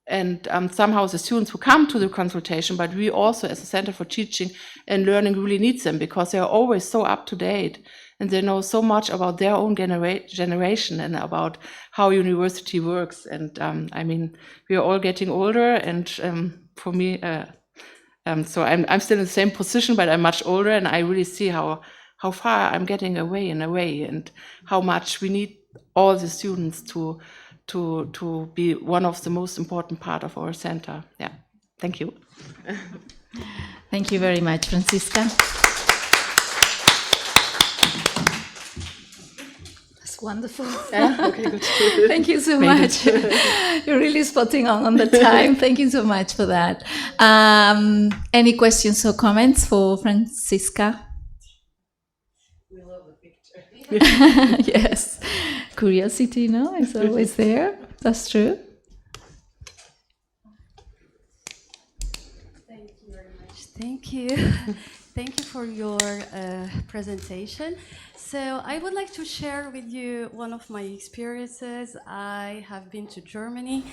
and somehow the students who come to the consultation, but we also as a Center for Teaching and Learning really need them because they are always so up to date and they know so much about their own generation and about how university works. And I mean, we are all getting older, and for me, so I'm still in the same position, but I'm much older, and I really see how far I'm getting away in a way, and how much we need all the students to be one of the most important part of our center. Yeah, thank you. Thank you very much, Franziska. That's wonderful. Yeah? Okay, good. Thank you so much. You're really spotting on the time. Thank you so much for that. Any questions or comments for Franziska? We love the picture. Yes. Curiosity, no, is always there. That's true. Thank you very much. Thank you. Thank you for your presentation. So I would like to share with you one of my experiences. I have been to Germany,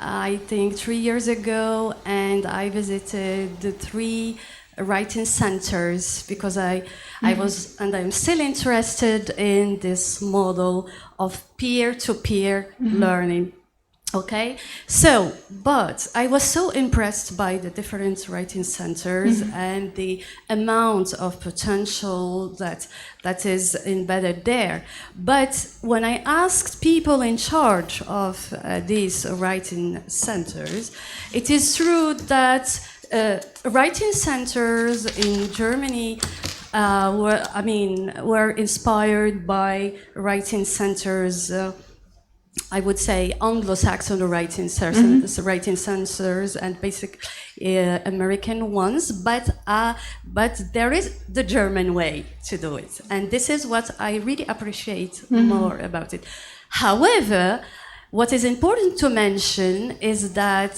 I think 3 years ago, and I visited the 3 writing centers because I was, and I'm still interested in this model of peer-to-peer learning. Okay, so, but I was so impressed by the different writing centers and the amount of potential that is embedded there. But when I asked people in charge of these writing centers, it is true that writing centers in Germany were inspired by writing centers I would say Anglo-Saxon writing sensors and basic American ones, but there is the German way to do it, and this is what I really appreciate more about it. However, what is important to mention is that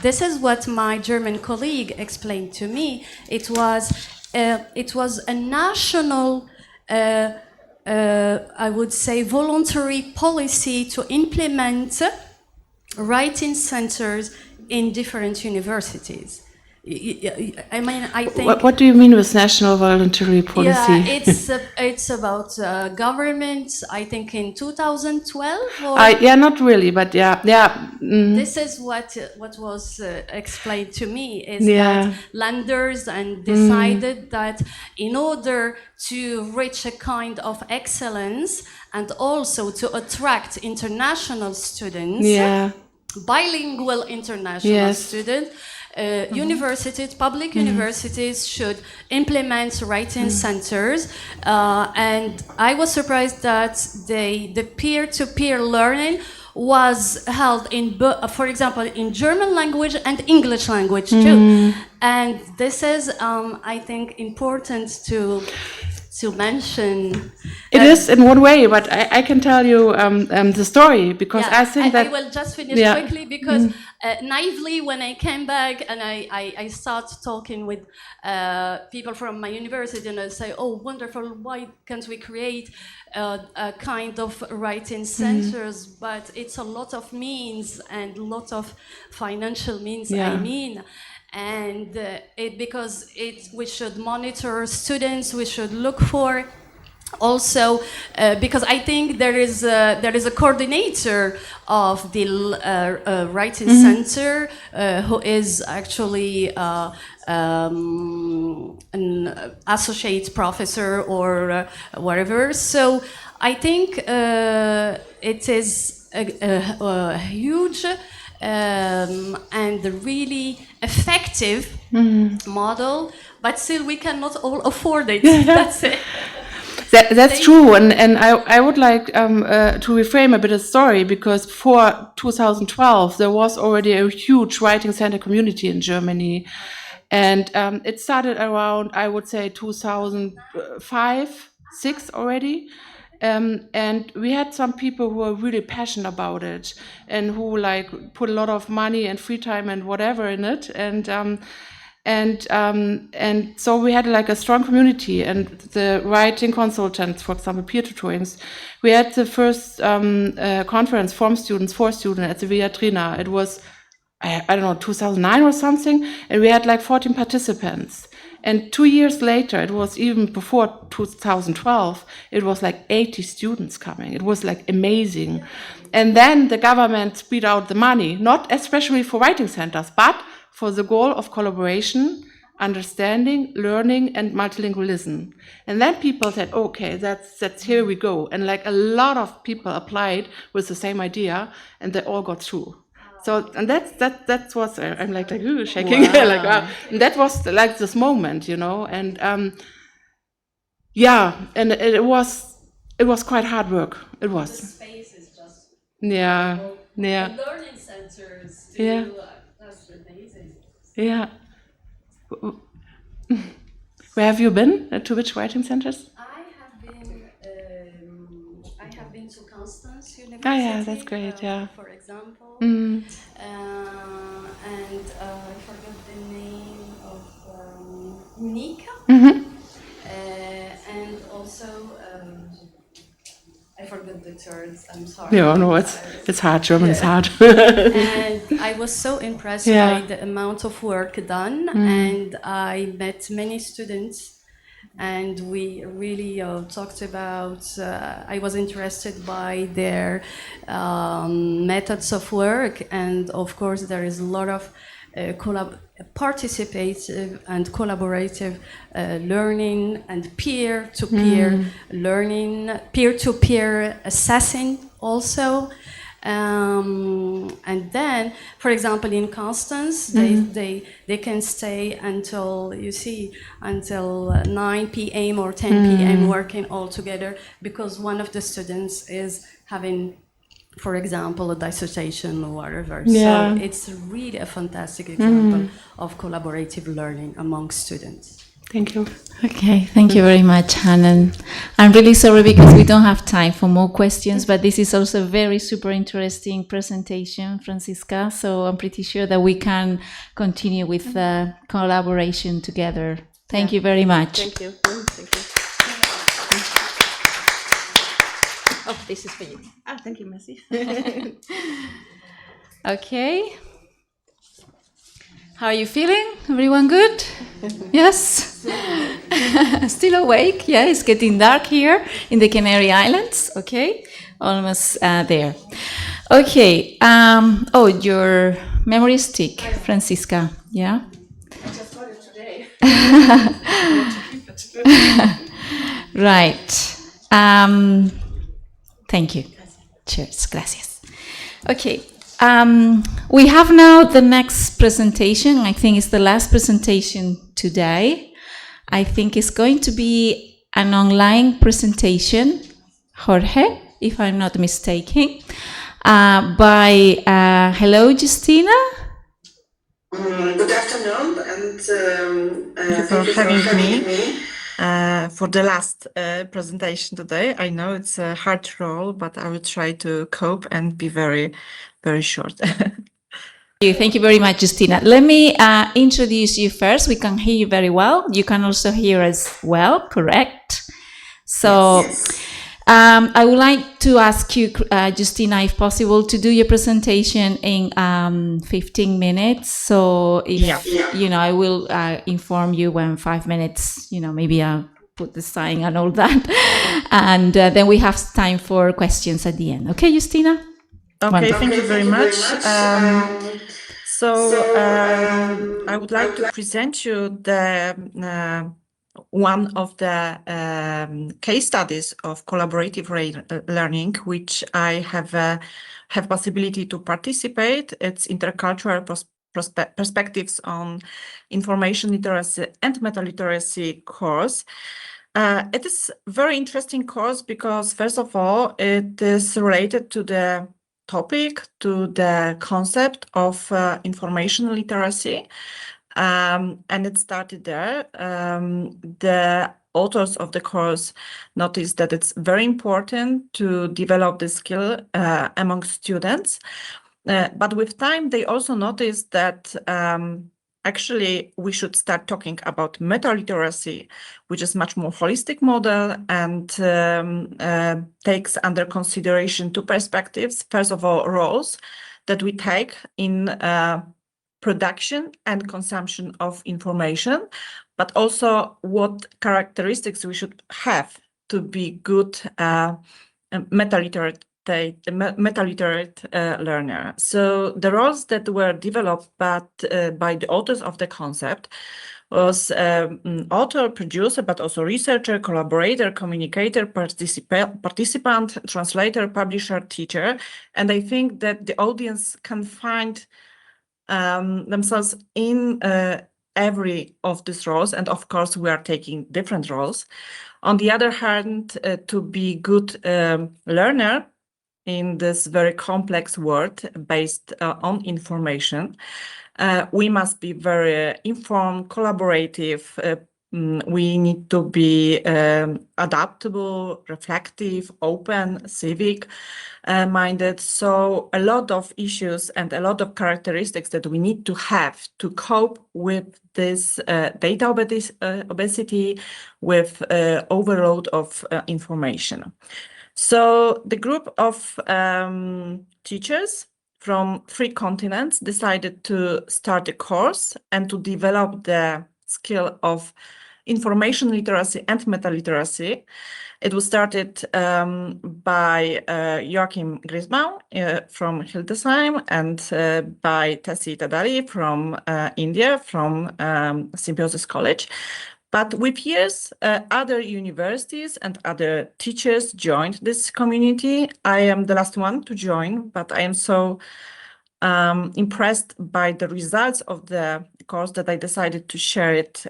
this is what my German colleague explained to me. It was a national, I would say, voluntary policy to implement writing centers in different universities. I mean, I think. What do you mean with national voluntary policy? Yeah, it's about government. I think in 2012. Or Yeah, not really, but yeah. This is what was explained to me is that Landers and decided that in order to reach a kind of excellence and also to attract international students, bilingual international students. Universities, public universities should implement writing centers, and I was surprised that the peer-to-peer learning was held in, for example, in German language and English language too. And this is, I think, important to mention. It is in one way, but I can tell you the story, because I think that... I will just finish quickly, because naively, when I came back and I started talking with people from my university, and I say, oh, wonderful, why can't we create a kind of writing centers? But it's a lot of means and a lot of financial means, I mean. And because we should monitor students, we should look for also, because I think there is a coordinator of the writing center who is actually an associate professor or whatever. So I think it is a huge and really effective model, but still we cannot all afford it. That's it. That's true, and I would like to reframe a bit of story, because before 2012 there was already a huge writing center community in Germany, and it started around, I would say, 2005, 6 already. And we had some people who were really passionate about it and who like put a lot of money and free time and whatever in it, and so we had like a strong community, and the writing consultants, for example, peer tutorings. We had the first conference for students at the Viatrina. It was, I don't know, 2009 or something, and we had like 14 participants. And 2 years later, it was even before 2012, it was like 80 students coming. It was like amazing. And then the government spread out the money, not especially for writing centers, but for the goal of collaboration, understanding, learning, and multilingualism. And then people said, okay, that's here we go. And like a lot of people applied with the same idea, and they all got through. So, and that's what I'm like ooh, shaking. Wow. Like, wow. And that was like this moment, you know, and yeah, and it was quite hard work. It was. The space is just yeah. learning centers. Yeah. That's amazing. Yeah. Where have you been? To which writing centers? I have been to Constance University. Oh yeah, that's great. Yeah. For example, Mm. and I forgot the name of Unica, and also I forgot the third. I'm sorry. Yeah, no, it's hard. German is hard. And I was so impressed Yeah. by the amount of work done, and I met many students. And we really talked about, I was interested by their methods of work, and of course there is a lot of participative and collaborative learning and peer-to-peer learning, peer-to-peer assessing also. And then, for example, in Constance, they can stay until 9 p.m. or 10 p.m. working all together, because one of the students is having for example, a dissertation or whatever. Yeah. So it's really a fantastic example of collaborative learning among students. Thank you. Okay, thank you very much, Hanan. I'm really sorry because we don't have time for more questions, but this is also a very super interesting presentation, Francisca. So I'm pretty sure that we can continue with the collaboration together. Thank you very much. Thank you. Thank you. Oh, this is for you. Ah, thank you, Messi. Okay. How are you feeling? Everyone good? Yes? Still awake? Yeah, it's getting dark here in the Canary Islands. Okay, almost there. Okay. Oh, your memory stick, Francisca. Yeah? I just got it today. Right. Thank you. Cheers. Gracias. Okay. We have now the next presentation. I think it's the last presentation today. I think it's going to be an online presentation, Jorge, if I'm not mistaken, by, hello, Justina. Good afternoon, and thank you for having me for the last presentation today. I know it's a hard role, but I will try to cope and be very, very short. Thank you very much, Justina. Let me introduce you first. We can hear you very well. You can also hear us well, correct? So I would like to ask you, Justina, if possible, to do your presentation in 15 minutes. So if, you know, I will inform you when 5 minutes, you know, maybe I'll put the sign and all that. And then we have time for questions at the end. Okay, Justina? Okay, Wonderful. thank you very much. I would like to present you the one of the case studies of collaborative learning, which I have possibility to participate. It's intercultural perspectives on information literacy and meta literacy course. It is a very interesting course because, first of all, it is related to the topic, to the concept of information literacy, and it started there. The authors of the course noticed that it's very important to develop the skill among students, but with time they also noticed that actually we should start talking about meta literacy, which is much more holistic model and takes under consideration two perspectives. First of all, roles that we take in production and consumption of information, but also what characteristics we should have to be good meta-literate learner. So the roles that were developed by the authors of the concept was author, producer, but also researcher, collaborator, communicator, participant, translator, publisher, teacher. And I think that the audience can find themselves in every of these roles. And of course, we are taking different roles. On the other hand, to be good learner in this very complex world based on information, we must be very informed, collaborative. We need to be adaptable, reflective, open, civic minded. So a lot of issues and a lot of characteristics that we need to have to cope with this data obesity, with overload of information. So the group of teachers from 3 continents decided to start a course and to develop the skill of information literacy and meta literacy. It was started by Joachim Grisbaum from Hildesheim and by Tessie Tadali from India, from Symbiosis College. But with years, other universities and other teachers joined this community. I am the last one to join, but I am so impressed by the results of the course that I decided to share it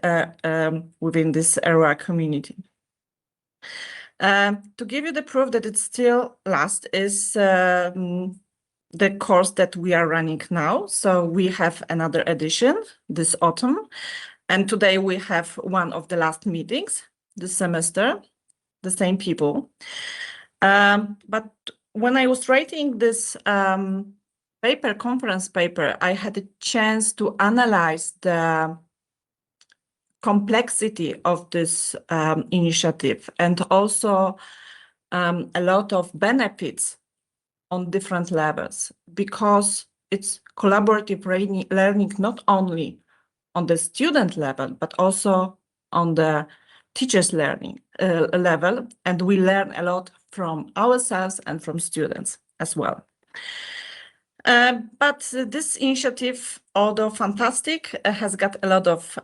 within this ERA community. To give you the proof that it still lasts is the course that we are running now. So we have another edition this autumn. And today we have one of the last meetings this semester, the same people. But when I was writing this conference paper, I had a chance to analyze the complexity of this initiative and also a lot of benefits on different levels, because it's collaborative learning not only on the student level, but also on the teachers learning level. And we learn a lot from ourselves and from students as well. But this initiative, although fantastic, has got a lot of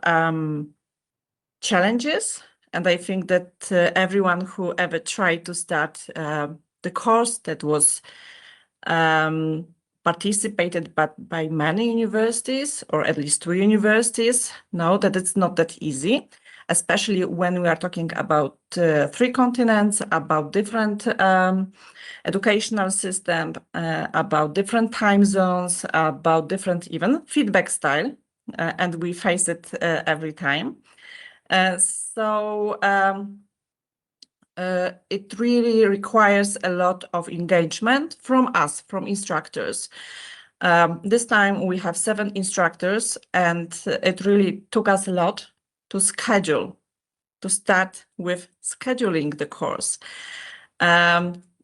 challenges. And I think that everyone who ever tried to start the course that was participated by many universities, or at least 2 universities, know that it's not that easy, especially when we are talking about 3 continents, about different educational system, about different time zones, about different even feedback style, and we face it every time. So it really requires a lot of engagement from us, from instructors. This time we have 7 instructors, and it really took us a lot to schedule, to start with scheduling the course.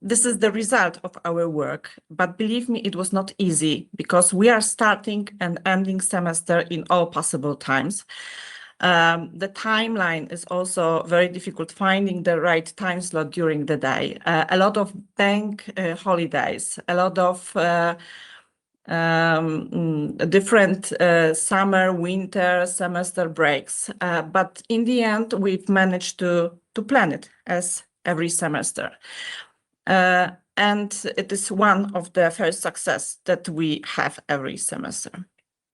This is the result of our work, but believe me, it was not easy, because we are starting and ending semester in all possible times. The timeline is also very difficult, finding the right time slot during the day. A lot of bank holidays, a lot of different summer, winter, semester breaks. But in the end, we've managed to plan it as every semester. And it is one of the first success that we have every semester.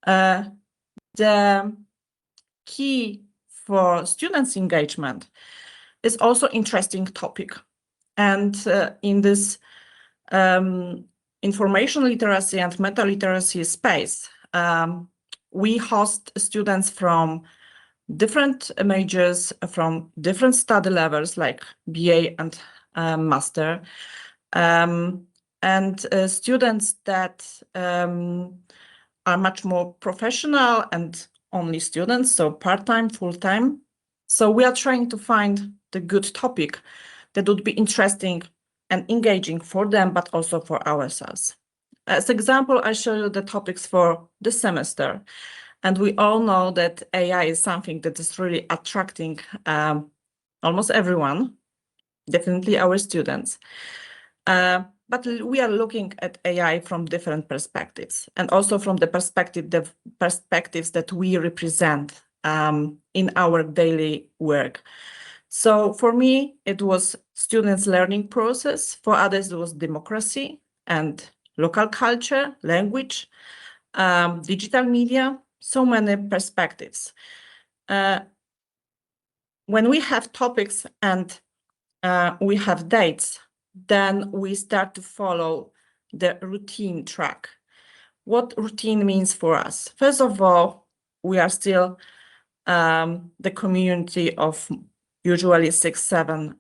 The key for students' engagement is also interesting topic. And in this information literacy and meta literacy space, we host students from different majors, from different study levels like BA and master, and students that are much more professional and only students, so part-time, full-time. So we are trying to find the good topic that would be interesting and engaging for them, but also for ourselves. As example, I show you the topics for this semester. And we all know that AI is something that is really attracting almost everyone, definitely our students. But we are looking at AI from different perspectives, and also from the perspectives that we represent in our daily work. So for me, it was students' learning process. For others, it was democracy and local culture, language, digital media, so many perspectives. When we have topics and we have dates, then we start to follow the routine track. What routine means for us? First of all, we are still the community of usually 6, 7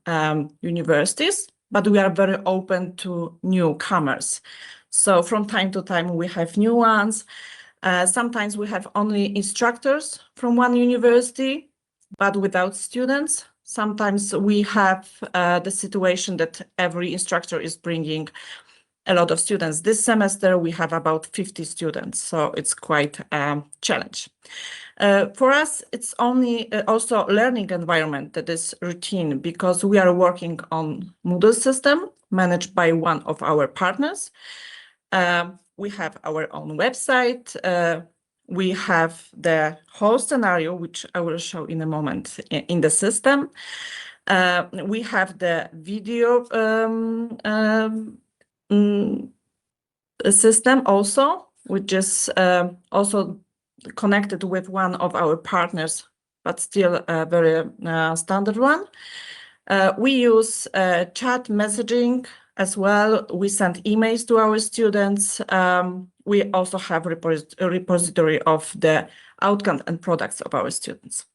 universities, but we are very open to newcomers. So from time to time, we have new ones. Sometimes we have only instructors from one university, but without students. Sometimes we have the situation that every instructor is bringing a lot of students. This semester, we have about 50 students, so it's quite a challenge. For us, it's only also learning environment that is routine, because we are working on Moodle system managed by one of our partners. We have our own website. We have the whole scenario, which I will show in a moment, in the system. We have the video system also, which is also connected with one of our partners, but still a very standard one. We use chat messaging as well. We send emails to our students. We also have a repository of the outcomes and products of our students.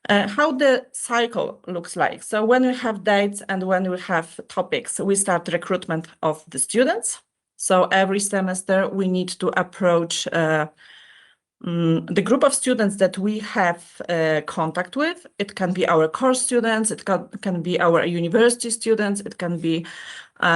How the cycle looks like. So when we have dates and when we have topics, we start recruitment of the students. So every semester we need to approach the group of students that we have contact with. It can be our course students, it can be our university students, it can be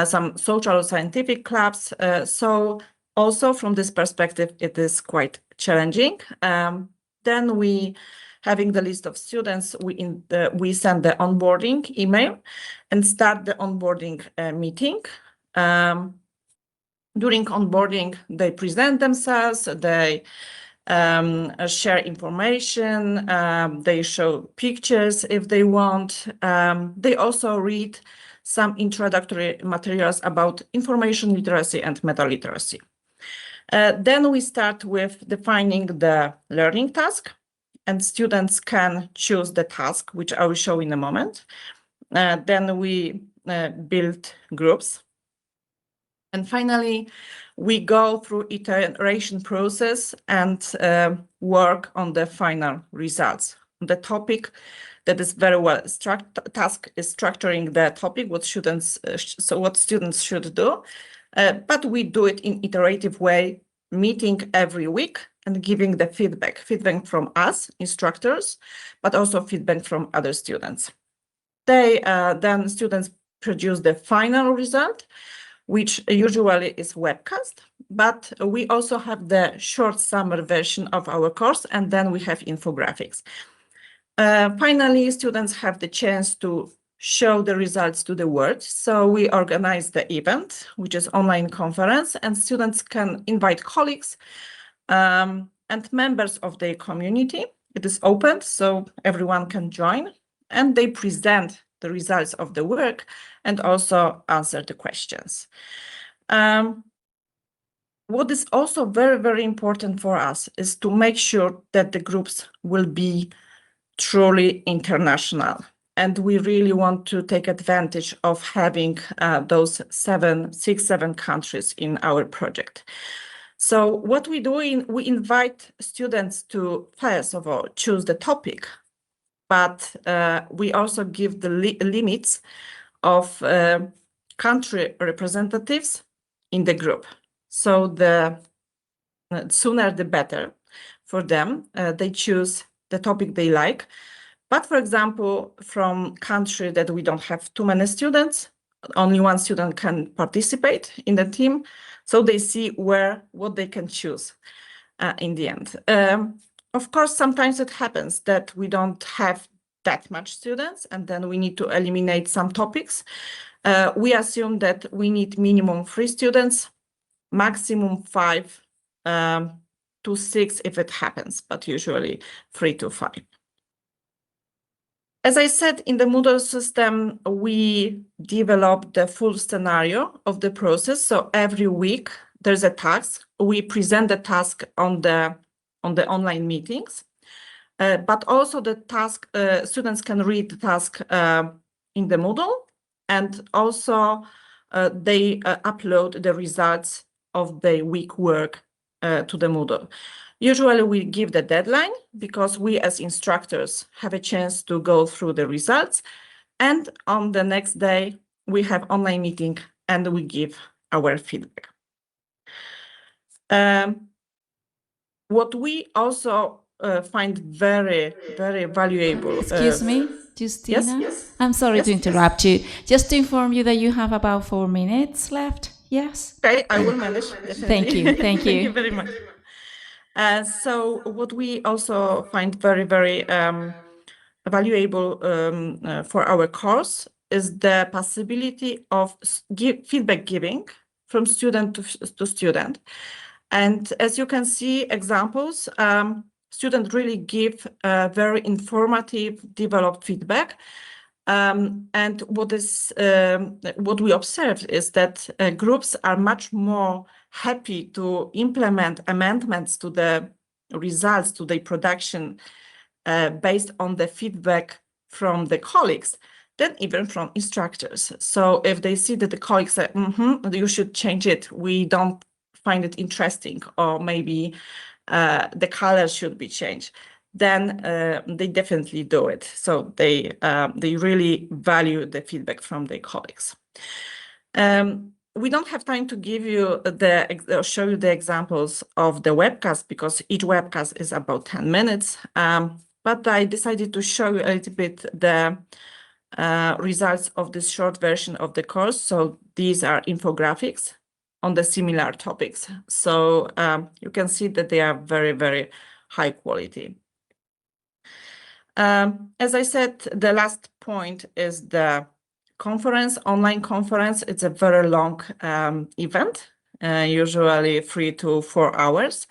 some social or scientific clubs. So also from this perspective, it is quite challenging. Then we, having the list of students, we send the onboarding email and start the onboarding meeting. During onboarding, they present themselves, they share information, they show pictures if they want. They also read some introductory materials about information literacy and meta literacy. Then we start with defining the learning task, and students can choose the task, which I will show in a moment. Then we build groups. And finally, we go through iteration process and work on the final results. The topic that is very well task is structuring the topic, what students should do. But we do it in iterative way, meeting every week and giving the feedback from us, instructors, but also feedback from other students. Then students produce the final result, which usually is webcast, but we also have the short summer version of our course, and then we have infographics. Finally, students have the chance to show the results to the world. So we organize the event, which is online conference, and students can invite colleagues and members of their community. It is open, so everyone can join, and they present the results of the work and also answer the questions. What is also very, very important for us is to make sure that the groups will be truly international. And we really want to take advantage of having those 7 countries in our project. So what we do, we invite students to, first of all, choose the topic, but we also give the limits of country representatives in the group. So the sooner the better for them. They choose the topic they like. But for example, from country that we don't have too many students, only one student can participate in the team. So they see what they can choose in the end. Of course, sometimes it happens that we don't have that much students, and then we need to eliminate some topics. We assume that we need minimum 3 students, maximum 5 to 6 if it happens, but usually 3 to 5. As I said, in the Moodle system, we develop the full scenario of the process. So every week there's a task. We present the task on the online meetings, but also the task, students can read the task in the Moodle, and also they upload the results of the week work to the Moodle. Usually we give the deadline because we as instructors have a chance to go through the results, and on the next day we have online meeting and we give our feedback. What we also find very, very valuable. Excuse me, Justina? Yes? I'm sorry Yes, to interrupt you. Just to inform you that you have about 4 minutes left. Yes? Okay, I will manage. Definitely. Thank you. Thank you. Thank you very much. So what we also find very, very valuable for our course is the possibility of feedback giving from student to student. And as you can see, examples, students really give very informative, developed feedback. And what we observed is that groups are much more happy to implement amendments to the results, to the production, based on the feedback from the colleagues, then even from instructors. So if they see that the colleagues say, you should change it, we don't find it interesting, or maybe the color should be changed, then they definitely do it. So they really value the feedback from their colleagues. We don't have time to give you show you the examples of the webcast, because each webcast is about 10 minutes. But I decided to show you a little bit the results of this short version of the course. So these are infographics on the similar topics. So you can see that they are very, very high quality. As I said, the last point is the conference, online conference. It's a very long event, usually 3 to 4 hours,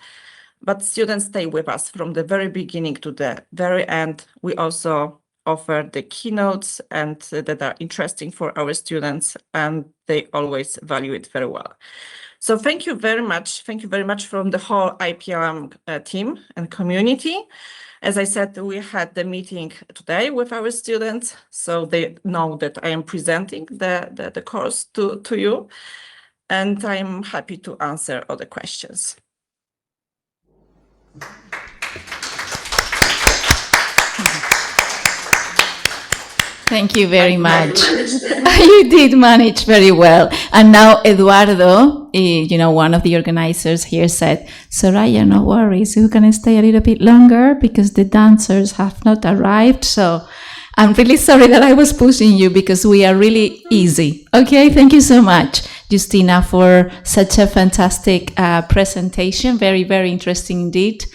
but students stay with us from the very beginning to the very end. We also offer the keynotes and that are interesting for our students, and they always value it very well. So thank you very much. Thank you very much from the whole IPLM team and community. As I said, we had the meeting today with our students, so they know that I am presenting the course to you, and I'm happy to answer all the questions. Thank you very much. You did manage very well. And now Eduardo, one of the organizers here said, Soraya, no worries, you can stay a little bit longer because the dancers have not arrived. So I'm really sorry that I was pushing you, because we are really easy. Okay, thank you so much, Justina, for such a fantastic presentation. Very, very interesting indeed.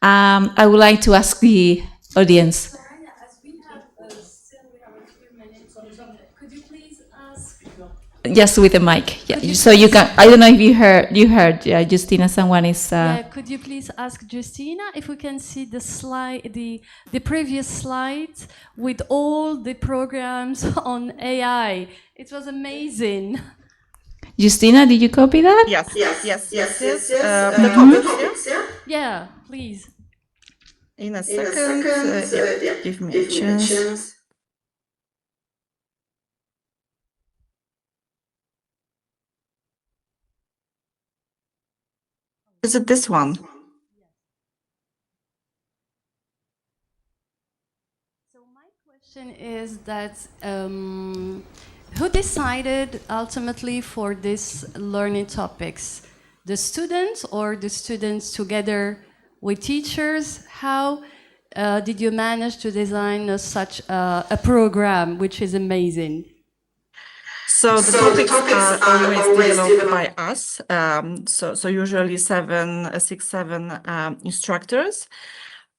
I would like to ask the audience. Just with the mic, yeah. So you can. I don't know if you heard, Justina. Someone is. Yeah. Could you please ask Justina if we can see the slide, the previous slides with all the programs on AI? It was amazing. Justina, did you copy that? Yes. The topics, yeah? Yeah, please. In a second, give me a chance. Is it this one? So my question is that who decided ultimately for these learning topics? The students, or the students together with teachers? How did you manage to design such a program, which is amazing? So the topics are always developed by us. So usually 7 instructors.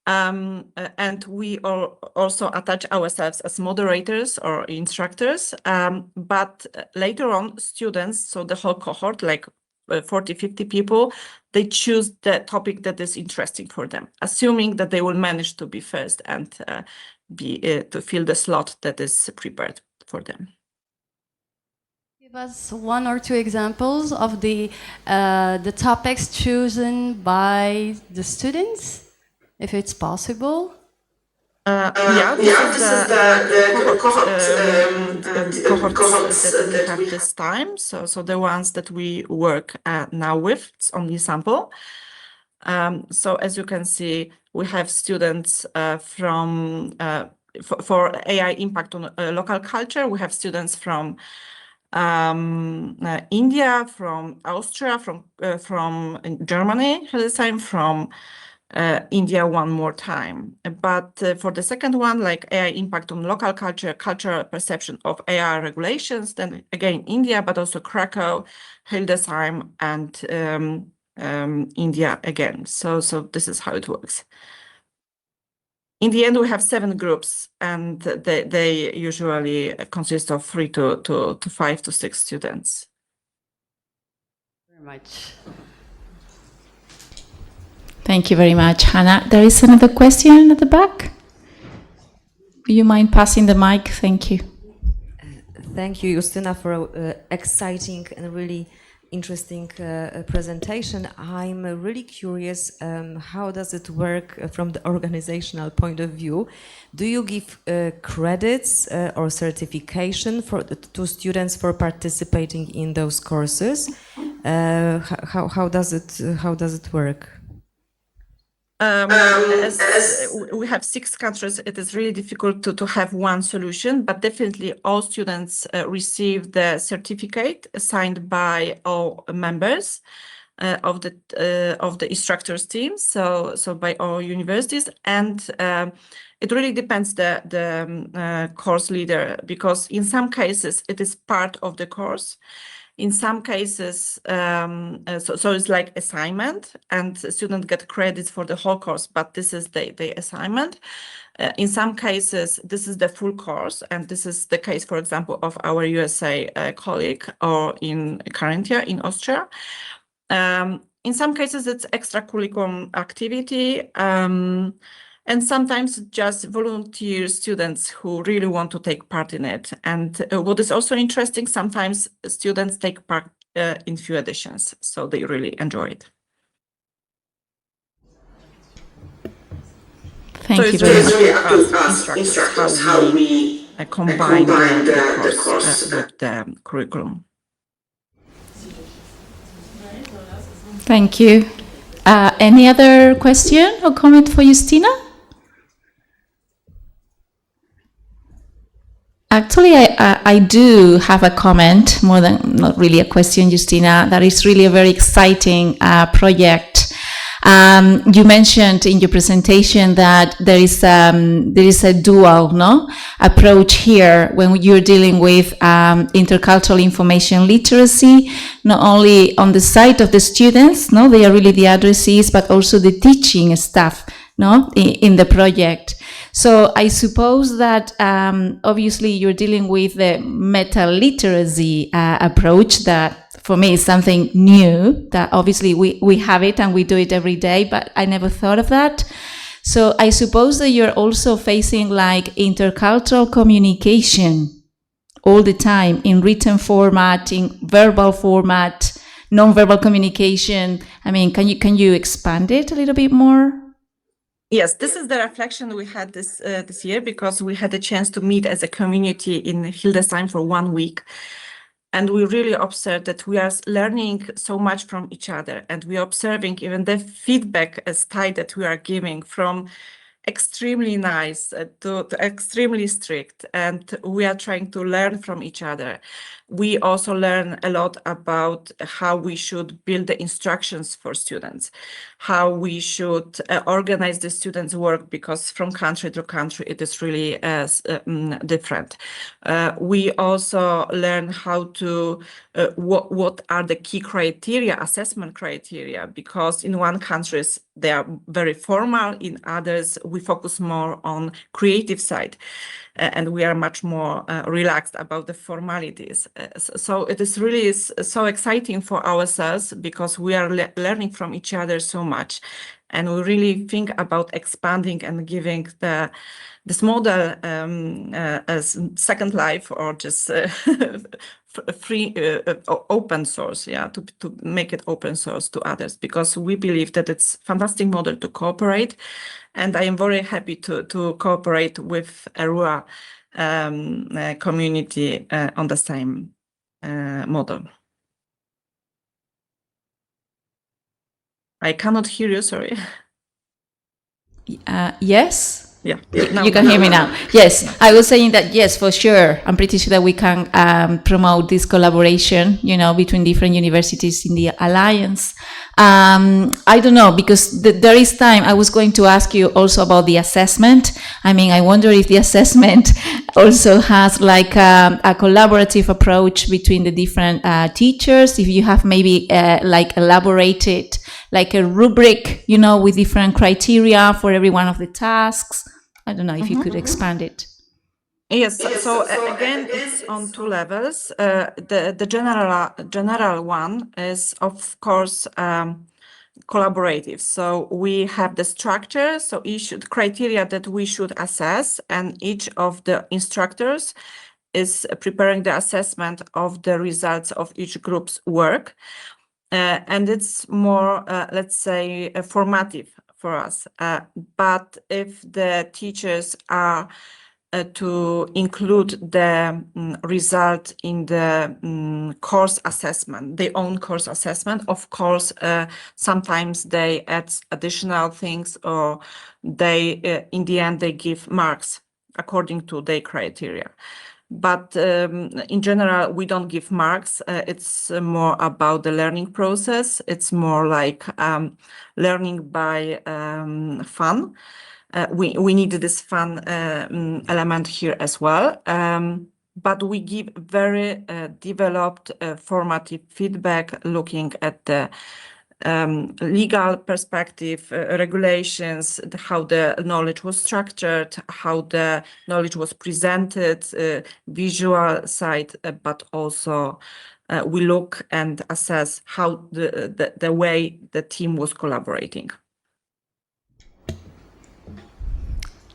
And we also attach ourselves as moderators or instructors. But later on, students, so the whole cohort, like 40, 50 people, they choose the topic that is interesting for them, assuming that they will manage to be first and to fill the slot that is prepared for them. Give us 1 or 2 examples of the topics chosen by the students, if it's possible. Yeah, this is the cohorts that we have this time. So the ones that we work now with, it's only sample. So as you can see, we have students from for AI impact on local culture. We have students from India, from Austria, from Germany at the time, from India one more time. But for the second one, like AI impact on local culture, cultural perception of AI regulations, then again India, but also Krakow, Hildesheim, and India again. So this is how it works. In the end, we have 7 groups, and they usually consist of 3 to 5 to 6 students. Very much. Thank you very much, Hannah. There is another question at the back. Do you mind passing the mic? Thank you. Thank you, Justina, for exciting and really interesting presentation. I'm really curious, how does it work from the organizational point of view? Do you give credits or certification to students for participating in those courses? How does it work? As we have 6 countries, it is really difficult to have one solution, but definitely all students receive the certificate signed by all members of the instructors team, so by all universities, and it really depends the course leader, because in some cases it is part of the course. In some cases, so it's like assignment, and students get credits for the whole course, but this is the assignment. In some cases, this is the full course, and this is the case, for example, of our USA colleague, or in Carinthia in Austria. In some cases, it's extracurriculum activity, and sometimes just volunteer students who really want to take part in it. And what is also interesting, sometimes students take part in few editions, so they really enjoy it. Thank you very much. Really up to us instructors how we combine the course with the curriculum. Thank you. Any other question or comment for Justina? Actually, I do have a comment, more than not really a question, Justina. That is really a very exciting project. You mentioned in your presentation that there is a dual approach here when you're dealing with intercultural information literacy, not only on the side of the students, they are really the addressees, but also the teaching staff in the project. So I suppose that obviously you're dealing with the meta literacy approach that for me is something new, that obviously we have it and we do it every day, but I never thought of that. So I suppose that you're also facing like intercultural communication all the time in written format, in verbal format, non-verbal communication. I mean, can you expand it a little bit more? Yes, this is the reflection we had this year, because we had a chance to meet as a community in Hildesheim for 1 week. And we really observed that we are learning so much from each other, and we are observing even the feedback style that we are giving, from extremely nice to extremely strict, and we are trying to learn from each other. We also learn a lot about how we should build the instructions for students, how we should organize the students' work, because from country to country it is really different. We also learn how to what are the key criteria, assessment criteria, because in one countries they are very formal, in others we focus more on creative side, and we are much more relaxed about the formalities. So it is really so exciting for ourselves, because we are learning from each other so much, and we really think about expanding and giving this model as second life, or just free open source, to make it open source to others, because we believe that it's a fantastic model to cooperate, and I am very happy to cooperate with Arua community on the same model. I cannot hear you, sorry. Yes? Yeah. You can hear me now. Yes, I was saying that, yes, for sure. I'm pretty sure that we can promote this collaboration, between different universities in the Alliance. I don't know, because there is time. I was going to ask you also about the assessment. I mean, I wonder if the assessment also has like a collaborative approach between the different teachers, if you have maybe like elaborated like a rubric, with different criteria for every one of the tasks. I don't know if you could expand it. Yes, so again, it's on 2 levels. The general one is, of course, collaborative. So we have the structure, so each criteria that we should assess, and each of the instructors is preparing the assessment of the results of each group's work. And it's more, let's say, formative for us. But if the teachers are to include the result in the course assessment, their own course assessment, of course, sometimes they add additional things, or they, in the end, they give marks according to their criteria. But in general, we don't give marks. It's more about the learning process. It's more like learning by fun. We need this fun element here as well. But we give very developed formative feedback, looking at the legal perspective, regulations, how the knowledge was structured, how the knowledge was presented, visual side, but also we look and assess how the way the team was collaborating.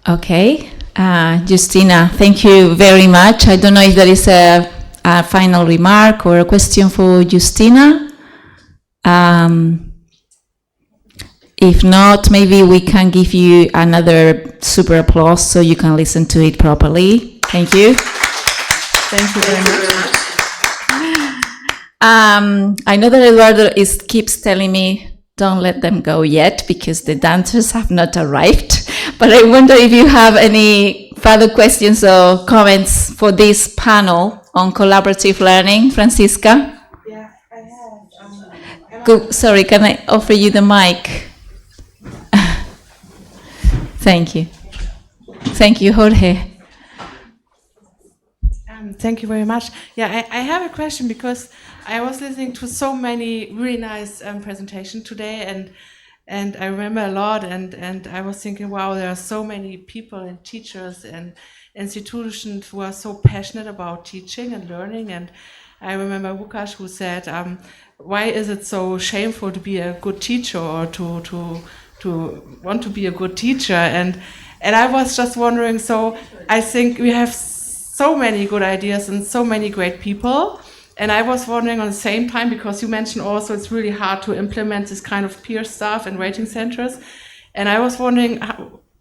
Okay, Justina, thank you very much. I don't know if there is a final remark or a question for Justina. If not, maybe we can give you another super applause so you can listen to it properly. Thank you. Thank you very much. I know that Eduardo keeps telling me, don't let them go yet because the dancers have not arrived. But I wonder if you have any further questions or comments for this panel on collaborative learning. Francisca? Yeah, I have. Sorry, can I offer you the mic? Thank you. Thank you, Jorge. Thank you very much. Yeah, I have a question because I was listening to so many really nice presentations today, and I remember a lot, and I was thinking, wow, there are so many people and teachers and institutions who are so passionate about teaching and learning. And I remember Łukasz, who said, why is it so shameful to be a good teacher, or to want to be a good teacher? And I was just wondering, so I think we have so many good ideas and so many great people. And I was wondering on the same time, because you mentioned also it's really hard to implement this kind of peer stuff and rating centers. And I was wondering,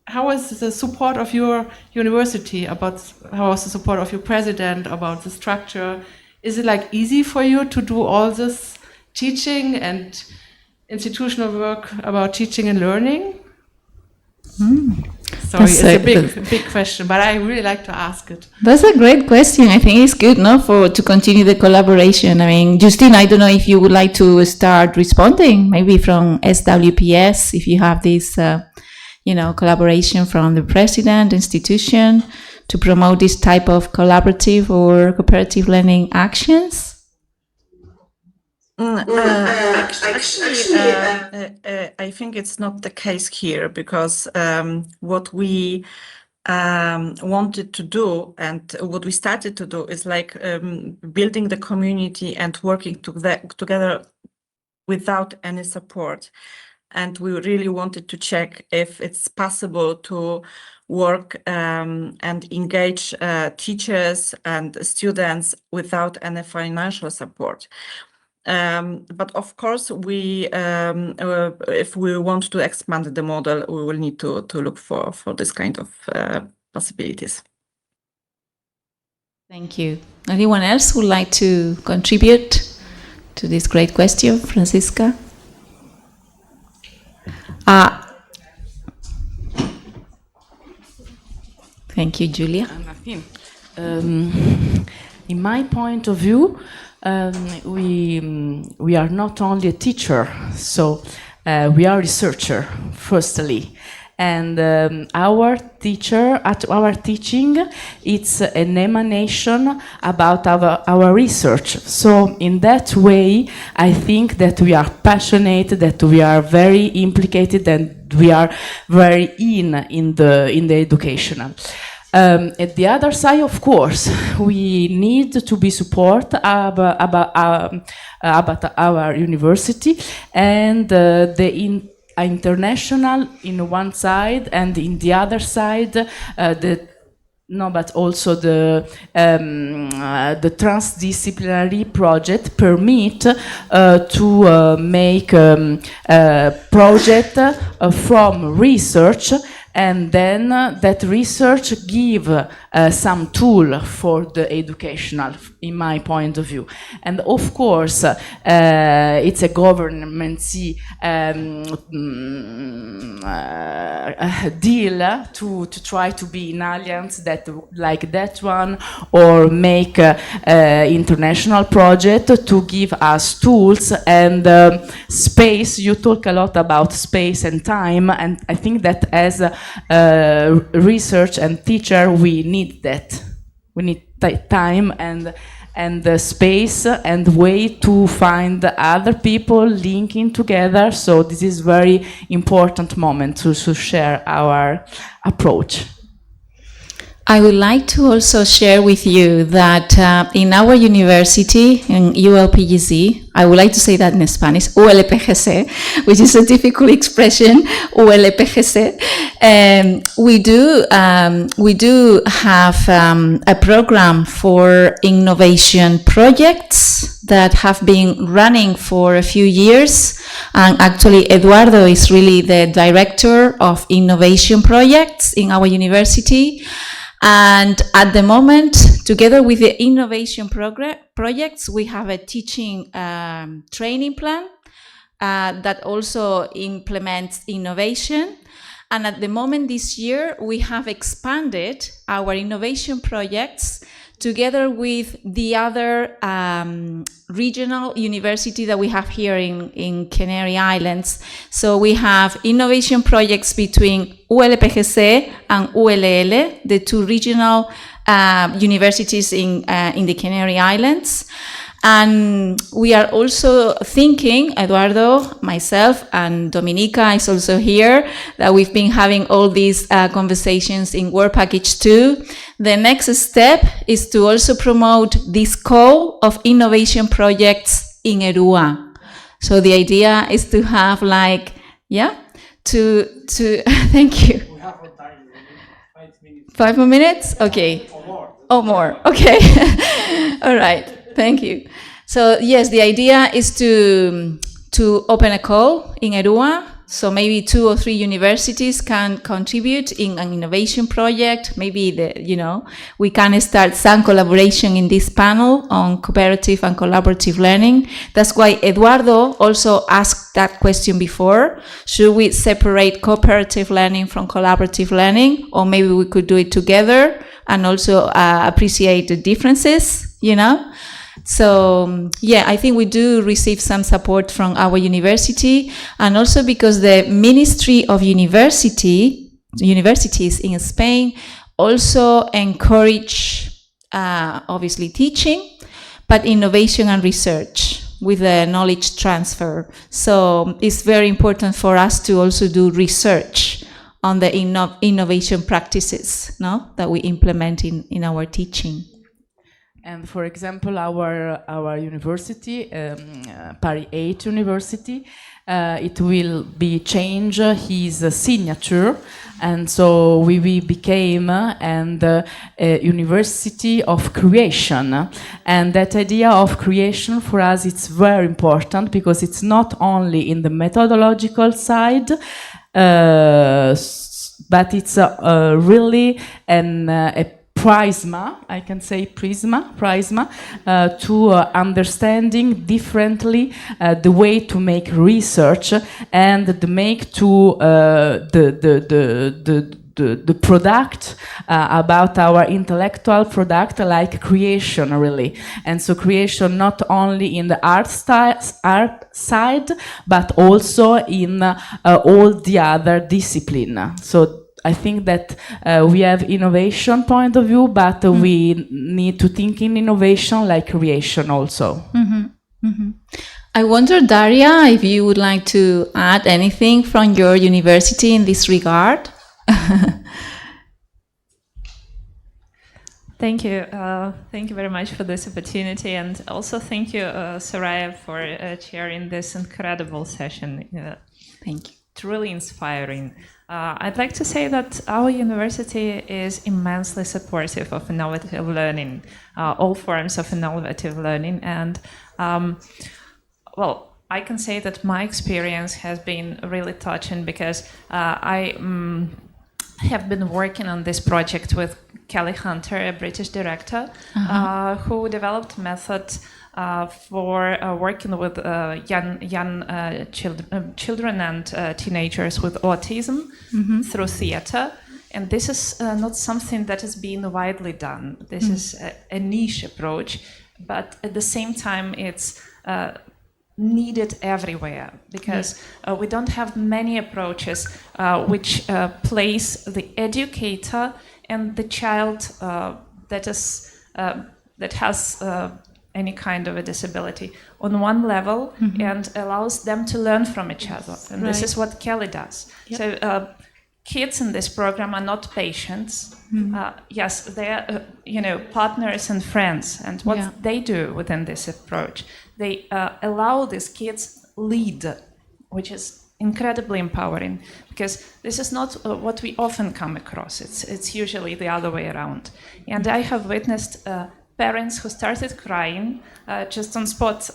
how is the support of your university how is the support of your president about the structure? Is it like easy for you to do all this teaching and institutional work about teaching and learning? Sorry, it's a big question, but I really like to ask it. That's a great question. I think it's good, to continue the collaboration. I mean, Justine, I don't know if you would like to start responding, maybe from SWPS, if you have this, collaboration from the president, institution, to promote this type of collaborative or cooperative learning actions. I think it's not the case here, because what we wanted to do and what we started to do is like building the community and working together without any support. And we really wanted to check if it's possible to work and engage teachers and students without any financial support. But of course, if we want to expand the model, we will need to look for this kind of possibilities. Thank you. Anyone else would like to contribute to this great question, Francisca? Thank you, Julia. In my point of view, we are not only a teacher, so we are a researcher, firstly. And our teaching, it's an emanation about our research. So in that way, I think that we are passionate, that we are very implicated, and we are very in the educational. At the other side, of course, we need to be support about our university and the international in one side, and in the other side, the no, but also the transdisciplinary project permit to make project from research, and then that research give some tool for the educational, in my point of view. And of course, it's a governmency deal to try to be in alliance that like that one, or make international project to give us tools and space. You talk a lot about space and time, and I think that as research and teacher, we need that. We need time and the space and way to find other people linking together. So this is very important moment to share our approach. I would like to also share with you that in our university, in ULPGC, I would like to say that in Spanish, ULPGC, which is a difficult expression, ULPGC, we do have a program for innovation projects that have been running for a few years. And actually, Eduardo is really the director of innovation projects in our university. And at the moment, together with the innovation projects, we have a teaching training plan that also implements innovation. And at the moment this year, we have expanded our innovation projects together with the other regional university that we have here in Canary Islands. So we have innovation projects between ULPGC and ULL, the two regional universities in the Canary Islands. And we are also thinking, Eduardo, myself, and Dominica is also here, that we've been having all these conversations in Work Package 2. The next step is to also promote this call of innovation projects in Erua. So the idea is to have like, thank you. We have 5 minutes. 5 more minutes? Okay. Or more. Oh, more. Okay. All right. Thank you. So yes, the idea is to open a call in Erua. So maybe 2 or 3 universities can contribute in an innovation project. Maybe we can start some collaboration in this panel on cooperative and collaborative learning. That's why Eduardo also asked that question before. Should we separate cooperative learning from collaborative learning? Or maybe we could do it together and also appreciate the differences, So, I think we do receive some support from our university, and also because the Ministry of Universities in Spain also encourage, obviously, teaching, but innovation and research with the knowledge transfer. So it's very important for us to also do research on the innovation practices that we implement in our teaching. And for example, our university, Paris 8 University, it will be change his signature, and so we became a university of creation. And that idea of creation for us, it's very important because it's not only in the methodological side, but it's really a prisma, I can say prisma, to understanding differently the way to make research and the make to the product about our intellectual product, like creation, really. And so creation not only in the art side, but also in all the other discipline. So I think that we have innovation point of view, but we need to think in innovation like creation also. Mm-hmm. Mm-hmm. I wonder, Daria, if you would like to add anything from your university in this regard. Thank you. Thank you very much for this opportunity, and also thank you, Soraya, for chairing this incredible session. Thank you. truly inspiring. I'd like to say that our university is immensely supportive of innovative learning, all forms of innovative learning. And, well, I can say that my experience has been really touching because I have been working on this project with Kelly Hunter, a British director, who developed methods for working with young children and teenagers with autism through theater. And this is not something that is being widely done. This is a niche approach, but at the same time, it's needed everywhere because we don't have many approaches which place the educator and the child that has any kind of a disability on one level and allows them to learn from each other. And this is what Kelly does. Yep. So kids in this program are not patients. Yes, they're partners and friends. And what they do within this approach, they allow these kids lead, which is incredibly empowering because this is not what we often come across. It's usually the other way around. And I have witnessed parents who started crying just on spot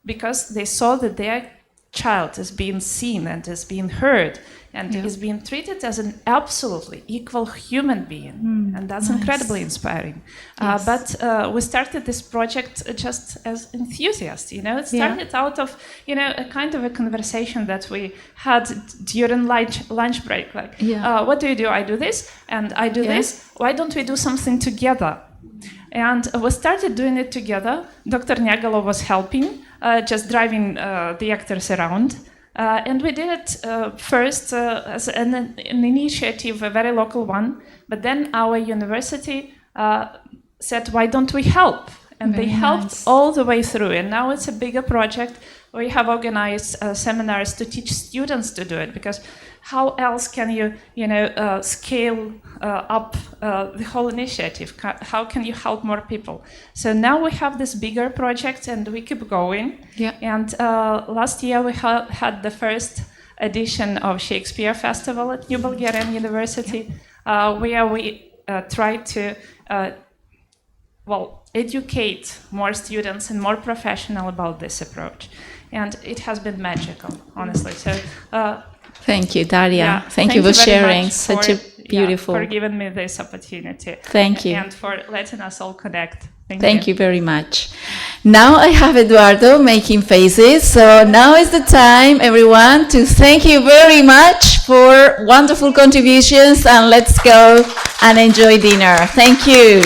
because they saw that their child is being seen and is being heard and is being treated as an absolutely equal human being. And that's incredibly inspiring. Yes. But we started this project just as enthusiasts, It started out of, a kind of a conversation that we had during lunch break. Like, what do you do? I do this and I do this. Why don't we do something together? And we started doing it together. Dr. Nyagalo was helping, just driving the actors around. And we did it first as an initiative, a very local one. But then our university said, why don't we help? And they helped all the way through. And now it's a bigger project. We have organized seminars to teach students to do it because how else can you, scale up the whole initiative? How can you help more people? So now we have this bigger project and we keep going. Yeah. And last year we had the first edition of Shakespeare Festival at New Bulgarian University, where we tried to, educate more students and more professional about this approach. And it has been magical, honestly. So. Thank you, Daria. Thank you for sharing such a beautiful. For giving me this opportunity. Thank you. And for letting us all connect. Thank you very much. Now I have Eduardo making faces. So now is the time, everyone, to thank you very much for wonderful contributions and let's go and enjoy dinner. Thank you.